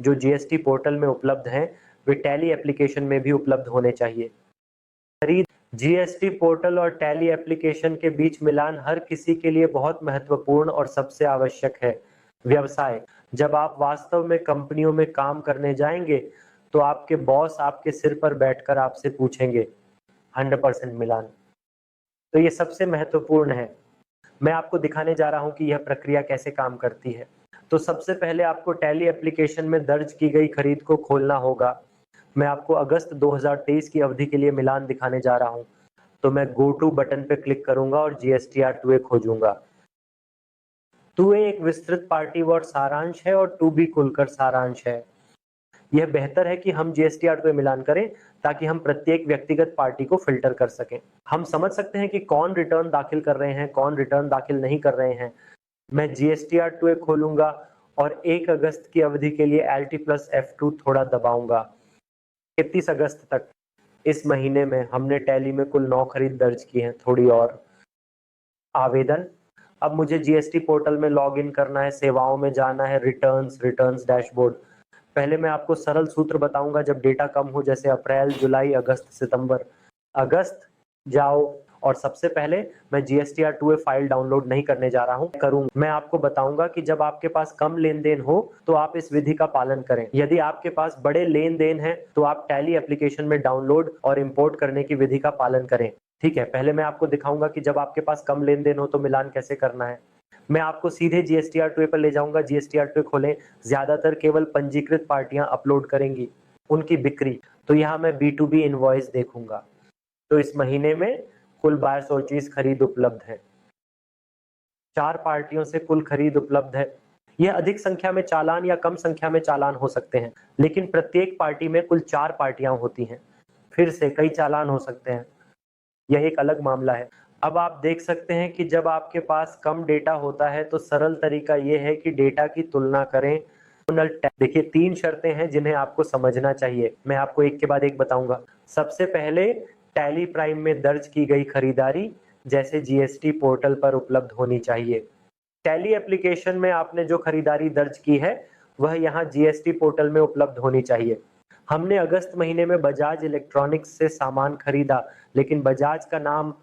जो GST पोर्टल में उपलब्ध हैं वे टैली एप्लीकेशन में भी उपलब्ध होने चाहिए। खरीद GST पोर्टल और टैली एप्लीकेशन के बीच मिलान हर किसी के लिए बहुत महत्वपूर्ण और सबसे आवश्यक है। व्यवसाय, जब आप वास्तव में कंपनियों में काम करने जाएंगे तो आपके बॉस आपके सिर पर बैठकर आपसे पूछेंगे 100% मिलान। तो ये सबसे महत्वपूर्ण है। मैं आपको दिखाने जा रहा हूं कि यह प्रक्रिया कैसे काम करती है। तो सबसे पहले आपको टैली एप्लीकेशन में दर्ज की गई खरीद को खोलना होगा। मैं आपको अगस्त 2023 की अवधि के लिए मिलान दिखाने जा रहा हूं। तो मैं गो टू बटन पे क्लिक करूंगा और GSTR2 खोजूंगा। 2A एक विस्तृत पार्टी वर्ड सारांश है और 2B खुलकर सारांश है। यह बेहतर है कि हम GSTR2 मिलान करें ताकि हम प्रत्येक व्यक्तिगत पार्टी को फिल्टर कर सकें। हम समझ सकते हैं कि कौन रिटर्न दाखिल कर रहे हैं, कौन रिटर्न दाखिल नहीं कर रहे हैं। मैं GSTR2 खोलूंगा और 1 अगस्त की अवधि के लिए Alt+F2 थोड़ा दबाऊंगा। 31 अगस्त तक इस महीने में हमने टैली में कुल 9 खरीद दर्ज की हैं। थोड़ी और आवेदन। अब मुझे GST पोर्टल में लॉग इन करना है, सेवाओं में जाना है, रिटर्न्स डैशबोर्ड। पहले मैं आपको सरल सूत्र बताऊंगा जब डेटा कम हो, जैसे अप्रैल, जुलाई, अगस्त, सितंबर। अगस्त जाओ और सबसे पहले मैं GSTR2 फाइल डाउनलोड नहीं करने जा रहा हूं, मैं आपको बताऊंगा कि जब आपके पास कम लेन देन हो तो आप इस विधि का पालन करें। यदि आपके पास बड़े लेन देन है तो आप टैली एप्लीकेशन में डाउनलोड और इंपोर्ट करने की विधि का पालन करें। ठीक है, पहले मैं आपको दिखाऊंगा कि जब आपके पास कम लेन देन हो तो मिलान कैसे करना है। मैं आपको सीधे GSTR2 पर ले जाऊंगा। GSTR2 खोलें। ज्यादातर केवल पंजीकृत पार्टियां अपलोड करेंगी उनकी बिक्री, तो यहाँ मैं B2B इनवॉइस देखूंगा। तो इस महीने में कुल 2224 खरीद उपलब्ध है। 4 पार्टियों से कुल खरीद उपलब्ध है। यह अधिक संख्या में चालान या कम संख्या में चालान हो सकते हैं, लेकिन प्रत्येक पार्टी में कुल 4 पार्टियां होती हैं। फिर से कई चालान हो सकते हैं, यह एक अलग मामला है। अब आप देख सकते हैं कि जब आपके पास कम डेटा होता है तो सरल तरीका यह है कि डेटा की तुलना करें। देखिए 3 शर्तें हैं जिन्हें आपको समझना चाहिए, मैं आपको एक के बाद एक बताऊंगा। सबसे पहले टैली प्राइम में दर्ज की गई खरीदारी जैसे जीएसटी पोर्टल पर उपलब्ध होनी चाहिए। टैली एप्लीकेशन में आपने जो खरीदारी दर्ज की है वह यहाँ जीएसटी पोर्टल में उपलब्ध होनी चाहिए। हमने अगस्त महीने में बजाज इलेक्ट्रॉनिक्स से सामान खरीदा, लेकिन बजाज का नाम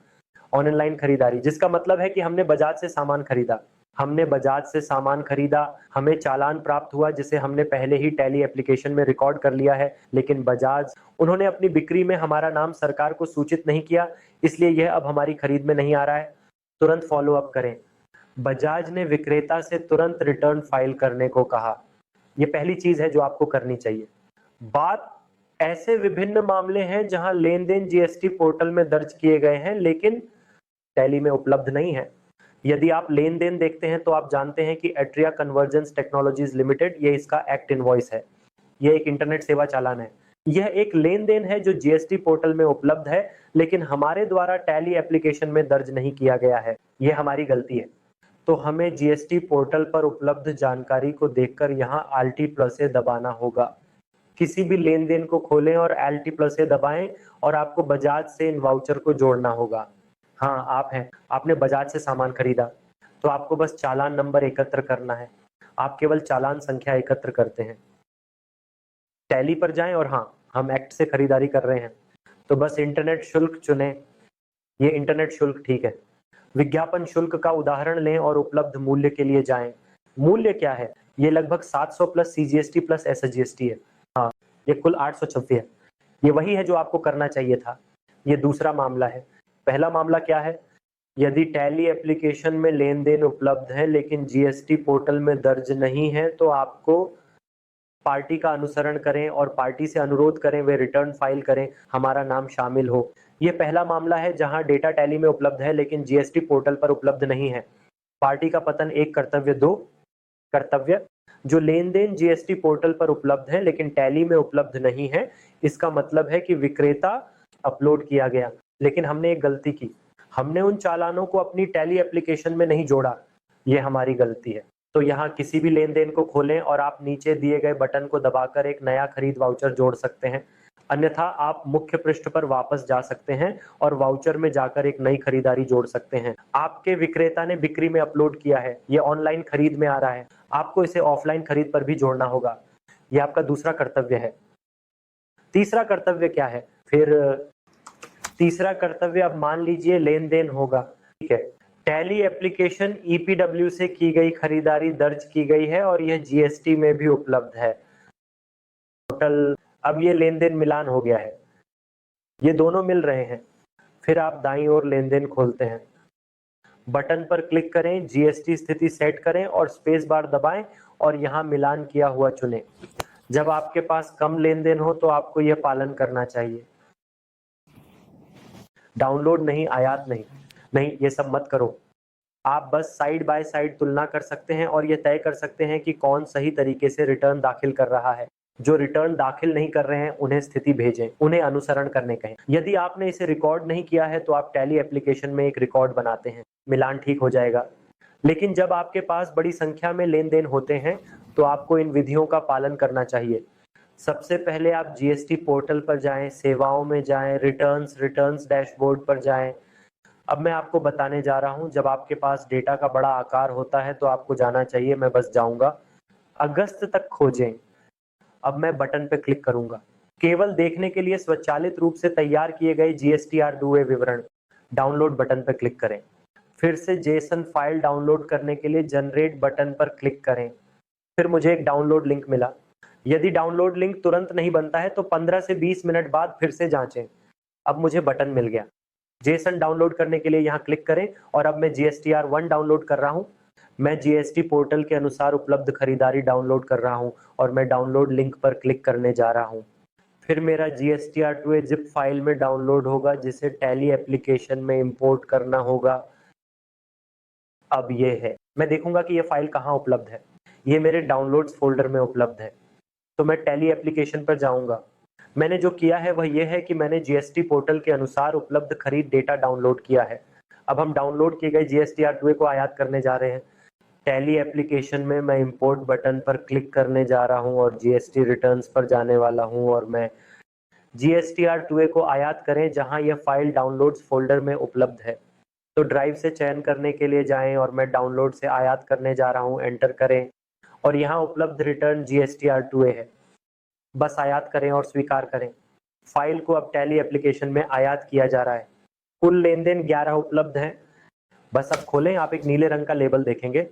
ऑनलाइन खरीदारी, जिसका मतलब है कि हमने बजाज से सामान खरीदा। हमने बजाज से सामान खरीदा, हमें चालान प्राप्त हुआ जिसे हमने पहले ही टैली एप्लीकेशन में रिकॉर्ड कर लिया है, लेकिन बजाज उन्होंने अपनी बिक्री में हमारा नाम सरकार को सूचित नहीं किया, इसलिए यह अब हमारी खरीद में नहीं आ रहा है। तुरंत फॉलो अप करें। बजाज ने विक्रेता से तुरंत रिटर्न फाइल करने को कहा। यह पहली चीज है जो आपको करनी चाहिए। बात ऐसे विभिन्न मामले हैं जहां लेन देन जीएसटी पोर्टल में दर्ज किए गए हैं लेकिन टैली में उपलब्ध नहीं है। यदि आप लेन देन देखते हैं तो आप जानते हैं कि एट्रिया कन्वर्जेंस टेक्नोलॉजीज लिमिटेड, ये इसका एक्ट इनवॉइस है, यह एक इंटरनेट सेवा चालान है। यह एक लेन देन है जो जीएसटी पोर्टल में उपलब्ध है, लेकिन हमारे द्वारा टैली एप्लीकेशन में दर्ज नहीं किया गया है। यह हमारी गलती है। तो हमें जीएसटी पोर्टल पर उपलब्ध जानकारी को देखकर यहाँ Alt+A दबाना होगा। किसी भी लेन देन को खोलें और Alt+A दबाएं और आपको बजाज से इन वाउचर को जोड़ना होगा। हाँ, आप हैं, आपने बजाज से सामान खरीदा, तो आपको बस चालान नंबर एकत्र करना है। आप केवल चालान संख्या एकत्र करते हैं। टैली पर जाएं और हाँ, हम एक्ट से खरीदारी कर रहे हैं, तो बस इंटरनेट शुल्क चुनें। ये इंटरनेट शुल्क ठीक है। विज्ञापन शुल्क का उदाहरण लें और उपलब्ध मूल्य के लिए जाएं। मूल्य क्या है? ये लगभग 700 प्लस सीजीएसटी प्लस एसजीएसटी है। हाँ, ये कुल 826 है। ये वही है जो आपको करना चाहिए था। ये दूसरा मामला है। पहला मामला क्या है? यदि टैली एप्लीकेशन में लेन देन उपलब्ध है लेकिन जीएसटी पोर्टल में दर्ज नहीं है, तो आपको पार्टी का अनुसरण करें और पार्टी से अनुरोध करें वे रिटर्न फाइल करें, हमारा नाम शामिल हो। यह पहला मामला है जहां डेटा टैली में उपलब्ध है लेकिन जीएसटी पोर्टल पर उपलब्ध नहीं है। पार्टी का पतन 1 कर्तव्य 2 कर्तव्य जो लेन देन जीएसटी पोर्टल पर उपलब्ध है लेकिन टैली में उपलब्ध नहीं है, इसका मतलब है कि विक्रेता अपलोड किया गया, लेकिन हमने एक गलती की। हमने उन चालानों को अपनी टैली एप्लीकेशन में नहीं जोड़ा, यह हमारी गलती है। तो यहाँ किसी भी लेन देन को खोलें और आप नीचे दिए गए बटन को दबाकर एक नया खरीद वाउचर जोड़ सकते हैं। अन्यथा आप मुख्य पृष्ठ पर वापस जा सकते हैं और वाउचर में जाकर एक नई खरीदारी जोड़ सकते हैं। आपके विक्रेता ने बिक्री में अपलोड किया है, ये ऑनलाइन खरीद में आ रहा है, आपको इसे ऑफलाइन खरीद पर भी जोड़ना होगा। यह आपका दूसरा कर्तव्य है। तीसरा कर्तव्य क्या है? फिर तीसरा कर्तव्य, अब मान लीजिए लेन देन होगा, ठीक है। टैली एप्लीकेशन ईपीडब्ल्यू से की गई खरीदारी दर्ज की गई है और यह जीएसटी में भी उपलब्ध है। टोटल, अब ये लेन देन मिलान हो गया है, ये दोनों मिल रहे हैं। फिर आप दाईं ओर लेन देन खोलते हैं, बटन पर क्लिक करें, जीएसटी स्थिति सेट करें और स्पेस बार दबाएं और यहाँ मिलान किया हुआ चुनें। जब आपके पास कम लेन देन हो तो आपको यह पालन करना चाहिए। डाउनलोड नहीं, आयात नहीं, नहीं, ये सब मत करो। आप बस साइड बाय साइड तुलना कर सकते हैं और यह तय कर सकते हैं कि कौन सही तरीके से रिटर्न दाखिल कर रहा है। जो रिटर्न दाखिल नहीं कर रहे हैं उन्हें स्थिति भेजें, उन्हें अनुसरण करने कहें। यदि आपने इसे रिकॉर्ड नहीं किया है तो आप टैली एप्लीकेशन में एक रिकॉर्ड बनाते हैं, मिलान ठीक हो जाएगा। लेकिन जब आपके पास बड़ी संख्या में लेन देन होते हैं तो आपको इन विधियों का पालन करना चाहिए। सबसे पहले आप जीएसटी पोर्टल पर जाएं, सेवाओं में जाएं, रिटर्न्स डैशबोर्ड पर जाएं। अब मैं आपको बताने जा रहा हूं, जब आपके पास डेटा का बड़ा आकार होता है तो आपको जाना चाहिए, मैं बस जाऊंगा। अगस्त तक खोजें। अब मैं बटन पे क्लिक करूंगा। केवल देखने के लिए स्वचालित रूप से तैयार किए गए जीएसटीआर दुए विवरण, डाउनलोड बटन पर क्लिक करें। फिर से जेसन फाइल डाउनलोड करने के लिए जनरेट बटन पर क्लिक करें। फिर मुझे एक डाउनलोड लिंक मिला। यदि डाउनलोड लिंक तुरंत नहीं बनता है तो 15 से 20 मिनट बाद फिर से जांचें। अब मुझे बटन मिल गया। जेसन डाउनलोड करने के लिए यहाँ क्लिक करें और अब मैं GSTR1 डाउनलोड कर रहा हूँ। मैं जीएसटी पोर्टल के अनुसार उपलब्ध खरीदारी डाउनलोड कर रहा हूँ और मैं डाउनलोड लिंक पर क्लिक करने जा रहा हूँ। फिर मेरा GSTR2A जिप फाइल में डाउनलोड होगा जिसे टैली एप्लीकेशन में इंपोर्ट करना होगा। अब ये है, मैं देखूंगा कि ये फाइल कहाँ उपलब्ध है। ये मेरे डाउनलोड्स फोल्डर में उपलब्ध है। तो मैं टैली एप्लीकेशन पर जाऊंगा। मैंने जो किया है वह ये है कि मैंने GST पोर्टल के अनुसार उपलब्ध खरीद डेटा डाउनलोड किया है। अब हम डाउनलोड किए गए GSTR2A को आयात करने जा रहे हैं। टैली एप्लीकेशन में मैं इंपोर्ट बटन पर क्लिक करने जा रहा हूं और GST रिटर्न्स पर जाने वाला हूं और मैं GSTR2A को आयात करें जहां यह फाइल डाउनलोड्स फोल्डर में उपलब्ध है। तो ड्राइव से चयन करने के लिए जाएं और मैं डाउनलोड से आयात करने जा रहा हूं, एंटर करें और यहाँ उपलब्ध रिटर्न GSTR2A है। बस आयात करें और स्वीकार करें। फाइल को अब टैली एप्लीकेशन में आयात किया जा रहा है। कुल लेन देन 11 उपलब्ध है। बस अब खोलें, आप एक नीले रंग का लेबल देखेंगे।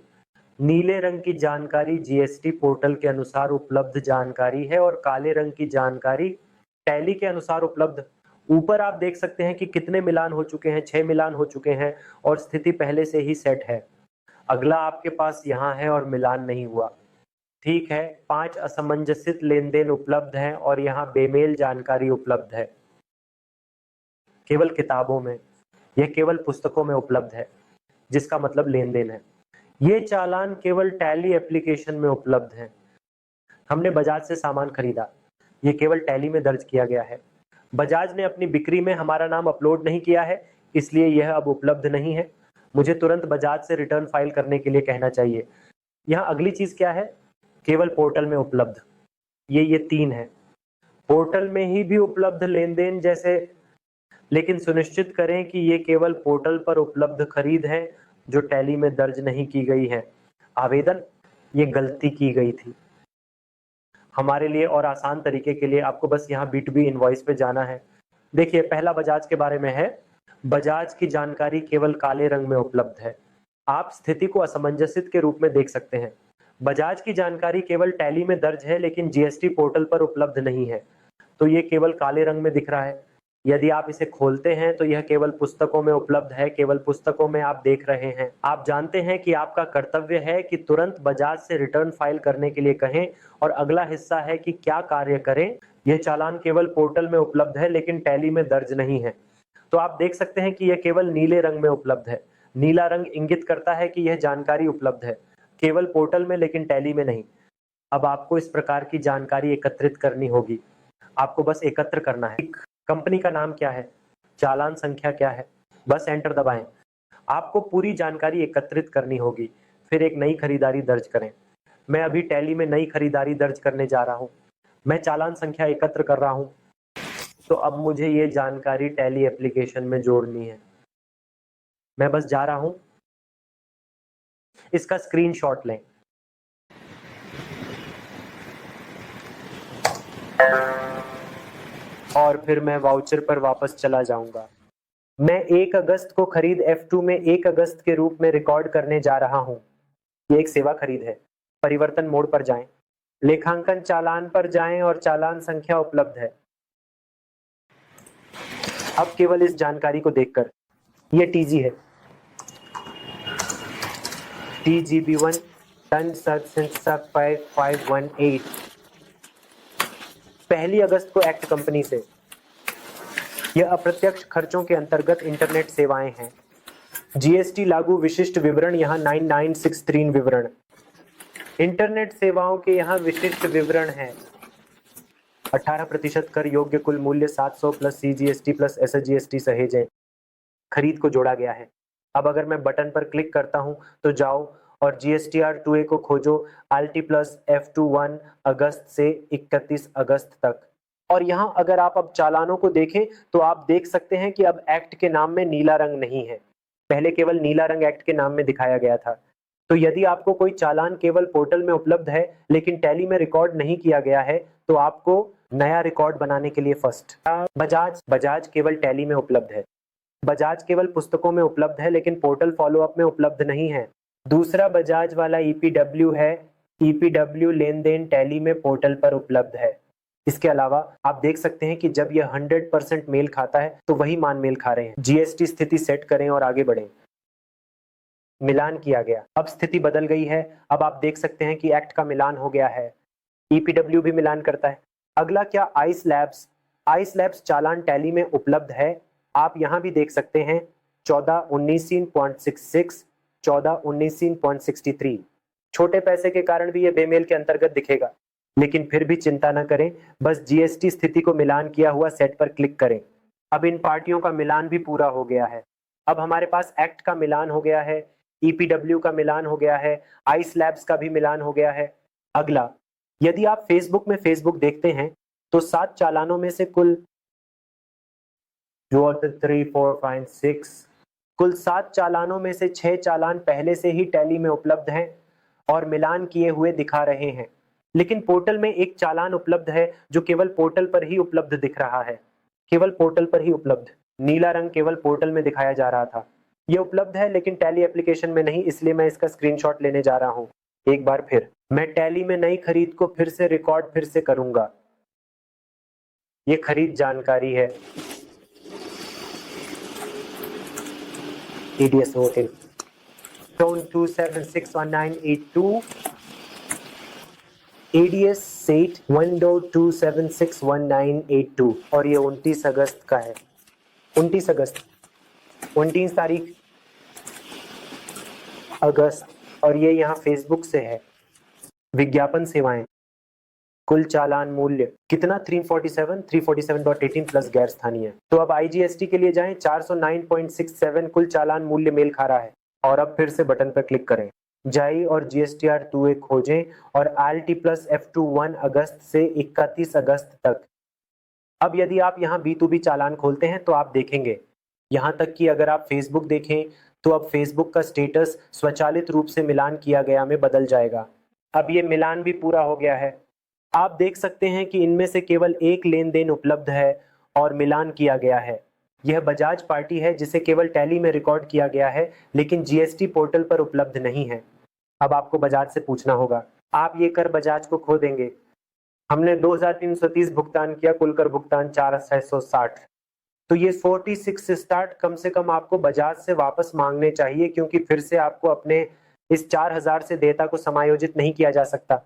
नीले रंग की जानकारी GST पोर्टल के अनुसार उपलब्ध जानकारी है और काले रंग की जानकारी टैली के अनुसार उपलब्ध। ऊपर आप देख सकते हैं कि कितने मिलान हो चुके हैं, 6 मिलान हो चुके हैं और स्थिति पहले से ही सेट है। अगला आपके पास यहाँ है और मिलान नहीं हुआ। ठीक है, 5 असमंजसित लेन देन उपलब्ध हैं और यहाँ बेमेल जानकारी उपलब्ध है। केवल किताबों में, यह केवल पुस्तकों में उपलब्ध है, जिसका मतलब लेन देन है। ये चालान केवल टैली एप्लीकेशन में उपलब्ध है। हमने बजाज से सामान खरीदा, ये केवल टैली में दर्ज किया गया है। बजाज ने अपनी बिक्री में हमारा नाम अपलोड नहीं किया है, इसलिए यह अब उपलब्ध नहीं है। मुझे तुरंत बजाज से रिटर्न फाइल करने के लिए कहना चाहिए। यहाँ अगली चीज क्या है? केवल पोर्टल में उपलब्ध। ये 3 है। पोर्टल में ही भी उपलब्ध लेन देन जैसे, लेकिन सुनिश्चित करें कि ये केवल पोर्टल पर उपलब्ध खरीद है जो टैली में दर्ज नहीं की गई है। आवेदन, ये गलती की गई थी। हमारे लिए और आसान तरीके के लिए आपको बस यहाँ B2B इनवॉइस पे जाना है। देखिए, पहला बजाज के बारे में है। बजाज की जानकारी केवल काले रंग में उपलब्ध है। आप स्थिति को असमंजसित के रूप में देख सकते हैं। बजाज की जानकारी केवल टैली में दर्ज है लेकिन GST पोर्टल पर उपलब्ध नहीं है, तो ये केवल काले रंग में दिख रहा है। यदि आप इसे खोलते हैं तो यह केवल पुस्तकों में उपलब्ध है, केवल पुस्तकों में आप देख रहे हैं। आप जानते हैं कि आपका कर्तव्य है कि तुरंत बजाज से रिटर्न फाइल करने के लिए कहें और अगला हिस्सा है कि क्या कार्य करें। यह चालान केवल पोर्टल में उपलब्ध है लेकिन टैली में दर्ज नहीं है। तो आप देख सकते हैं कि यह केवल नीले रंग में उपलब्ध है। नीला रंग इंगित करता है कि यह जानकारी उपलब्ध है, केवल पोर्टल में लेकिन टैली में नहीं। अब आपको इस प्रकार की जानकारी एकत्रित करनी होगी। आपको बस एकत्र करना है। कंपनी का नाम क्या है, चालान संख्या क्या है, बस एंटर दबाएं। आपको पूरी जानकारी एकत्रित करनी होगी। फिर एक नई खरीदारी दर्ज करें। मैं अभी टैली में नई खरीदारी दर्ज करने जा रहा हूं। मैं चालान संख्या एकत्र कर रहा हूं। तो अब मुझे ये जानकारी टैली एप्लीकेशन में जोड़नी है। मैं बस जा रहा हूं। इसका स्क्रीनशॉट लें। और फिर मैं वाउचर पर वापस चला जाऊंगा। मैं 1 अगस्त को खरीद F2 में 1 अगस्त के रूप में रिकॉर्ड करने जा रहा हूं। ये एक सेवा खरीद है। परिवर्तन मोड पर जाएं, लेखांकन चालान पर जाएं और चालान संख्या उपलब्ध है। अब केवल इस जानकारी को देखकर, ये TG है, TGB1 टन संख्या 5518, 1 अगस्त को एक्ट कंपनी से। यह अप्रत्यक्ष खर्चों के अंतर्गत इंटरनेट सेवाएं हैं। GST लागू विशिष्ट विवरण यहाँ 9963 विवरण। इंटरनेट सेवाओं के यहाँ विशिष्ट विवरण है। 18% कर योग्य कुल मूल्य 700 प्लस CGST प्लस SGST सहेजें। खरीद को जोड़ा गया है। अब अगर मैं बटन पर क्लिक करता हूं तो जाओ और GSTR2A को खोजो RT प्लस F2 1 अगस्त से 31 अगस्त तक। और यहाँ अगर आप अब चालानों को देखें तो आप देख सकते हैं कि अब एक्ट के नाम में नीला रंग नहीं है। पहले केवल नीला रंग एक्ट के नाम में दिखाया गया था। तो यदि आपको कोई चालान केवल पोर्टल में उपलब्ध है लेकिन टैली में रिकॉर्ड नहीं किया गया है तो आपको नया रिकॉर्ड बनाने के लिए फर्स्ट बजाज केवल टैली में उपलब्ध है। बजाज केवल पुस्तकों में उपलब्ध है लेकिन पोर्टल फॉलोअप में उपलब्ध नहीं है। दूसरा बजाज वाला EPW है। EPW लेन देन टैली में पोर्टल पर उपलब्ध है। इसके अलावा आप देख सकते हैं कि जब यह 100% मेल खाता है तो वही मान मेल खा रहे हैं। GST स्थिति सेट करें और आगे बढ़ें। मिलान किया गया। अब स्थिति बदल गई है। अब आप देख सकते हैं कि एक्ट का मिलान हो गया है। EPW भी मिलान करता है। अगला क्या आइस लैब्स। आइस लैब्स चालान टैली में उपलब्ध है। आप यहाँ भी देख सकते हैं 1419.66, 1419.63। छोटे पैसे के कारण भी ये बेमेल के अंतर्गत दिखेगा, लेकिन फिर भी चिंता न करें, बस जीएसटी स्थिति को मिलान किया हुआ सेट पर क्लिक करें। अब इन पार्टियों का मिलान भी पूरा हो गया है। अब हमारे पास एक्ट का मिलान हो गया है, ईपीडब्ल्यू का मिलान हो गया है, आइस लैब्स का भी मिलान हो गया है। अगला, यदि आप फेसबुक में फेसबुक देखते हैं तो 7 चालानों में से कुल 2 3 4 5 6 कुल 7 चालानों में से 6 चालान पहले से ही टैली में उपलब्ध हैं और मिलान किए हुए दिखा रहे हैं, लेकिन पोर्टल में एक चालान उपलब्ध है जो केवल पोर्टल पर ही उपलब्ध दिख रहा है। केवल पोर्टल पर ही उपलब्ध, नीला रंग केवल पोर्टल में दिखाया जा रहा था। ये उपलब्ध है लेकिन टैली एप्लीकेशन में नहीं, इसलिए मैं इसका स्क्रीनशॉट लेने जा रहा हूं। एक बार फिर मैं टैली में नई खरीद को फिर से रिकॉर्ड फिर से करूंगा। ये खरीद जानकारी है, EDS hotel 2761982, ADS set window 2761982, और ये 29 अगस्त का है। 29 अगस्त, 29 तारीख अगस्त, और ये यहाँ फेसबुक से है। विज्ञापन सेवाएं, कुल चालान मूल्य कितना 347.18 प्लस गैर स्थानीय। तो अब IGST के लिए जाएं, 409.67 कुल चालान मूल्य मेल खा रहा है। और अब फिर से बटन पर क्लिक करें, जाइए और GSTR 2A खोजें और RT प्लस F21 अगस्त से 31 अगस्त तक। अब यदि आप यहाँ B2B चालान खोलते हैं तो आप देखेंगे, यहाँ तक कि अगर आप फेसबुक देखें तो अब फेसबुक का स्टेटस स्वचालित रूप से मिलान किया गया में बदल जाएगा। अब ये मिलान भी पूरा हो गया है। आप देख सकते हैं कि इनमें से केवल एक लेन देन उपलब्ध है और मिलान किया गया है। यह बजाज पार्टी है जिसे केवल टैली में रिकॉर्ड किया गया है, लेकिन GST पोर्टल पर उपलब्ध नहीं है। अब आपको बजाज से पूछना होगा, आप ये कर बजाज को खो देंगे। हमने 2330 भुगतान किया, कुल कर भुगतान 4660। तो ये 46 स्टार्ट कम से कम आपको बजाज से वापस मांगने चाहिए, क्योंकि फिर से आपको अपने इस 4000 से देयता को समायोजित नहीं किया जा सकता।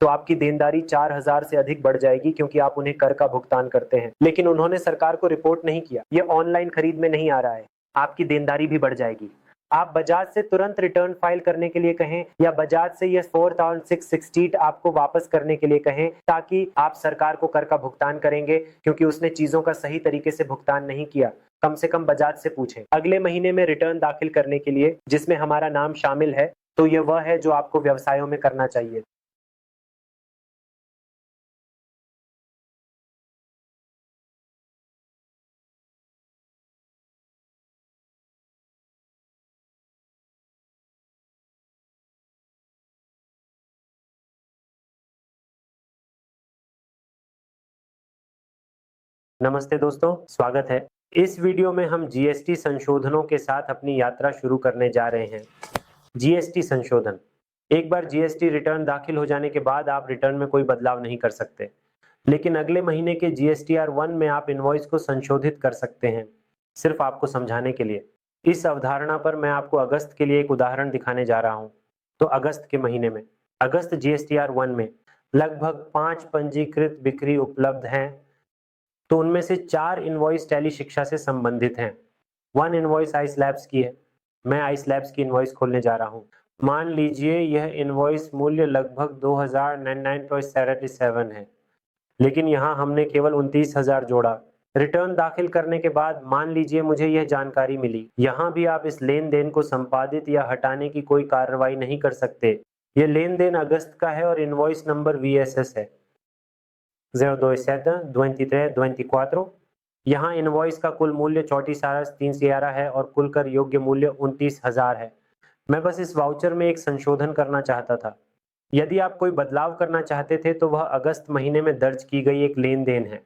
तो आपकी देनदारी 4000 से अधिक बढ़ जाएगी, क्योंकि आप उन्हें कर का भुगतान करते हैं, लेकिन उन्होंने सरकार को रिपोर्ट नहीं किया। ये ऑनलाइन खरीद में नहीं आ रहा है, आपकी देनदारी भी बढ़ जाएगी। आप बजाज से तुरंत रिटर्न फाइल करने के लिए कहें, या बजाज से ये 4660 आपको वापस करने के लिए कहें, ताकि आप सरकार को कर का भुगतान करेंगे, क्योंकि उसने चीजों का सही तरीके से भुगतान नहीं किया। कम से कम बजाज से पूछें। अगले महीने में रिटर्न दाखिल करने के लिए जिसमें हमारा नाम शामिल है, तो ये वह है जो आपको व्यवसायों में करना चाहिए। नमस्ते दोस्तों, स्वागत है। इस वीडियो में हम GST संशोधनों के साथ अपनी यात्रा शुरू करने जा रहे हैं। GST संशोधन, एक बार GST रिटर्न दाखिल हो जाने के बाद आप रिटर्न में कोई बदलाव नहीं कर सकते, लेकिन अगले महीने के GSTR 1 में आप इनवॉइस को संशोधित कर सकते हैं। सिर्फ आपको समझाने के लिए, इस अवधारणा पर मैं आपको अगस्त के लिए एक उदाहरण दिखाने जा रहा हूं। तो अगस्त के महीने में, अगस्त GSTR 1 में लगभग 5 पंजीकृत बिक्री उपलब्ध हैं। तो उनमें से 4 इनवॉइस टैली शिक्षा से संबंधित हैं। 1 इनवॉइस आइस लैब्स की है। मैं आइस लैब्स की इनवॉइस खोलने जा रहा हूं। मान लीजिए यह इनवॉइस मूल्य लगभग 2099.77 है, लेकिन यहां हमने केवल 29,000 जोड़ा। रिटर्न दाखिल करने के बाद मान लीजिए मुझे यह जानकारी मिली। यहां भी आप इस लेन देन को संपादित या हटाने की कोई कार्रवाई नहीं कर सकते। यह लेन देन अगस्त का है और इनवॉइस नंबर VSS है 027-23-24। यहाँ इनवॉइस का कुल मूल्य 34,311 है और कुल कर योग्य मूल्य 29,000 है। मैं बस इस वाउचर में एक संशोधन करना चाहता था। यदि आप कोई बदलाव करना चाहते थे तो वह अगस्त महीने में दर्ज की गई एक लेन देन है।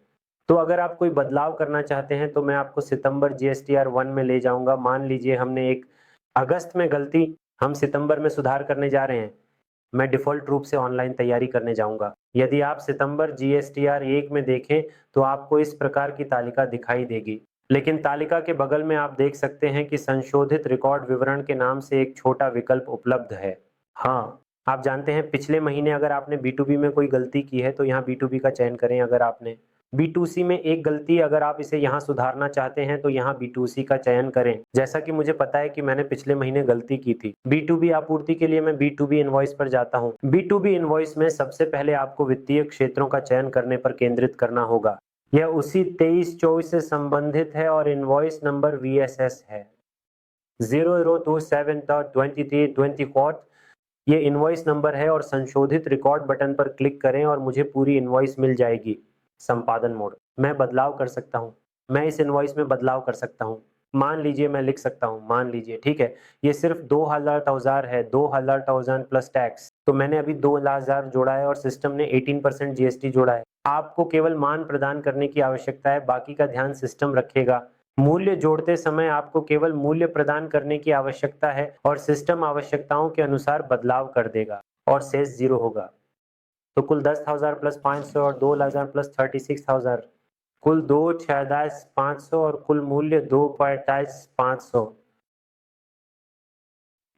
तो अगर आप कोई बदलाव करना चाहते हैं तो मैं आपको सितंबर GSTR 1 में ले जाऊंगा। मान लीजिए हमने एक अगस्त में गलती, हम सितंबर में सुधार करने जा रहे हैं। मैं डिफ़ॉल्ट रूप से ऑनलाइन तैयारी करने जाऊंगा। यदि आप सितंबर GSTR 1 में देखें तो आपको इस प्रकार की तालिका दिखाई देगी, लेकिन तालिका के बगल में आप देख सकते हैं कि संशोधित रिकॉर्ड विवरण के नाम से एक छोटा विकल्प उपलब्ध है। हाँ, आप जानते हैं पिछले महीने अगर आपने B2B में कोई गलती की है तो यहाँ B2B का चयन करें। अगर आपने B2C में एक गलती अगर आप इसे यहाँ सुधारना चाहते हैं तो यहाँ B2C का चयन करें। जैसा कि मुझे पता है कि मैंने पिछले महीने गलती की थी। B2B आपूर्ति के लिए मैं B2B इनवॉइस पर जाता हूँ। B2B इनवॉइस में सबसे पहले आपको वित्तीय क्षेत्रों का चयन करने पर केंद्रित करना होगा। यह उसी 23-24 से संबंधित है और इनवॉइस नंबर VSS है 0027.2324। ये इनवॉइस नंबर है और संशोधित रिकॉर्ड बटन पर क्लिक करें और मुझे पूरी इनवॉइस मिल जाएगी। संपादन मोड, मैं बदलाव कर सकता हूँ। मैं इस इनवॉइस में बदलाव कर सकता हूँ। मान लीजिए मैं लिख सकता हूँ, मान लीजिए, ठीक है, ये सिर्फ 2000 है, 2000 प्लस टैक्स। तो मैंने अभी 2000 जोड़ा है और सिस्टम ने 18% GST जोड़ा है। आपको केवल मान प्रदान करने की आवश्यकता है, बाकी का ध्यान सिस्टम रखेगा। मूल्य जोड़ते समय आपको केवल मूल्य प्रदान करने की आवश्यकता है और सिस्टम आवश्यकताओं के अनुसार बदलाव कर देगा और शेष 0 होगा। तो कुल 10,000 प्लस 500 और 2,000 प्लस 36,000, कुल 2,46,500 और कुल मूल्य 2,45,500।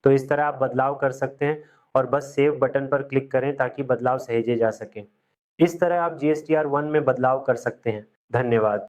तो इस तरह आप बदलाव कर सकते हैं और बस सेव बटन पर क्लिक करें ताकि बदलाव सहेजे जा सकें। इस तरह आप GSTR 1 में बदलाव कर सकते हैं। धन्यवाद।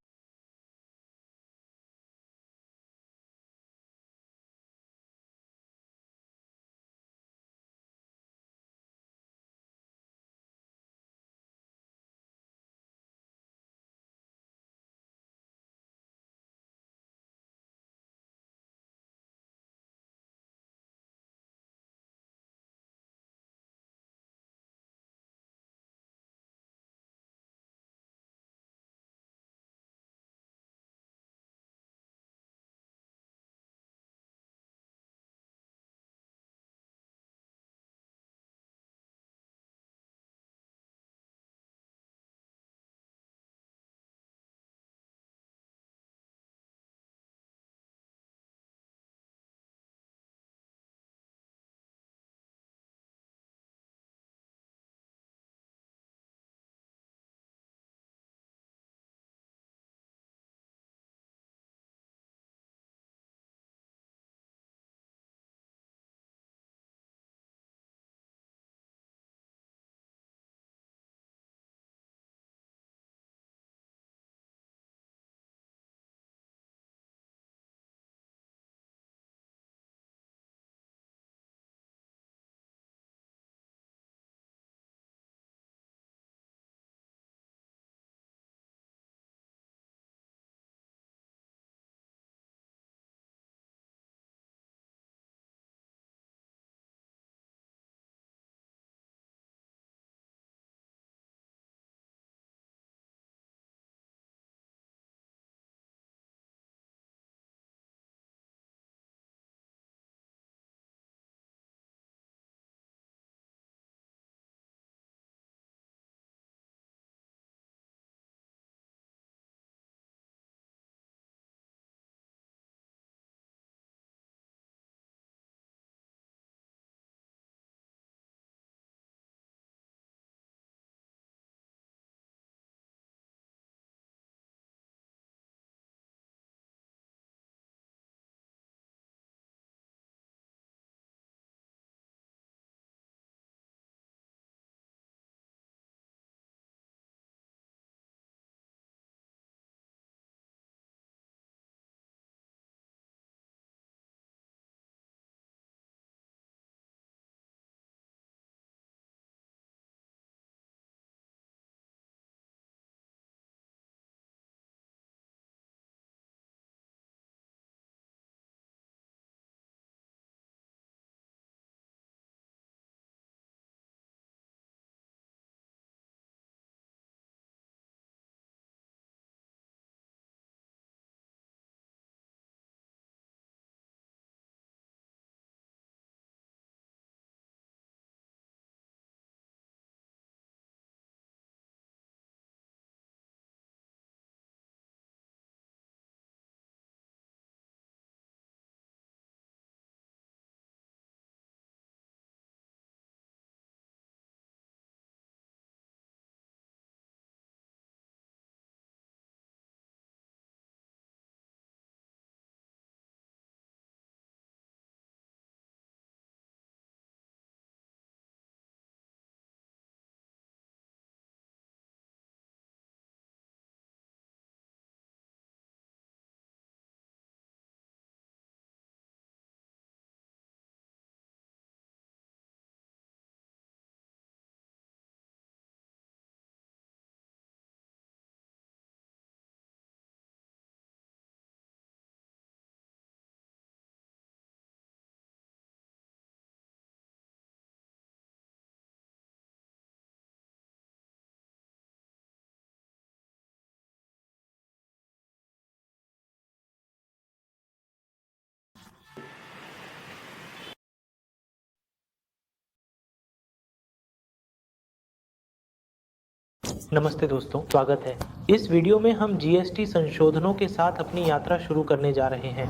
नमस्ते दोस्तों, स्वागत है। इस वीडियो में हम जीएसटी संशोधनों के साथ अपनी यात्रा शुरू करने जा रहे हैं।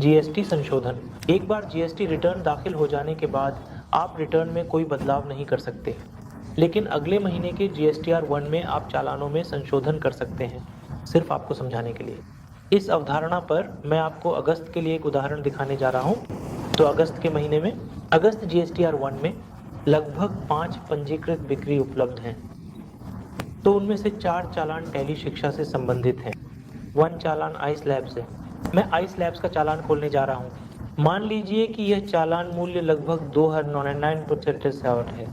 जीएसटी संशोधन। एक बार जीएसटी रिटर्न दाखिल हो जाने के बाद आप रिटर्न में कोई बदलाव नहीं कर सकते, लेकिन अगले महीने के जीएसटीआर 1 में आप चालानों में संशोधन कर सकते हैं। सिर्फ आपको समझाने के लिए। इस अवधारणा पर मैं आपको अगस्त के लिए एक उदाहरण दिखाने जा रहा हूँ। तो अगस्त के महीने में, अगस्त जीएसटीआर 1 में लगभग 5 पंजीकृत बिक्री उपलब्ध हैं। तो उनमें से 4 चालान टैली शिक्षा से संबंधित हैं। 1 चालान आइस लैब से। मैं आइस लैब्स का चालान खोलने जा रहा हूँ। मान लीजिए कि यह चालान मूल्य लगभग 2099 है,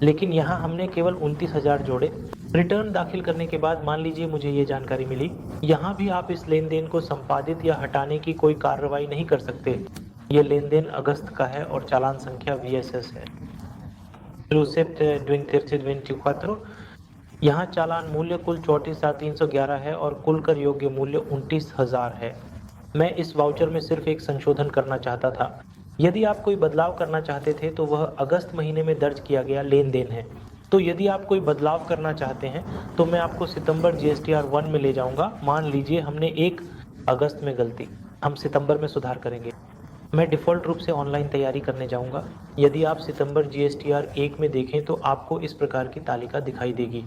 लेकिन यहाँ हमने केवल 29,000 जोड़े। रिटर्न दाखिल करने के बाद मान लीजिए मुझे ये जानकारी मिली। यहाँ भी आप इस लेन देन को संपादित या हटाने की कोई कार्रवाई नहीं कर सकते। ये लेन देन अगस्त का है और चालान संख्या VSS है। यहाँ चालान मूल्य कुल 34,311 है और कुल कर योग्य मूल्य 29,000 है। मैं इस वाउचर में सिर्फ एक संशोधन करना चाहता था। यदि आप कोई बदलाव करना चाहते थे तो वह अगस्त महीने में दर्ज किया गया लेन देन है। तो यदि आप कोई बदलाव करना चाहते हैं तो मैं आपको सितंबर जीएसटीआर 1 में ले जाऊंगा। मान लीजिए हमने 1 अगस्त में गलती, हम सितंबर में सुधार करेंगे। मैं डिफ़ॉल्ट रूप से ऑनलाइन तैयारी करने जाऊंगा। यदि आप सितंबर जीएसटीआर 1 में देखें तो आपको इस प्रकार की तालिका दिखाई देगी,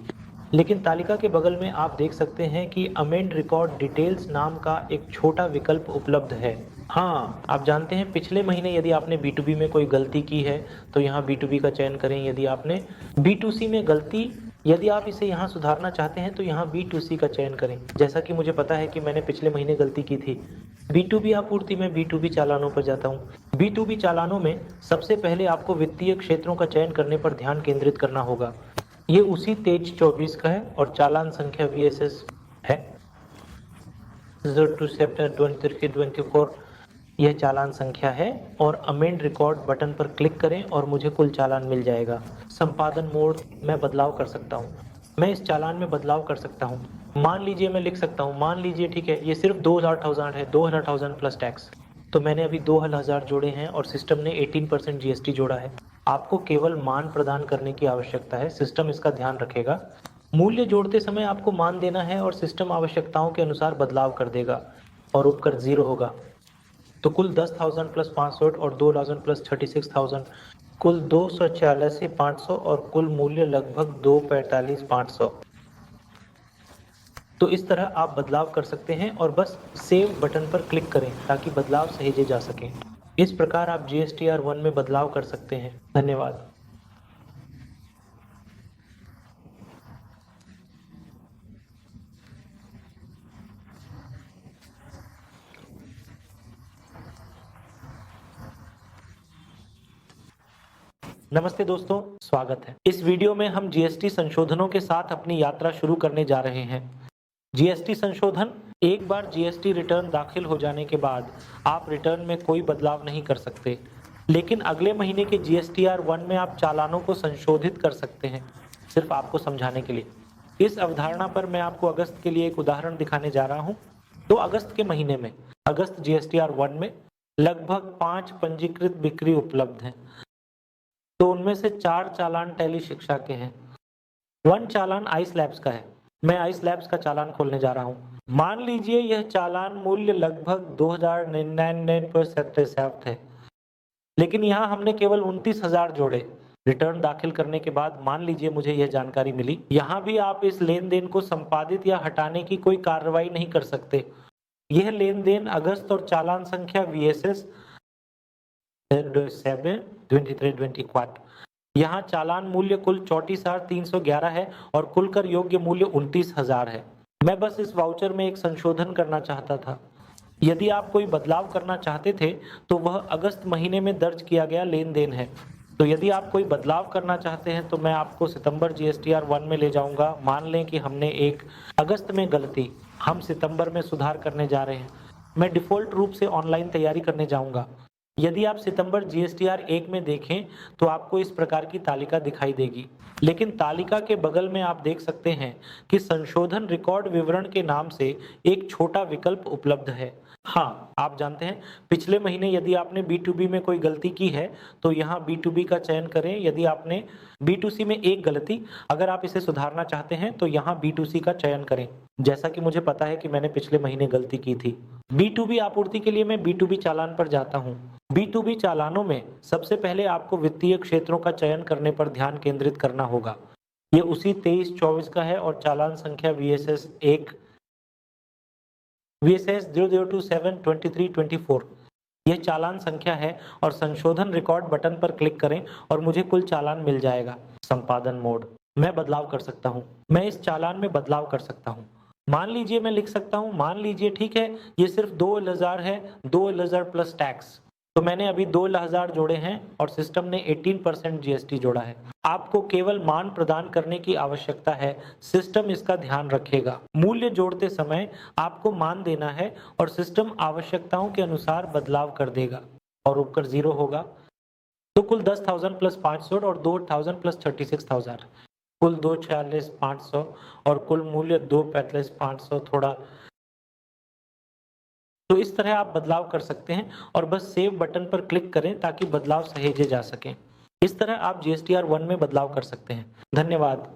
लेकिन तालिका के बगल में आप देख सकते हैं कि अमेंड रिकॉर्ड डिटेल्स नाम का एक छोटा विकल्प उपलब्ध है। हाँ, आप जानते हैं पिछले महीने यदि आपने B2B में कोई गलती की है तो यहाँ B2B का चयन करें। यदि आपने B2C में गलती, यदि आप इसे यहाँ सुधारना चाहते हैं तो यहाँ B2C का चयन करें। जैसा कि मुझे पता है कि मैंने पिछले महीने गलती की थी। B2B आपूर्ति में B2B चालानों पर जाता हूँ। B2B चालानों में सबसे पहले आपको वित्तीय क्षेत्रों का चयन करने पर ध्यान केंद्रित करना होगा। ये उसी तेज 24 का है और चालान संख्या VSS है 02 September 2024। यह चालान संख्या है और अमेंड रिकॉर्ड बटन पर क्लिक करें और मुझे कुल चालान मिल जाएगा। संपादन मोड में बदलाव कर सकता हूँ। मैं इस चालान में बदलाव कर सकता हूँ। मान लीजिए मैं लिख सकता हूँ, मान लीजिए ठीक है, ये सिर्फ 2,000 है, 2,000 प्लस टैक्स। तो मैंने अभी 2,000 जोड़े हैं और सिस्टम ने 18% GST जोड़ा है। आपको केवल मान प्रदान करने की आवश्यकता है, सिस्टम इसका ध्यान रखेगा। मूल्य जोड़ते समय आपको मान देना है और सिस्टम आवश्यकताओं के अनुसार बदलाव कर देगा और उपकर 0 होगा। तो कुल 10,000 प्लस 65 और 2,000 प्लस 36,000, कुल 246,500 और कुल मूल्य लगभग 245,500। तो इस तरह आप बदलाव कर सकते हैं और बस सेव बटन पर क्लिक करें ताकि बदलाव सहेजे जा सकें। इस प्रकार आप जीएसटीआर 1 में बदलाव कर सकते हैं। धन्यवाद। नमस्ते दोस्तों, स्वागत है। इस वीडियो में हम जीएसटी संशोधनों के साथ अपनी यात्रा शुरू करने जा रहे हैं। जीएसटी संशोधन। एक बार जीएसटी रिटर्न दाखिल हो जाने के बाद आप रिटर्न में कोई बदलाव नहीं कर सकते, लेकिन अगले महीने के जीएसटीआर 1 में आप चालानों को संशोधित कर सकते हैं। सिर्फ आपको समझाने के लिए। इस अवधारणा पर मैं आपको अगस्त के लिए एक उदाहरण दिखाने जा रहा हूँ। तो अगस्त के महीने में, अगस्त जीएसटीआर 1 में लगभग 5 पंजीकृत बिक्री उपलब्ध हैं। तो उनमें से 4 चालान टैली शिक्षा के हैं। 1 चालान आइस लैब्स का है। मैं आइस लैब्स का चालान खोलने जा रहा हूँ। मान लीजिए यह चालान मूल्य लगभग 2,099 है, लेकिन यहाँ हमने केवल 29,000 जोड़े। रिटर्न दाखिल करने के बाद मान लीजिए मुझे यह जानकारी मिली। यहाँ भी आप इस लेन देन को संपादित या हटाने की कोई कार्रवाई नहीं कर सकते। यह लेन देन अगस्त और चालान संख्या VSS 2324। यहाँ चालान मूल्य कुल 34,311 है और कुल कर योग्य मूल्य 29,000 है। मैं बस इस वाउचर में एक संशोधन करना चाहता था। यदि आप कोई बदलाव करना चाहते थे तो वह अगस्त महीने में दर्ज किया गया लेन देन है। तो यदि आप कोई बदलाव करना चाहते हैं तो मैं आपको सितंबर जीएसटीआर 1 में ले जाऊंगा। मान लें कि हमने 1 अगस्त में गलती, हम सितंबर में सुधार करने जा रहे हैं। मैं डिफ़ॉल्ट रूप से ऑनलाइन तैयारी करने जाऊंगा। यदि आप सितंबर जीएसटीआर 1 में देखें तो आपको इस प्रकार की तालिका दिखाई देगी, लेकिन तालिका के बगल में आप देख सकते हैं कि संशोधन रिकॉर्ड विवरण के नाम से एक छोटा विकल्प उपलब्ध है। हाँ, आप जानते हैं पिछले महीने यदि आपने B2B में कोई गलती की है तो यहाँ B2B का चयन करें। यदि आपने B2C में एक गलती, अगर आप इसे सुधारना चाहते हैं तो यहाँ B2C का चयन करें। जैसा कि मुझे पता है कि मैंने पिछले महीने गलती की थी। B2B आपूर्ति के लिए मैं B2B चालान पर जाता हूँ। B2B चालानों में सबसे पहले आपको वित्तीय क्षेत्रों का चयन करने पर ध्यान केंद्रित करना होगा। ये उसी 2324 का है और चालान संख्या VSS 002723234 यह चालान संख्या है और संशोधन रिकॉर्ड बटन पर क्लिक करें और मुझे कुल चालान मिल जाएगा। संपादन मोड, मैं बदलाव कर सकता हूँ। मैं इस चालान में बदलाव कर सकता हूँ। मान लीजिए मैं लिख सकता हूँ, मान लीजिए ठीक है, ये सिर्फ 2,000 है, 2,000 प्लस टैक्स। तो मैंने अभी 2,000 जोड़े हैं और सिस्टम ने 18% GST जोड़ा है। आपको केवल मान प्रदान करने की आवश्यकता है, सिस्टम इसका ध्यान रखेगा। मूल्य जोड़ते समय आपको मान देना है और सिस्टम आवश्यकताओं के अनुसार बदलाव कर देगा और उपकर 0 होगा। तो कुल 10,000 प्लस 500 और 2,000 प्लस 36,000, कुल 2,46,500 और कुल मूल्य 2,45,500 थोड़ा। तो इस तरह आप बदलाव कर सकते हैं और बस सेव बटन पर क्लिक करें ताकि बदलाव सहेजे जा सकें। इस तरह आप GSTR 1 में बदलाव कर सकते हैं। धन्यवाद।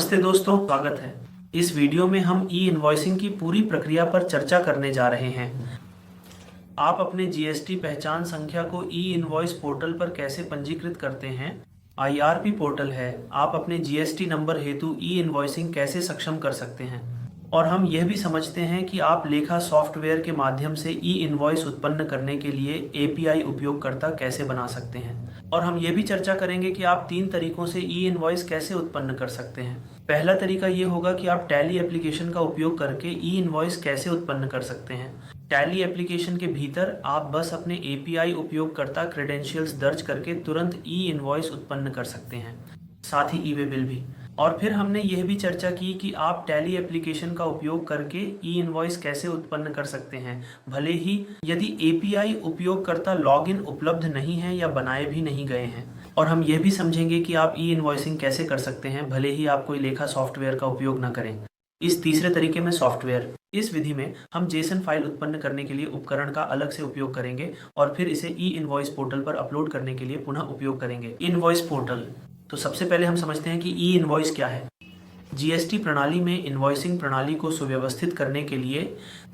नमस्ते दोस्तों, स्वागत है। इस वीडियो में हम ई इनवॉइसिंग की पूरी प्रक्रिया पर चर्चा करने जा रहे हैं। आप अपने जीएसटी पहचान संख्या को ई इनवॉइस पोर्टल पर कैसे पंजीकृत करते हैं। आईआरपी पोर्टल है। आप अपने जीएसटी नंबर हेतु ई इनवॉइसिंग कैसे सक्षम कर सकते हैं, और हम यह भी समझते हैं कि आप लेखा सॉफ्टवेयर के माध्यम से ई इनवॉइस उत्पन्न करने के लिए एपीआई उपयोगकर्ता कैसे बना सकते हैं। और हम ये भी चर्चा करेंगे कि आप 3 तरीकों से ई इनवॉइस कैसे उत्पन्न कर सकते हैं। पहला तरीका ये होगा कि आप टैली एप्लीकेशन का उपयोग करके ई इनवॉइस कैसे उत्पन्न कर सकते हैं। टैली एप्लीकेशन के भीतर आप बस अपने एपीआई उपयोगकर्ता क्रेडेंशियल्स दर्ज करके तुरंत ई इनवॉइस उत्पन्न कर सकते हैं, साथ ही ई वे बिल भी। और फिर हमने यह भी चर्चा की कि आप टैली एप्लीकेशन का उपयोग करके ई इनवॉइस कैसे उत्पन्न कर सकते हैं, भले ही यदि एपीआई उपयोगकर्ता लॉगिन उपलब्ध नहीं है या बनाए भी नहीं गए हैं। और हम यह भी समझेंगे कि आप ई इनवॉइसिंग कैसे कर सकते हैं, भले ही आप कोई लेखा सॉफ्टवेयर का उपयोग न करें। इस तीसरे तरीके में सॉफ्टवेयर। इस विधि में हम जेसन फाइल उत्पन्न करने के लिए उपकरण का अलग से उपयोग करेंगे और फिर इसे ई इनवॉइस पोर्टल पर अपलोड करने के लिए पुनः उपयोग करेंगे। Invoice portal. तो सबसे पहले हम समझते हैं कि ई इनवॉइस क्या है। जीएसटी प्रणाली में इनवॉइसिंग प्रणाली को सुव्यवस्थित करने के लिए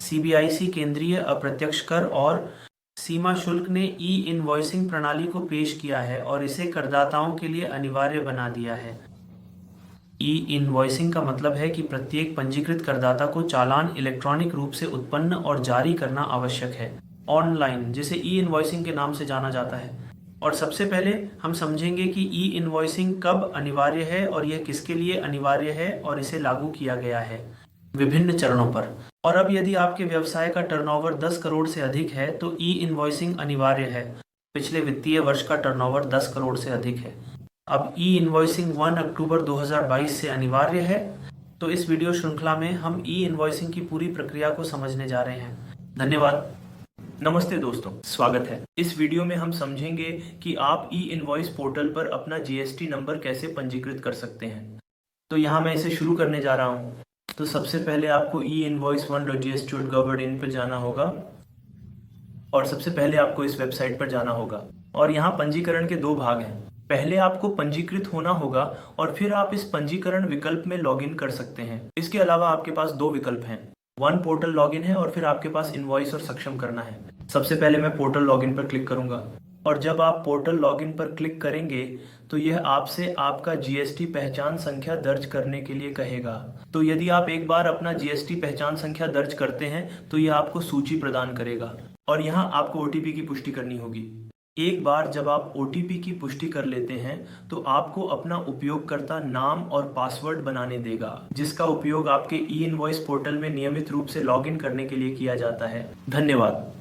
सीबीआईसी केंद्रीय अप्रत्यक्ष कर और सीमा शुल्क ने ई इनवॉइसिंग प्रणाली को पेश किया है और इसे करदाताओं के लिए अनिवार्य बना दिया है। ई इनवॉइसिंग का मतलब है कि प्रत्येक पंजीकृत करदाता को चालान इलेक्ट्रॉनिक रूप से उत्पन्न और जारी करना आवश्यक है, ऑनलाइन, जिसे ई इनवॉइसिंग के नाम से जाना जाता है। और सबसे पहले हम समझेंगे कि ई इनवॉइसिंग कब अनिवार्य है और यह किसके लिए अनिवार्य है और इसे लागू किया गया है विभिन्न चरणों पर। और अब यदि आपके व्यवसाय का टर्नओवर 10 करोड़ से अधिक है तो ई इनवॉइसिंग अनिवार्य है। पिछले वित्तीय वर्ष का टर्नओवर 10 करोड़ से अधिक है। अब ई इनवॉइसिंग 1 अक्टूबर 2022 से अनिवार्य है। तो इस वीडियो श्रृंखला में हम ई इनवॉइसिंग की पूरी प्रक्रिया को समझने जा रहे हैं। धन्यवाद। नमस्ते दोस्तों, स्वागत है। इस वीडियो में हम समझेंगे कि आप ई इनवॉइस पोर्टल पर अपना जीएसटी नंबर कैसे पंजीकृत कर सकते हैं। तो यहाँ मैं इसे शुरू करने जा रहा हूँ। तो सबसे पहले आपको e-invoice1.gst.gov.in पर जाना होगा और सबसे पहले आपको इस वेबसाइट पर जाना होगा। और यहाँ पंजीकरण के 2 भाग हैं। पहले आपको पंजीकृत होना होगा और फिर आप इस पंजीकरण विकल्प में लॉगिन कर सकते हैं। इसके अलावा आपके पास 2 विकल्प हैं। 1 पोर्टल लॉगिन है और फिर आपके पास इनवॉइस और सक्षम करना है। सबसे पहले मैं पोर्टल लॉगिन पर क्लिक करूंगा और जब आप पोर्टल लॉगिन पर क्लिक करेंगे तो यह आपसे आपका जीएसटी पहचान संख्या दर्ज करने के लिए कहेगा। तो यदि आप एक बार अपना जीएसटी पहचान संख्या दर्ज करते हैं तो यह आपको सूची प्रदान करेगा और यहाँ आपको ओटीपी की पुष्टि करनी होगी। एक बार जब आप ओटीपी की पुष्टि कर लेते हैं तो आपको अपना उपयोगकर्ता नाम और पासवर्ड बनाने देगा, जिसका उपयोग आपके ई इनवॉइस पोर्टल में नियमित रूप से लॉगिन करने के लिए किया जाता है। धन्यवाद।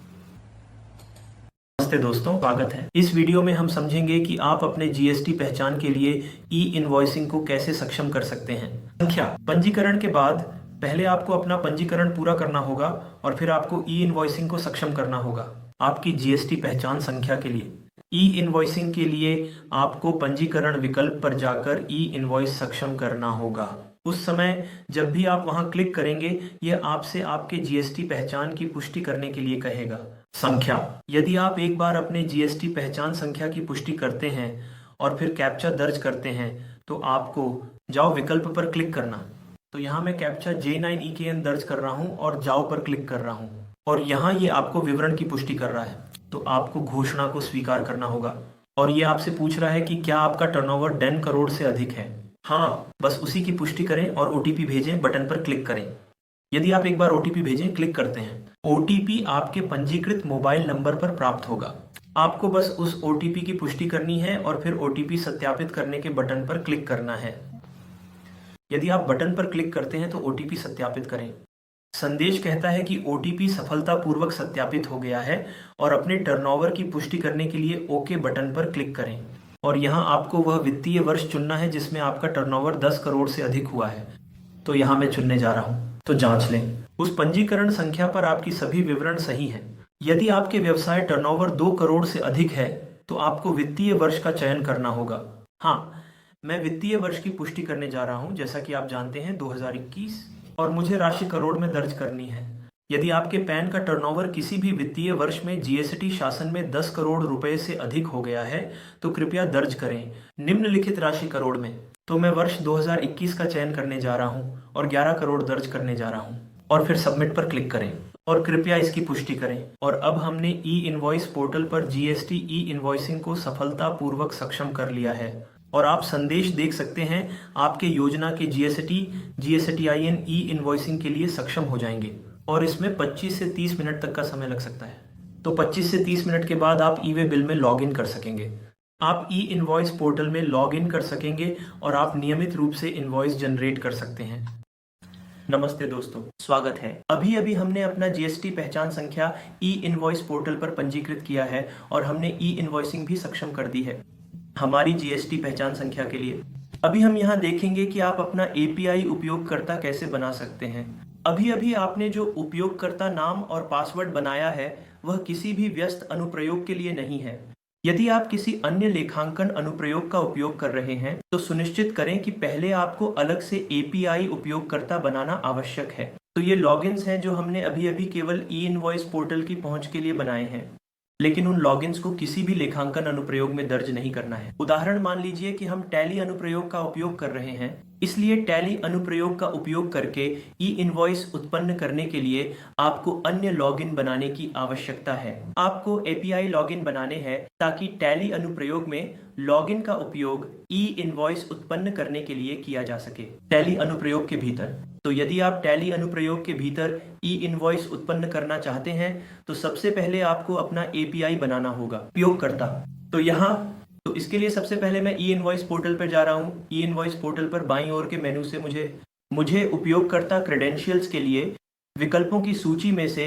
नमस्ते दोस्तों, स्वागत है। इस वीडियो में हम समझेंगे कि आप अपने जीएसटी पहचान के लिए ई इनवॉइसिंग को कैसे सक्षम कर सकते हैं। संख्या। पंजीकरण के बाद पहले आपको अपना पंजीकरण पूरा करना होगा और फिर आपको ई इनवॉइसिंग को सक्षम करना होगा आपकी जीएसटी पहचान संख्या के लिए। ई इनवॉइसिंग के लिए आपको पंजीकरण विकल्प पर जाकर ई इनवॉइस सक्षम करना होगा। उस समय जब भी आप वहां क्लिक करेंगे यह आपसे आपके जीएसटी पहचान की पुष्टि करने के लिए कहेगा। संख्या। यदि आप एक बार अपने जीएसटी पहचान संख्या की पुष्टि करते हैं और फिर कैप्चा दर्ज करते हैं तो आपको जाओ विकल्प पर क्लिक करना। तो यहाँ मैं कैप्चा J9EKN दर्ज कर रहा हूँ और जाओ पर क्लिक कर रहा हूँ और यहाँ ये आपको विवरण की पुष्टि कर रहा है। तो आपको घोषणा को स्वीकार करना होगा और ये आपसे पूछ रहा है कि क्या आपका टर्नओवर 10 करोड़ से अधिक है। हाँ, बस उसी की पुष्टि करें और ओटीपी भेजें बटन पर क्लिक करें। यदि आप एक बार ओटीपी भेजें, क्लिक करते हैं, ओटीपी आपके पंजीकृत मोबाइल नंबर पर प्राप्त होगा। आपको बस उस ओटीपी की पुष्टि करनी है और फिर ओटीपी सत्यापित करने के बटन पर क्लिक करना है। यदि आप बटन पर क्लिक करते हैं तो ओटीपी सत्यापित करें। संदेश कहता है कि ओटीपी सफलतापूर्वक सत्यापित हो गया है और अपने टर्नओवर की पुष्टि करने के लिए ओके बटन पर क्लिक करें। और यहाँ आपको वह वित्तीय वर्ष चुनना है जिसमें आपका टर्नओवर 10 करोड़ से अधिक हुआ है। तो यहाँ मैं चुनने जा रहा हूँ। तो जांच लें, उस पंजीकरण संख्या पर आपकी सभी विवरण सही हैं। यदि आपके व्यवसाय टर्नओवर 2 करोड़ से अधिक है तो आपको वित्तीय वर्ष का चयन करना होगा। हाँ, मैं वित्तीय वर्ष की पुष्टि करने जा रहा हूँ, जैसा कि आप जानते हैं 2021, और मुझे राशि करोड़ में दर्ज करनी है। यदि आपके पैन का टर्नओवर किसी भी वित्तीय वर्ष में जीएसटी शासन में 10 करोड़ रुपए से अधिक हो गया है तो कृपया दर्ज करें निम्नलिखित राशि करोड़ में। तो मैं वर्ष 2021 का चयन करने जा रहा हूँ और 11 करोड़ दर्ज करने जा रहा हूँ और फिर सबमिट पर क्लिक करें और कृपया इसकी पुष्टि करें। और अब हमने ई इनवॉइस पोर्टल पर जीएसटी ई इनवॉइसिंग को सफलतापूर्वक सक्षम कर लिया है और आप संदेश देख सकते हैं आपके योजना के GSTIN ई इनवॉइसिंग के लिए सक्षम हो जाएंगे और इसमें 25 से 30 मिनट तक का समय लग सकता है। तो 25 से 30 मिनट के बाद आप ई वे बिल में लॉग इन कर सकेंगे। आप ई इनवॉइस पोर्टल में लॉग इन कर सकेंगे और आप नियमित रूप से इनवॉइस जनरेट कर सकते हैं। नमस्ते दोस्तों, स्वागत है। अभी अभी हमने अपना जीएसटी पहचान संख्या ई इनवॉइस पोर्टल पर पंजीकृत किया है और हमने ई इनवॉइसिंग भी सक्षम कर दी है हमारी जीएसटी पहचान संख्या के लिए। अभी हम यहाँ देखेंगे कि आप अपना एपीआई उपयोगकर्ता कैसे बना सकते हैं। अभी अभी आपने जो उपयोगकर्ता नाम और पासवर्ड बनाया है वह किसी भी व्यस्त अनुप्रयोग के लिए नहीं है। यदि आप किसी अन्य लेखांकन अनुप्रयोग का उपयोग कर रहे हैं तो सुनिश्चित करें कि पहले आपको अलग से एपीआई उपयोगकर्ता बनाना आवश्यक है। तो ये लॉगिन्स हैं जो हमने अभी अभी केवल ई इनवॉइस पोर्टल की पहुंच के लिए बनाए हैं, लेकिन उन लॉगिन्स को किसी भी लेखांकन अनुप्रयोग में दर्ज नहीं करना है। उदाहरण मान लीजिए कि हम टैली अनुप्रयोग का उपयोग कर रहे हैं, इसलिए टैली अनुप्रयोग का उपयोग करके ई इनवॉइस उत्पन्न करने के लिए आपको अन्य लॉगिन बनाने की आवश्यकता है। आपको एपीआई लॉगिन बनाने हैं ताकि टैली अनुप्रयोग में लॉगिन का उपयोग ई इनवॉइस उत्पन्न करने के लिए किया जा सके टैली अनुप्रयोग के भीतर। तो यदि आप टैली अनुप्रयोग के भीतर ई इनवॉइस उत्पन्न करना चाहते हैं तो सबसे पहले आपको अपना एपीआई बनाना होगा उपयोगकर्ता। तो इसके लिए सबसे पहले मैं ई इनवॉइस पोर्टल पर जा रहा हूँ। ई इनवॉइस पोर्टल पर बाईं ओर के मेनू से मुझे उपयोगकर्ता क्रेडेंशियल्स के लिए विकल्पों की सूची में से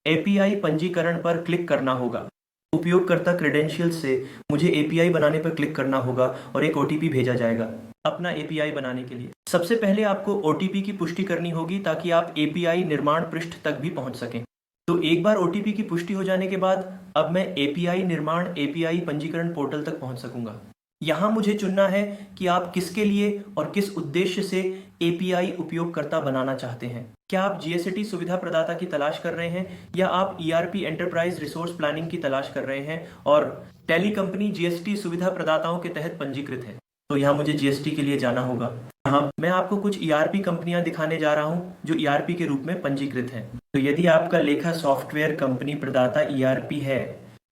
एपीआई पंजीकरण पर क्लिक करना होगा। उपयोगकर्ता क्रेडेंशियल्स से मुझे एपीआई बनाने पर क्लिक करना होगा और एक ओटीपी भेजा जाएगा अपना एपीआई बनाने के लिए। सबसे पहले आपको ओटीपी की पुष्टि करनी होगी ताकि आप एपीआई निर्माण पृष्ठ तक भी पहुंच सकें। तो एक बार ओटीपी की पुष्टि हो जाने के बाद अब मैं एपीआई निर्माण एपीआई पंजीकरण पोर्टल तक पहुंच सकूंगा। यहाँ मुझे चुनना है कि आप किसके लिए और किस उद्देश्य से एपीआई उपयोगकर्ता बनाना चाहते हैं। क्या आप जीएसटी सुविधा प्रदाता की तलाश कर रहे हैं या आप ईआरपी एंटरप्राइज रिसोर्स प्लानिंग की तलाश कर रहे हैं और टैली कंपनी जीएसटी सुविधा प्रदाताओं के तहत पंजीकृत है। तो यहाँ मुझे जीएसटी के लिए जाना होगा। यहाँ मैं आपको कुछ ईआरपी कंपनियां दिखाने जा रहा हूँ जो ईआरपी के रूप में पंजीकृत हैं। तो यदि आपका लेखा सॉफ्टवेयर कंपनी प्रदाता ईआरपी है,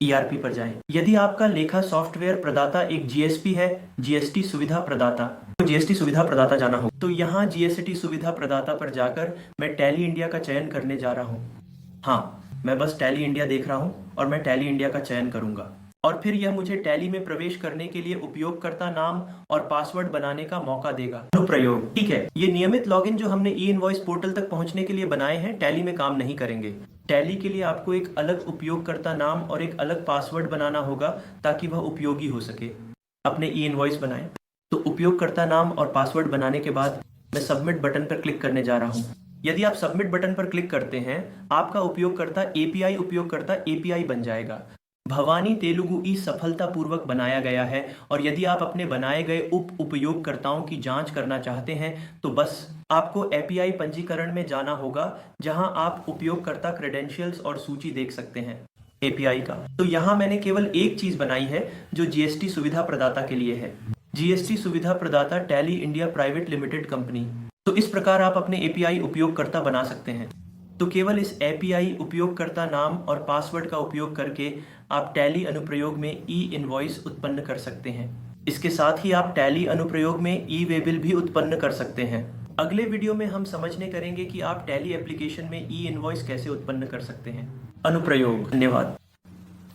ईआरपी पर जाएं। यदि आपका लेखा सॉफ्टवेयर प्रदाता एक जीएसपी है, जीएसटी सुविधा प्रदाता, तो जीएसटी सुविधा प्रदाता जाना होगा। तो यहाँ जीएसटी सुविधा प्रदाता पर जाकर मैं टैली इंडिया का चयन करने जा रहा हूँ। हाँ, मैं बस टैली इंडिया देख रहा हूँ और मैं टैली इंडिया का चयन करूंगा और फिर यह मुझे टैली में प्रवेश करने के लिए उपयोगकर्ता नाम और पासवर्ड बनाने का मौका देगा। अनुप्रयोग, ठीक है। ये नियमित लॉगिन जो हमने ई इनवॉइस पोर्टल तक पहुंचने के लिए बनाए हैं टैली में काम नहीं करेंगे। टैली के लिए आपको एक अलग उपयोगकर्ता नाम और एक अलग पासवर्ड बनाना होगा ताकि वह उपयोगी हो सके। अपने ई इनवॉइस बनाएं। तो उपयोगकर्ता नाम और पासवर्ड बनाने के बाद मैं सबमिट बटन पर क्लिक करने जा रहा हूँ। यदि आप सबमिट बटन पर क्लिक करते हैं आपका उपयोगकर्ता एपीआई बन जाएगा। भवानी तेलुगु ई सफलतापूर्वक बनाया गया है और यदि आप अपने बनाए गए उपयोगकर्ताओं की जांच करना चाहते हैं तो बस आपको एपीआई पंजीकरण में जाना होगा जहां आप उपयोगकर्ता क्रेडेंशियल्स और सूची देख सकते हैं एपीआई का। तो यहाँ मैंने केवल एक चीज बनाई है जो जीएसटी सुविधा प्रदाता के लिए है। जीएसटी सुविधा प्रदाता tally India private limited company. तो इस प्रकार आप अपने एपीआई उपयोगकर्ता बना सकते हैं। तो केवल इस एपीआई उपयोगकर्ता नाम और पासवर्ड का उपयोग करके आप टैली अनुप्रयोग में ई इनवॉइस उत्पन्न कर सकते हैं। इसके साथ ही आप टैली अनुप्रयोग में ई वे बिल भी उत्पन्न कर सकते हैं। अगले वीडियो में हम समझने करेंगे कि आप टैली एप्लीकेशन में ई इनवॉइस कैसे उत्पन्न कर सकते हैं। अनुप्रयोग। धन्यवाद।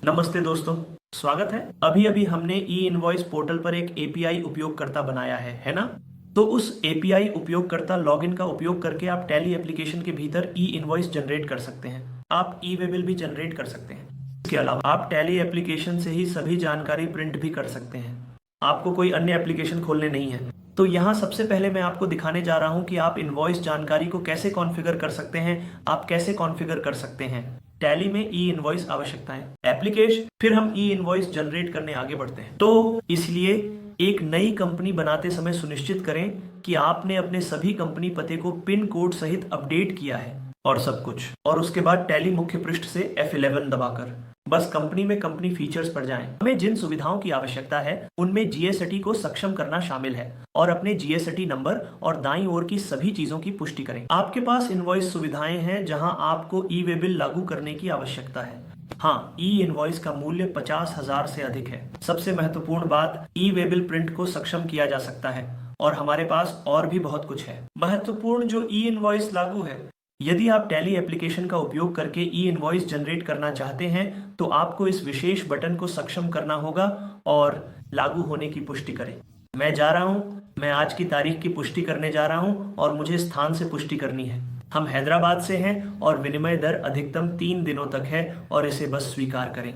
नमस्ते दोस्तों, स्वागत है। अभी अभी हमने ई इनवॉइस पोर्टल पर एक एपीआई उपयोगकर्ता बनाया है ना? तो उस एपीआई उपयोगकर्ता लॉगिन का उपयोग करके आप टैली एप्लीकेशन के भीतर ई इनवॉइस जनरेट कर सकते हैं। आप ई वे बिल भी जनरेट कर सकते हैं। इसके अलावा आप टैली एप्लीकेशन से ही सभी जानकारी प्रिंट भी कर सकते हैं। आपको कोई अन्य एप्लीकेशन खोलने नहीं है। तो यहाँ सबसे पहले मैं आपको दिखाने जा रहा हूँ कि आप इनवॉइस जानकारी को कैसे कॉन्फ़िगर कर सकते हैं। आप कैसे कॉन्फ़िगर कर सकते हैं टैली में ई इनवॉइस आवश्यकताएं, एप्लीकेशन, फिर हम ई इनवॉइस जनरेट करने आगे बढ़ते हैं। तो इसलिए एक नई कंपनी बनाते समय सुनिश्चित करें कि आपने अपने सभी कंपनी पते को पिन कोड सहित अपडेट किया है और सब कुछ। और उसके बाद टैली मुख्य पृष्ठ से F11 दबाकर बस कंपनी में कंपनी फीचर्स पर जाएं। हमें जिन सुविधाओं की आवश्यकता है उनमें जीएसटी को सक्षम करना शामिल है और अपने जीएसटी नंबर और दाईं ओर की सभी चीजों की पुष्टि करें। आपके पास इनवॉइस सुविधाएं हैं जहां आपको ई वे बिल लागू करने की आवश्यकता है। हाँ, ई इनवॉइस का मूल्य 50,000 से अधिक है। सबसे महत्वपूर्ण बात, ई वे बिल प्रिंट को सक्षम किया जा सकता है और हमारे पास और भी बहुत कुछ है। महत्वपूर्ण जो ई इनवॉइस लागू है, यदि आप टैली एप्लीकेशन का उपयोग करके ई इनवॉइस जनरेट करना चाहते हैं तो आपको इस विशेष बटन को सक्षम करना होगा और लागू होने की पुष्टि करें। मैं जा रहा हूं, मैं आज की तारीख की पुष्टि करने जा रहा हूं और मुझे स्थान से पुष्टि करनी है। हम हैदराबाद से हैं और विनिमय दर अधिकतम 3 दिनों तक है और इसे बस स्वीकार करें।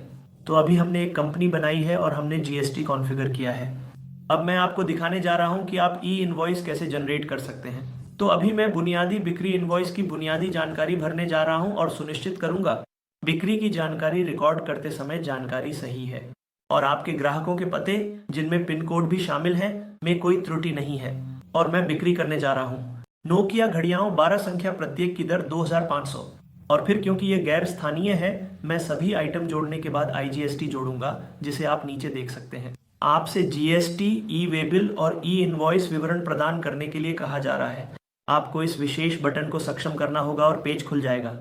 तो अभी हमने एक कंपनी बनाई है और हमने जीएसटी कॉन्फ़िगर किया है। अब मैं आपको दिखाने जा रहा हूं कि आप ई इनवॉइस कैसे जनरेट कर सकते हैं। तो अभी मैं बुनियादी बिक्री इनवॉइस की बुनियादी जानकारी भरने जा रहा हूं और सुनिश्चित करूंगा बिक्री की जानकारी रिकॉर्ड करते समय जानकारी सही है और आपके ग्राहकों के पते, जिनमें पिन कोड भी शामिल है, में कोई त्रुटि नहीं है। और मैं बिक्री करने जा रहा हूं। नोकिया घड़ियाओं 12 संख्या प्रत्येक की दर 2500। और फिर क्योंकि ये गैर स्थानीय है, मैं सभी आइटम जोड़ने के बाद आईजीएसटी जोड़ूंगा, जिसे आप नीचे देख सकते हैं। आपसे जीएसटी, ई वे बिल और ई इनवॉइस विवरण प्रदान करने के लिए कहा जा रहा है। आपको इस विशेष बटन को सक्षम करना होगा और पेज खुल जाएगा।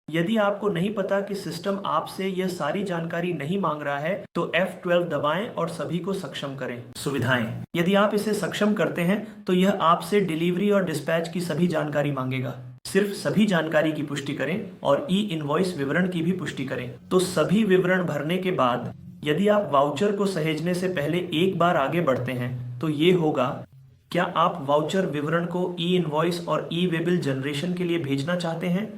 यदि आपको नहीं पता कि सिस्टम आपसे यह सारी जानकारी नहीं मांग रहा है तो F12 दबाएं और सभी को सक्षम करें। सुविधाएं, यदि आप इसे सक्षम करते हैं तो यह आपसे डिलीवरी और डिस्पैच की सभी जानकारी मांगेगा। सिर्फ सभी जानकारी की पुष्टि करें और ई इनवॉइस विवरण की भी पुष्टि करें। तो सभी विवरण भरने के बाद यदि आप वाउचर को सहेजने से पहले एक बार आगे बढ़ते हैं तो ये होगा, क्या आप वाउचर विवरण को ई इनवॉइस और ई वे बिल जनरेशन के लिए भेजना चाहते हैं?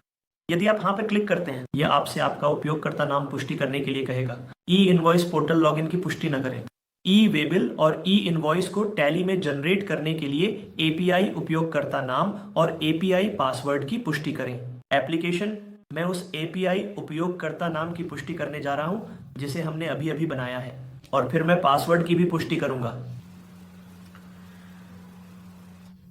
यदि आप यहाँ पर क्लिक करते हैं, यह आपसे आपका उपयोगकर्ता नाम पुष्टि करने के लिए कहेगा। ई इनवॉइस पोर्टल लॉगिन की पुष्टि न करें। ई वे बिल और ई इनवॉइस को टैली में जनरेट करने के लिए एपीआई उपयोगकर्ता नाम और एपीआई पासवर्ड की पुष्टि करें। एप्लीकेशन, मैं उस एपीआई उपयोगकर्ता नाम की पुष्टि करने जा रहा हूँ जिसे हमने अभी अभी बनाया है और फिर मैं पासवर्ड की भी पुष्टि करूंगा।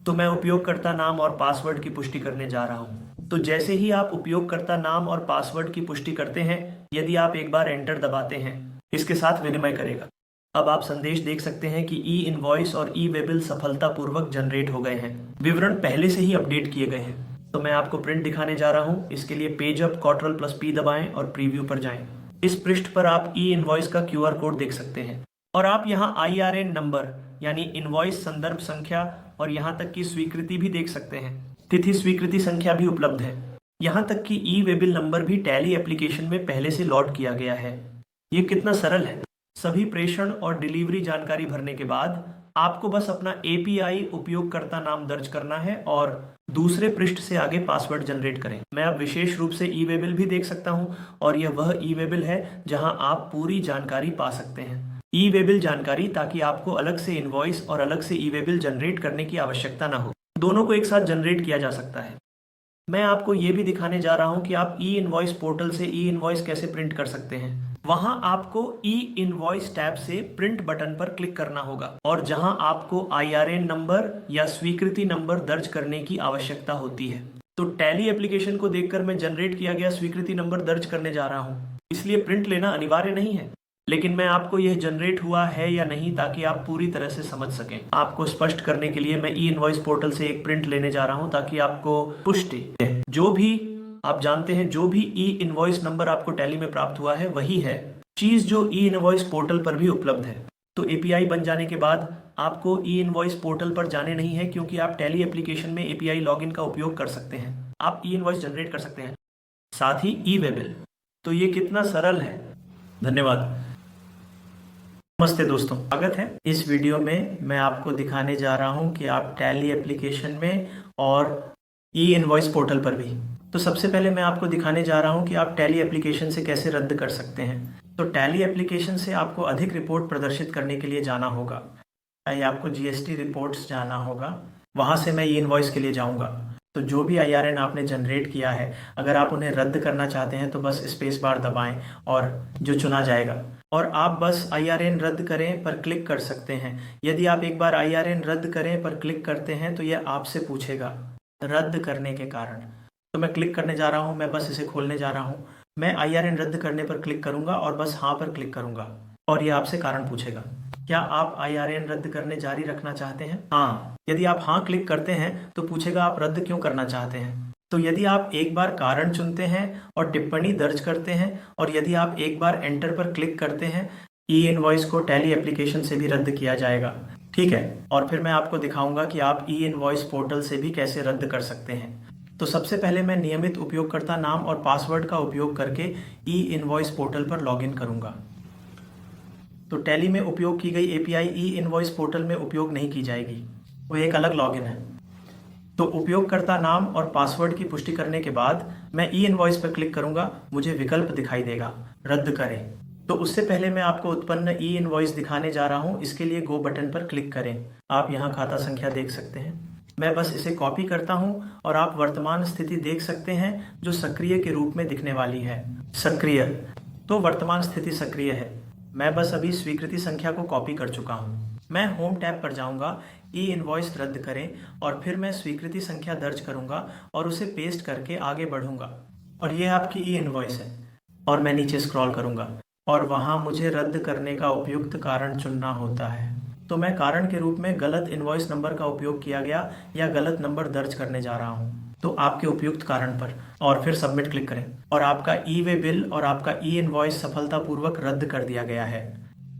तो मैं उपयोगकर्ता नाम और पासवर्ड की पुष्टि करने जा रहा हूं। तो जैसे ही आप उपयोगकर्ता नाम और पासवर्ड की पुष्टि करते हैं, यदि आप एक बार एंटर दबाते हैं, इसके साथ विनिमय करेगा। अब आप संदेश देख सकते हैं कि ई इनवॉइस और ई वे बिल सफलतापूर्वक जनरेट हो गए हैं। विवरण पहले से ही अपडेट किए गए हैं। तो मैं आपको प्रिंट दिखाने जा रहा हूं। इसके लिए पेज अप Ctrl+P दबाएं और प्रीव्यू पर जाएं। इस पृष्ठ पर आप ई इनवॉइस का QR कोड देख सकते हैं और आप यहाँ IRN नंबर यानी इनवॉइस संदर्भ संख्या और यहाँ तक की स्वीकृति भी देख सकते हैं। तिथि स्वीकृति संख्या भी उपलब्ध है। यहाँ तक कि ई वे बिल नंबर भी टैली एप्लीकेशन में पहले से लॉड किया गया है। ये कितना सरल है। सभी प्रेषण और डिलीवरी जानकारी भरने के बाद आपको बस अपना एपीआई उपयोगकर्ता नाम दर्ज करना है और दूसरे पृष्ठ से आगे पासवर्ड जनरेट करें। मैं अब विशेष रूप से ई वे बिल भी देख सकता हूं और यह वह ई वे बिल है जहां आप पूरी जानकारी पा सकते हैं। ई वे बिल जानकारी, ताकि आपको अलग से इनवॉइस और अलग से ई वे बिल जनरेट करने की आवश्यकता ना हो। दोनों को एक साथ जनरेट किया जा सकता है। मैं आपको ये भी दिखाने जा रहा हूं कि आप ई इनवॉइस पोर्टल से ई इनवॉइस कैसे प्रिंट कर सकते हैं। वहां आपको ई इनवॉइस टैब से प्रिंट बटन पर क्लिक करना होगा और जहां आपको IRN नंबर या स्वीकृति नंबर दर्ज करने की आवश्यकता होती है। तो टैली एप्लीकेशन को देखकर मैं जनरेट किया गया स्वीकृति नंबर दर्ज करने जा रहा हूं, इसलिए प्रिंट लेना अनिवार्य नहीं है, लेकिन मैं आपको यह जनरेट हुआ है या नहीं ताकि आप पूरी तरह से समझ सकें। आपको स्पष्ट करने के लिए मैं ई इनवॉइस पोर्टल से एक प्रिंट लेने जा रहा हूं ताकि आपको पुष्टि, जो भी आप जानते हैं, जो भी ई इनवॉइस नंबर आपको टैली में प्राप्त हुआ है वही है चीज जो ई इनवॉइस पोर्टल पर भी उपलब्ध है। तो एपीआई बन जाने के बाद आपको ई इनवॉइस पोर्टल पर जाने नहीं है, क्योंकि आप टैली एप्लीकेशन में एपीआई लॉगिन का उपयोग कर सकते हैं। आप ई इनवॉइस जनरेट कर सकते हैं, साथ ही ई वे बिल। तो ये कितना सरल है। धन्यवाद। नमस्ते दोस्तों, स्वागत है। इस वीडियो में मैं आपको दिखाने जा रहा हूं कि आप टैली एप्लीकेशन में और ई इनवॉइस पोर्टल पर भी। तो सबसे पहले मैं आपको दिखाने जा रहा हूं कि आप टैली एप्लीकेशन से कैसे रद्द कर सकते हैं। तो टैली एप्लीकेशन से आपको अधिक रिपोर्ट प्रदर्शित करने के लिए जाना होगा। आपको जीएसटी रिपोर्ट्स जाना होगा, वहां से मैं ई इनवॉइस के लिए जाऊंगा। तो जो भी IRN आपने जनरेट किया है, अगर आप उन्हें रद्द करना चाहते हैं तो बस स्पेस बार दबाएं और जो चुना जाएगा, और आप बस IRN रद्द करें पर क्लिक कर सकते हैं। यदि आप एक बार IRN रद्द करें पर क्लिक करते हैं तो यह आपसे पूछेगा रद्द करने के कारण। तो मैं क्लिक करने जा रहा हूं, मैं बस इसे खोलने जा रहा हूं। मैं IRN रद्द करने पर क्लिक करूंगा और बस हाँ पर क्लिक करूंगा और ये आपसे कारण पूछेगा, क्या आप IRN रद्द करने जारी रखना चाहते हैं? हाँ। यदि आप हाँ क्लिक करते हैं तो पूछेगा आप रद्द क्यों करना चाहते हैं। तो यदि आप एक बार कारण चुनते हैं और टिप्पणी दर्ज करते हैं और यदि आप एक बार एंटर पर क्लिक करते हैं, ई इनवॉइस को टैली एप्लीकेशन से भी रद्द किया जाएगा। ठीक है, और फिर मैं आपको दिखाऊंगा कि आप ई इनवॉइस पोर्टल से भी कैसे रद्द कर सकते हैं। तो सबसे पहले मैं नियमित उपयोगकर्ता नाम और पासवर्ड का उपयोग करके ई इनवॉइस पोर्टल पर लॉगिन करूंगा। तो टैली में उपयोग की गई API ई इनवॉइस पोर्टल में उपयोग नहीं की जाएगी, वो एक अलग लॉगिन है। तो उपयोगकर्ता नाम और पासवर्ड की पुष्टि करने के बाद मैं ई इनवॉइस पर क्लिक करूंगा, मुझे विकल्प दिखाई देगा रद्द करें। तो उससे पहले मैं आपको उत्पन्न ई इनवॉइस दिखाने जा रहा हूं, इसके लिए गो बटन पर क्लिक करें। आप यहां खाता संख्या देख सकते हैं। मैं बस इसे कॉपी करता हूं और आप वर्तमान स्थिति देख सकते हैं जो सक्रिय के रूप में दिखने वाली है। सक्रिय, तो वर्तमान स्थिति सक्रिय है। मैं बस अभी स्वीकृति संख्या को कॉपी कर चुका हूं। मैं होम टैब पर जाऊंगा, ई इनवॉइस रद्द करें और फिर मैं स्वीकृति संख्या दर्ज करूंगा और उसे पेस्ट करके आगे बढ़ूंगा। और ये आपकी ई इनवॉइस है और मैं नीचे स्क्रॉल करूंगा और वहां मुझे रद्द करने का उपयुक्त कारण चुनना होता है। तो मैं कारण के रूप में गलत इनवॉइस नंबर का उपयोग किया गया या गलत नंबर दर्ज करने जा रहा हूं। तो आपके उपयुक्त कारण पर और फिर सबमिट क्लिक करें और आपका ई वे बिल और आपका ई इनवॉइस सफलतापूर्वक रद्द कर दिया गया है।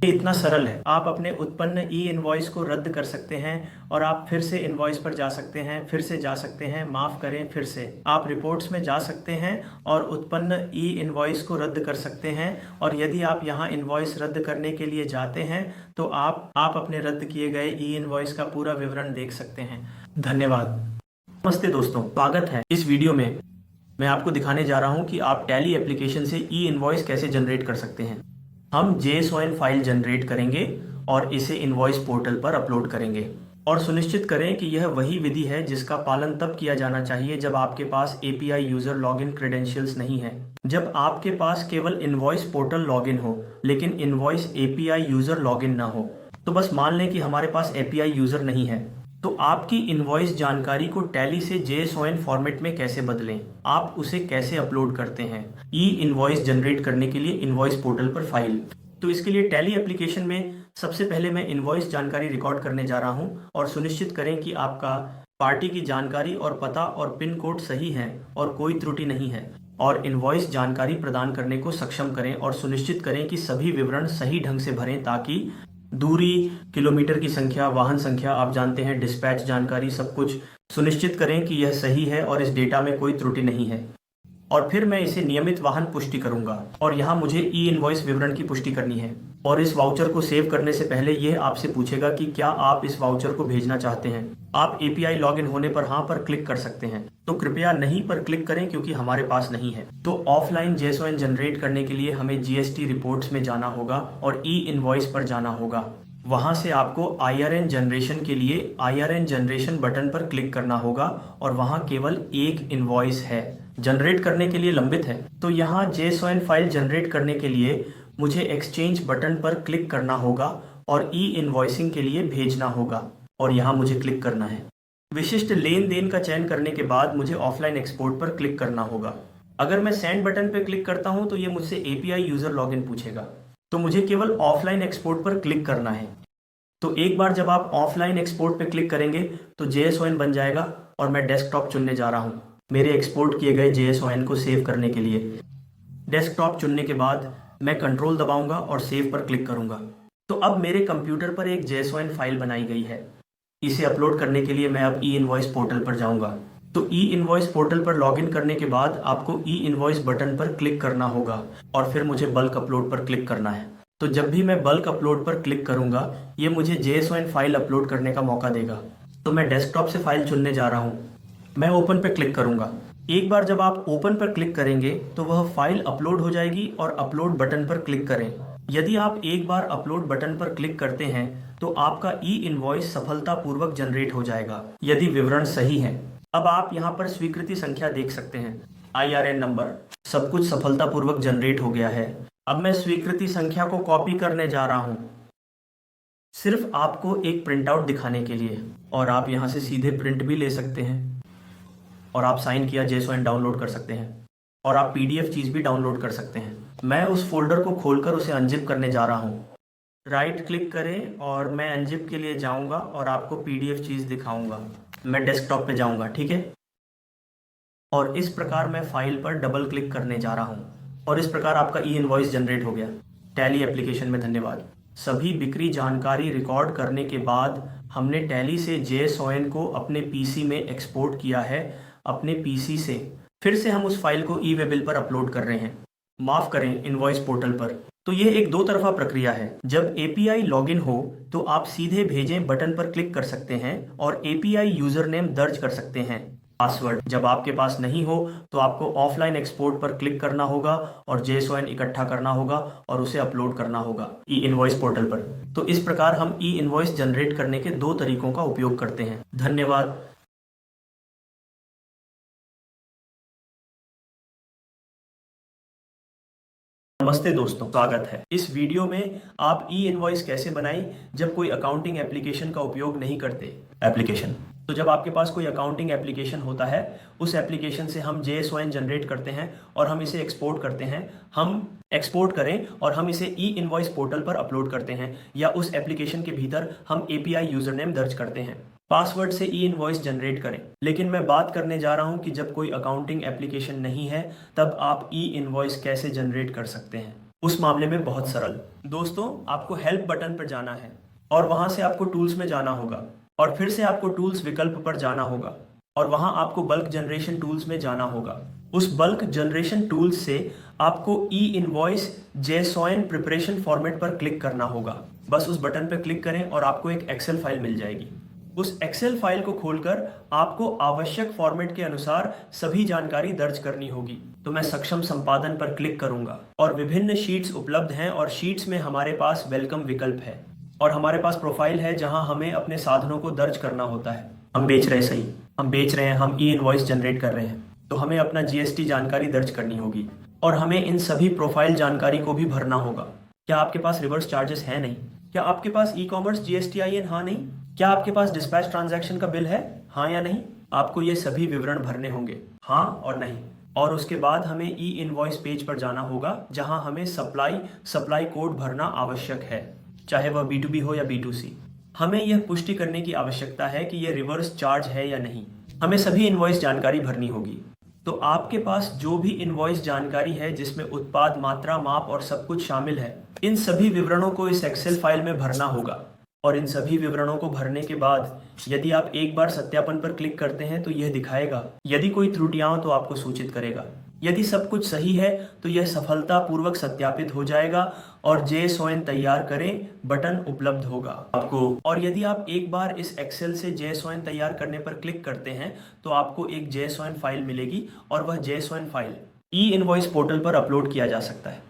ये इतना सरल है। आप अपने उत्पन्न ई इनवॉइस को रद्द कर सकते हैं और आप फिर से इनवॉइस पर जा सकते हैं, फिर से जा सकते हैं, माफ़ करें, फिर से आप रिपोर्ट्स में जा सकते हैं और उत्पन्न ई इनवॉइस को रद्द कर सकते हैं। और यदि आप यहाँ इनवॉइस रद्द करने के लिए जाते हैं तो आप अपने रद्द किए गए ई इनवॉइस का पूरा विवरण देख सकते हैं। धन्यवाद। नमस्ते दोस्तों, स्वागत है। इस वीडियो में मैं आपको दिखाने जा रहा हूँ कि आप टैली एप्लीकेशन से ई इनवॉइस कैसे जनरेट कर सकते हैं। हम JSON फाइल जनरेट करेंगे और इसे इनवॉइस पोर्टल पर अपलोड करेंगे और सुनिश्चित करें कि यह वही विधि है जिसका पालन तब किया जाना चाहिए जब आपके पास API यूजर लॉगिन क्रेडेंशियल्स नहीं है। जब आपके पास केवल इनवॉइस पोर्टल लॉगिन हो लेकिन इनवॉइस API यूजर लॉगिन ना हो। तो बस मान लें कि हमारे पास API यूजर नहीं है, तो आपकी इनवॉइस जानकारी को टैली से JSON फॉर्मेट में कैसे बदलें, आप उसे कैसे अपलोड करते हैं ई इनवॉइस जनरेट करने के लिए इनवॉइस पोर्टल पर फाइल। तो इसके लिए टैली एप्लीकेशन में सबसे पहले मैं इनवॉइस जानकारी रिकॉर्ड करने जा रहा हूं और सुनिश्चित करें कि आपका पार्टी की जानकारी और पता और पिन कोड सही है और कोई त्रुटि नहीं है। और इनवॉइस जानकारी प्रदान करने को सक्षम करें और सुनिश्चित करें कि सभी विवरण सही ढंग से भरें ताकि दूरी, किलोमीटर की संख्या, वाहन संख्या, आप जानते हैं, डिस्पैच जानकारी, सब कुछ सुनिश्चित करें कि यह सही है और इस डेटा में कोई त्रुटि नहीं है। और फिर मैं इसे नियमित वाहन पुष्टि करूंगा और यहाँ मुझे ई इनवॉइस विवरण की पुष्टि करनी है। और इस वाउचर को सेव करने से पहले यह आपसे पूछेगा कि क्या आप इस वाउचर को भेजना चाहते हैं। आप API लॉगिन होने पर हाँ पर क्लिक कर सकते हैं, तो कृपया नहीं पर क्लिक करें क्योंकि हमारे पास नहीं है। तो ऑफलाइन JSON जनरेट करने के लिए हमें GST रिपोर्ट्स में जाना होगा और ई इनवॉइस पर जाना होगा। वहां से आपको IRN जनरेशन के लिए IRN जनरेशन बटन पर क्लिक करना होगा और वहां केवल एक इनवॉइस है, जनरेट करने के लिए लंबित है। तो यहाँ JSON फाइल जनरेट करने के लिए मुझे एक्सचेंज बटन पर क्लिक करना होगा और ई इनवॉइसिंग के लिए भेजना होगा और यहाँ मुझे क्लिक करना है। विशिष्ट लेन देन का चयन करने के बाद मुझे ऑफलाइन एक्सपोर्ट पर क्लिक करना होगा। अगर मैं सेंड बटन पर क्लिक करता हूँ तो ये मुझसे API यूजर लॉगिन पूछेगा, तो मुझे केवल ऑफलाइन एक्सपोर्ट पर क्लिक करना है। तो एक बार जब आप ऑफलाइन एक्सपोर्ट पर क्लिक करेंगे तो JSON बन जाएगा और मैं डेस्कटॉप चुनने जा रहा हूँ मेरे एक्सपोर्ट किए गए JSON को सेव करने के लिए। डेस्कटॉप चुनने के बाद मैं कंट्रोल दबाऊंगा और सेव पर क्लिक करूंगा। तो अब मेरे कंप्यूटर पर एक JSON फाइल बनाई गई है। इसे अपलोड करने के लिए मैं अब ई इनवॉइस पोर्टल पर जाऊंगा। तो ई इनवॉइस पोर्टल पर लॉगिन करने के बाद आपको ई इनवॉइस बटन पर क्लिक करना होगा और फिर मुझे बल्क अपलोड पर क्लिक करना है। तो जब भी मैं बल्क अपलोड पर क्लिक करूंगा ये मुझे JSON फाइल अपलोड करने का मौका देगा। तो मैं डेस्कटॉप से फाइल चुनने जा रहा हूँ। मैं ओपन पर क्लिक करूंगा। एक बार जब आप ओपन पर क्लिक करेंगे तो वह फाइल अपलोड हो जाएगी और अपलोड बटन पर क्लिक करें। यदि आप एक बार अपलोड बटन पर क्लिक करते हैं तो आपका ई इनवॉइस सफलतापूर्वक जनरेट हो जाएगा यदि विवरण सही है। अब आप यहाँ पर स्वीकृति संख्या देख सकते हैं, IRN नंबर, सब कुछ सफलतापूर्वक जनरेट हो गया है। अब मैं स्वीकृति संख्या को कॉपी करने जा रहा हूँ सिर्फ आपको एक प्रिंट आउट दिखाने के लिए, और आप यहाँ से सीधे प्रिंट भी ले सकते हैं और आप साइन किया JSON डाउनलोड कर सकते हैं। और आप PDF चीज़ भी डाउनलोड कर सकते हैं। मैं उस फोल्डर को खोलकर उसे अनजिप करने जा रहा हूँ। राइट क्लिक करें और मैं अनजिप के लिए जाऊँगा और आपको PDF चीज़ दिखाऊँगा। मैं डेस्कटॉप पे जाऊँगा, ठीक है। और इस प्रकार मैं फाइल पर डबल क्लिक करने जा रहा हूँ और इस प्रकार आपका ई इनवॉइस जनरेट हो गया टैली एप्लीकेशन में। धन्यवाद। सभी बिक्री जानकारी रिकॉर्ड करने के बाद हमने टैली से JSON को अपने PC में एक्सपोर्ट किया है। अपने PC से फिर से हम उस फाइल को ई-वे-बिल पर अपलोड कर रहे हैं, माफ़ करें इनवॉइस पोर्टल पर। तो ये एक दो तरफा प्रक्रिया है। जब API लॉगिन हो तो आप सीधे भेजें बटन पर क्लिक कर सकते हैं और API यूज़र नेम दर्ज कर सकते हैं, पासवर्ड। जब आपके पास नहीं हो तो आपको ऑफलाइन एक्सपोर्ट पर क्लिक करना होगा और JSON इकट्ठा करना होगा और उसे अपलोड करना होगा ई इनवॉइस पोर्टल पर। तो इस प्रकार हम ई इनवॉइस जनरेट करने के दो तरीकों का उपयोग करते हैं। धन्यवाद। नमस्ते दोस्तों, स्वागत है। इस वीडियो में आप ई इनवॉइस कैसे बनाएं जब कोई अकाउंटिंग एप्लीकेशन का उपयोग नहीं करते। तो जब आपके पास कोई अकाउंटिंग एप्लीकेशन होता है, उस एप्लीकेशन से हम JSON जनरेट करते हैं और हम इसे एक्सपोर्ट करते हैं। हम एक्सपोर्ट करें और हम इसे ई इनवॉइस पोर्टल पर अपलोड करते हैं या उस एप्लीकेशन के भीतर हम API यूजर नेम दर्ज करते हैं। पासवर्ड से ई इनवॉइस जनरेट करें। लेकिन मैं बात करने जा रहा हूं कि जब कोई अकाउंटिंग एप्लीकेशन नहीं है तब आप ई इनवॉइस कैसे जनरेट कर सकते हैं। उस मामले में बहुत सरल दोस्तों, आपको हेल्प बटन पर जाना है और वहां से आपको टूल्स में जाना होगा और फिर से आपको टूल्स विकल्प पर जाना होगा और वहां आपको बल्क जनरेशन टूल्स में जाना होगा। उस बल्क जनरेशन टूल्स से आपको ई इनवॉइस JSON प्रिपरेशन फॉर्मेट पर क्लिक करना होगा। बस उस बटन पर क्लिक करें और आपको एक एक्सेल फाइल मिल जाएगी। उस एक्सेल फाइल को खोलकर आपको आवश्यक फॉर्मेट के अनुसार सभी जानकारी दर्ज करनी होगी। तो मैं सक्षम संपादन पर क्लिक करूंगा और विभिन्न शीट्स उपलब्ध हैं और शीट्स में हमारे पास वेलकम विकल्प है और हमारे पास प्रोफाइल है जहां हमें अपने साधनों को दर्ज करना होता है। हम बेच रहे हैं, हम ई इनवॉइस जनरेट कर रहे हैं, तो हमें अपना GST जानकारी दर्ज करनी होगी और हमें इन सभी प्रोफाइल जानकारी को भी भरना होगा। क्या आपके पास रिवर्स चार्जेस है? नहीं। क्या आपके पास ई-कॉमर्स GSTIN? हाँ नहीं। क्या आपके पास डिस्पैच ट्रांजैक्शन का बिल है? हाँ या नहीं। आपको ये सभी विवरण भरने होंगे, हाँ और नहीं। और उसके बाद हमें ई इनवॉइस पेज पर जाना होगा जहां हमें सप्लाई कोड भरना आवश्यक है, चाहे वह B2B हो या B2C। हमें यह पुष्टि करने की आवश्यकता है कि यह रिवर्स चार्ज है या नहीं। हमें सभी इनवॉइस जानकारी भरनी होगी। तो आपके पास जो भी इनवॉइस जानकारी है जिसमें उत्पाद, मात्रा, माप और सब कुछ शामिल है, इन सभी विवरणों को इस एक्सेल फाइल में भरना होगा। और इन सभी विवरणों को भरने के बाद यदि आप एक बार सत्यापन पर क्लिक करते हैं तो यह दिखाएगा। यदि कोई त्रुटियां हो तो आपको सूचित करेगा। यदि सब कुछ सही है तो यह सफलतापूर्वक सत्यापित हो जाएगा और JSON तैयार करें बटन उपलब्ध होगा आपको। और यदि आप एक बार इस एक्सेल से JSON तैयार करने पर क्लिक करते हैं तो आपको एक JSON फाइल मिलेगी और वह JSON फाइल ई इनवॉइस पोर्टल पर अपलोड किया जा सकता है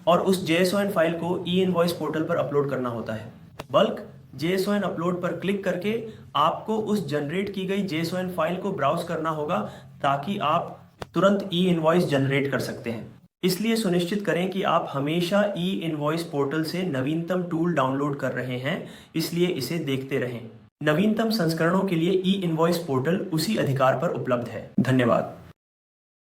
और उस JSON फाइल को ई इनवॉइस पोर्टल पर अपलोड करना होता है। बल्क JSON अपलोड पर क्लिक करके आपको उस जनरेट की गई JSON फाइल को ब्राउज करना होगा ताकि आप तुरंत ई इनवॉइस जनरेट कर सकते हैं। इसलिए सुनिश्चित करें कि आप हमेशा ई इनवॉइस पोर्टल से नवीनतम टूल डाउनलोड कर रहे हैं, इसलिए इसे देखते रहें। नवीनतम संस्करणों के लिए ई इनवॉइस पोर्टल उसी अधिकार पर उपलब्ध है। धन्यवाद।